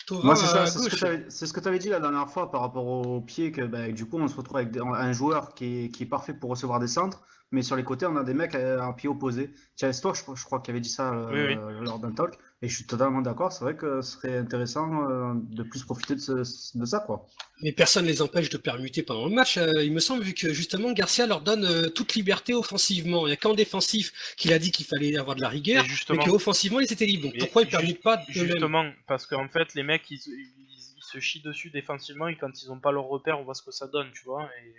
B: Thauvin
E: Moi, c'est ça,
B: à
E: c'est
B: gauche.
E: ce que tu avais dit la dernière fois par rapport au pied, que bah, du coup, on se retrouve avec un joueur qui est parfait pour recevoir des centres, mais sur les côtés, on a des mecs à un pied opposé. Tiens, c'est toi, je crois, qui avait dit ça
A: Oui, oui.
E: lors d'un talk, et je suis totalement d'accord. C'est vrai que ce serait intéressant de plus profiter de ça, quoi.
B: Mais personne ne les empêche de permuter pendant le match, il me semble, vu que justement Garcia leur donne toute liberté offensivement. Il n'y a qu'en défensif qu'il a dit qu'il fallait avoir de la
A: Mais
B: rigueur, mais
A: justement,
B: qu'offensivement ils étaient libres. Donc
A: mais
B: pourquoi ils ne permutent pas eux-mêmes?
A: justement, parce qu'en fait, les mecs, ils se chient dessus défensivement et quand ils ont pas leur repère, on voit ce que ça donne, tu vois. Et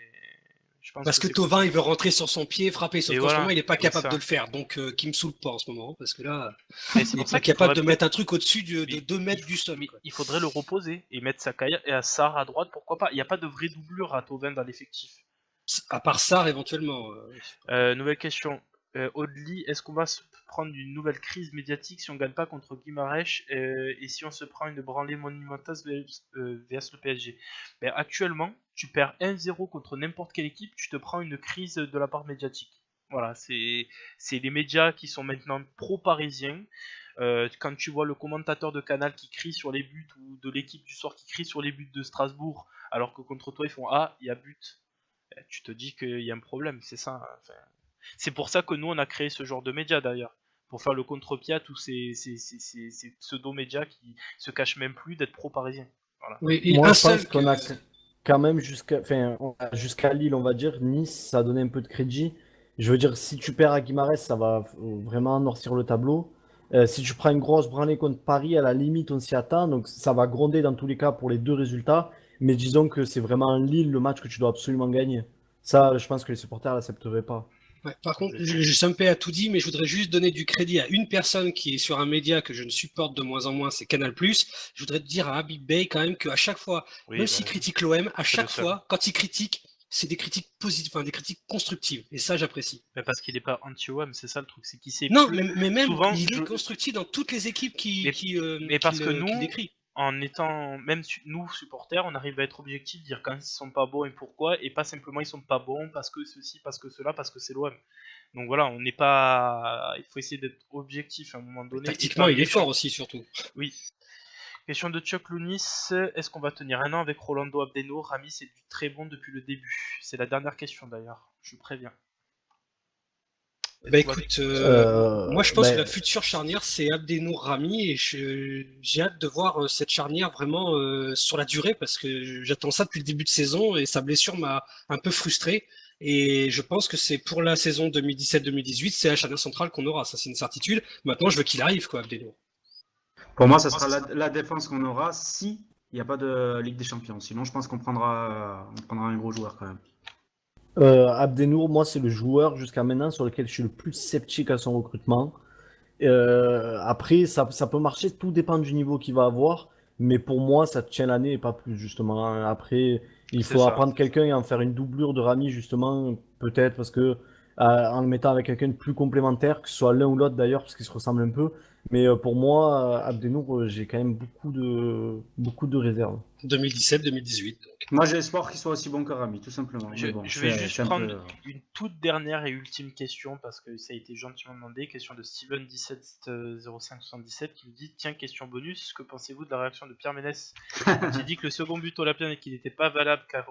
A: je pense
B: Parce que
A: c'est
B: Thauvin, il veut rentrer sur son pied, frapper, sauf
A: Et
B: qu'en ce
A: voilà,
B: moment, il n'est pas
A: c'est
B: capable
A: ça.
B: de le faire. Donc, qui me saoule pas en ce moment, hein, parce que là,
A: Mais c'est
B: il n'est
A: pour ça
B: pas
A: qu'il
B: capable
A: faudrait
B: de mettre un truc au-dessus de
A: Mais
B: 2 mètres du sol.
A: mais
B: Quoi.
A: il faudrait le reposer et mettre Sakai et Sarr à droite, pourquoi pas. Il n'y a pas de vraie doublure à Tovin dans l'effectif.
B: À part ça, éventuellement.
A: Nouvelle question. Audley, est-ce qu'on va se prendre une nouvelle crise médiatique si on gagne pas contre Guimarães et si on se prend une branlée monumentale vs le PSG? Ben, actuellement, tu perds 1-0 contre n'importe quelle équipe, tu te prends une crise de la part médiatique. Voilà, c'est les médias qui sont maintenant pro-parisiens. Quand tu vois le commentateur de Canal qui crie sur les buts ou de l'équipe du soir qui crie sur les buts de Strasbourg alors que contre toi ils font «Ah, il y a but», tu te dis qu'il y a un problème, c'est ça. Enfin, c'est pour ça que nous on a créé ce genre de médias d'ailleurs, pour faire le contre-pied à tous ces pseudo-médias qui se cachent même plus d'être pro-parisiens. Voilà.
B: Oui, et
C: Moi,
B: un
C: je
B: seul
C: pense qu'on a
B: que-
C: quand même jusqu'à Lille, on va dire. Nice, ça a donné un peu de crédit. Je veux dire, si tu perds à Guimarães, ça va vraiment noircir le tableau. Si tu prends une grosse branlée contre Paris, à la limite, on s'y attend. Donc, ça va gronder dans tous les cas pour les deux résultats. Mais disons que c'est vraiment Lille le match que tu dois absolument gagner. Ça, je pense que les supporters l'accepteraient pas.
B: Ouais, par contre, Jumpé a tout dit, mais je voudrais juste donner du crédit à une personne qui est sur un média que je ne supporte de moins en moins, c'est Canal+. Je voudrais dire à Habib Bey quand même qu'à chaque fois,
A: Oui,
B: même
A: bah,
B: s'il critique l'OM, à
A: c'est
B: chaque
A: le seul.
B: fois, quand il critique, c'est des critiques positives, enfin des critiques constructives. Et ça, j'apprécie.
A: Mais parce qu'il est pas anti-OM, c'est ça le truc, c'est qu'il sait
B: Non,
A: plus.
B: mais même,
A: souvent,
B: il est constructif dans toutes les équipes
A: mais parce que
B: qu'il
A: nous,
B: décrit.
A: en étant, même nous supporters, on arrive à être objectif, dire quand ils sont pas bons et pourquoi, et pas simplement ils sont pas bons parce que ceci, parce que cela, parce que c'est l'OM. Donc voilà, on n'est pas. Il faut essayer d'être objectif à un moment donné.
B: Tactiquement, il est fort aussi, surtout.
A: Oui. Question de Chuck Lounis, est-ce qu'on va tenir un an avec Rolando Abdenour? Rami, c'est du très bon depuis le début. C'est la dernière question d'ailleurs, je préviens.
B: Bah écoute, moi je pense que la future charnière c'est Abdenour Rami et j'ai hâte de voir cette charnière vraiment sur la durée parce que j'attends ça depuis le début de saison et sa blessure m'a un peu frustré et je pense que c'est pour la saison 2017-2018 c'est la charnière centrale qu'on aura, ça c'est une certitude. Maintenant je veux qu'il arrive quoi Abdenour.
E: Pour moi, ça sera la défense qu'on aura si il n'y a pas de Ligue des Champions. Sinon, je pense qu'on prendra un gros joueur quand même.
C: Abdenour, moi, c'est le joueur jusqu'à maintenant sur lequel je suis le plus sceptique à son recrutement. Après, ça peut marcher, tout dépend du niveau qu'il va avoir. Mais pour moi, ça tient l'année et pas plus, justement. Après, il
A: C'est
C: faut
A: ça.
C: apprendre quelqu'un et en faire une doublure de Rami, justement, peut-être, parce que en le mettant avec quelqu'un de plus complémentaire, que ce soit l'un ou l'autre d'ailleurs, parce qu'ils se ressemblent un peu. Mais pour moi, Abdenour, j'ai quand même beaucoup de réserves.
B: 2017-2018.
E: Moi, j'ai espoir qu'il soit aussi bon que Rami, tout simplement.
A: Je,
E: Mais bon,
A: je vais
E: c'est-
A: juste
E: c'est un
A: prendre
E: peu-
A: une toute dernière et ultime question parce que ça a été gentiment demandé. Question de Steven170577 qui nous dit: tiens, question bonus, que pensez-vous de la réaction de Pierre Ménès quand il dit que le second but olympien et qu'il n'était pas valable car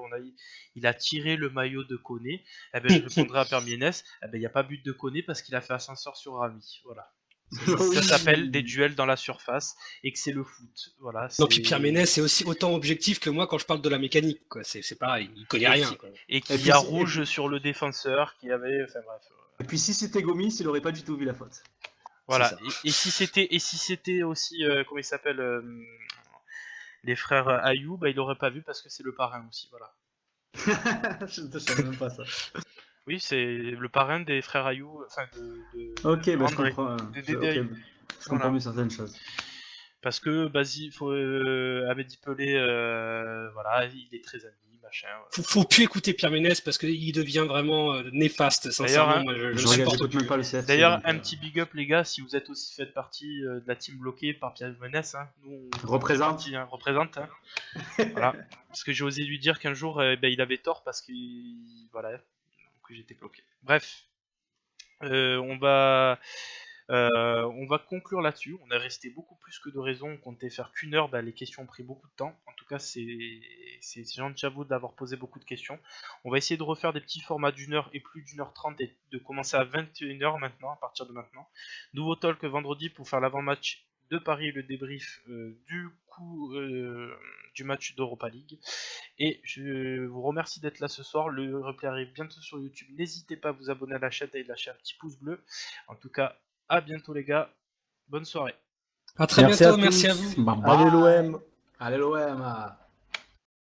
A: il a tiré le maillot de Koné? Eh ben, je répondrai à Pierre Ménès: eh ben, il n'y a pas but de Koné parce qu'il a fait ascenseur sur Rami. Voilà. Ça s'appelle des duels dans la surface et que c'est le foot. Voilà.
B: Non, puis Pierre Ménès c'est aussi autant objectif que moi quand je parle de la mécanique quoi. C'est pareil, il connaît rien quoi.
A: Et
E: Et
A: qu'il
E: puis
A: y a
E: c'est-
A: rouge sur le défenseur qui avait. Enfin bref.
E: Et puis si c'était Gomis, il aurait pas du tout vu la faute.
A: Voilà.
B: C'est ça.
A: Et si c'était aussi comment il s'appelle les frères Ayou, bah il aurait pas vu parce que c'est le parrain aussi. Voilà.
E: Je ne savais même pas ça.
A: Oui, c'est le parrain des frères Ayou, enfin
E: Ok, bah, je
A: André.
E: comprends.
A: Des
E: Ok,
A: Ayou.
E: je comprends
A: Voilà.
E: mieux certaines choses.
A: Parce que faut Abedi Pelé, voilà, il est très ami, machin. Ouais.
B: Faut plus écouter Pierre Ménès parce qu'il devient vraiment néfaste, sincèrement.
A: D'ailleurs,
B: Moi, je le
E: Je regarde,
B: supporte
E: j'écoute
B: plus.
E: même pas le CFC.
A: D'ailleurs,
E: donc,
A: un petit big up les gars, si vous êtes aussi fait partie de la team bloquée par Pierre Ménès, hein, nous on
E: Représente.
A: fait partie, hein, représente. Hein. Voilà. Parce que j'ai osé lui dire qu'un jour, il avait tort parce que voilà, que j'étais bloqué. Bref, on va conclure là-dessus. On est resté beaucoup plus que de raison. On comptait faire qu'une heure. Bah, les questions ont pris beaucoup de temps. En tout cas, c'est gentil à vous d'avoir posé beaucoup de questions. On va essayer de refaire des petits formats d'une heure et plus d'une heure 30 et de commencer à 21h maintenant, à partir de maintenant. Nouveau talk vendredi pour faire l'avant-match de Paris et le débrief du match d'Europa League. Et je vous remercie d'être là ce soir. Le replay arrive bientôt sur YouTube. N'hésitez pas à vous abonner à la chaîne et lâcher un petit pouce bleu. En tout cas, à bientôt les gars. Bonne soirée.
B: À très
C: Merci
B: bientôt,
C: à
B: merci
C: tous.
B: à vous.
E: Bye
C: Allez
E: bye.
C: l'OM.
E: Allez l'OM.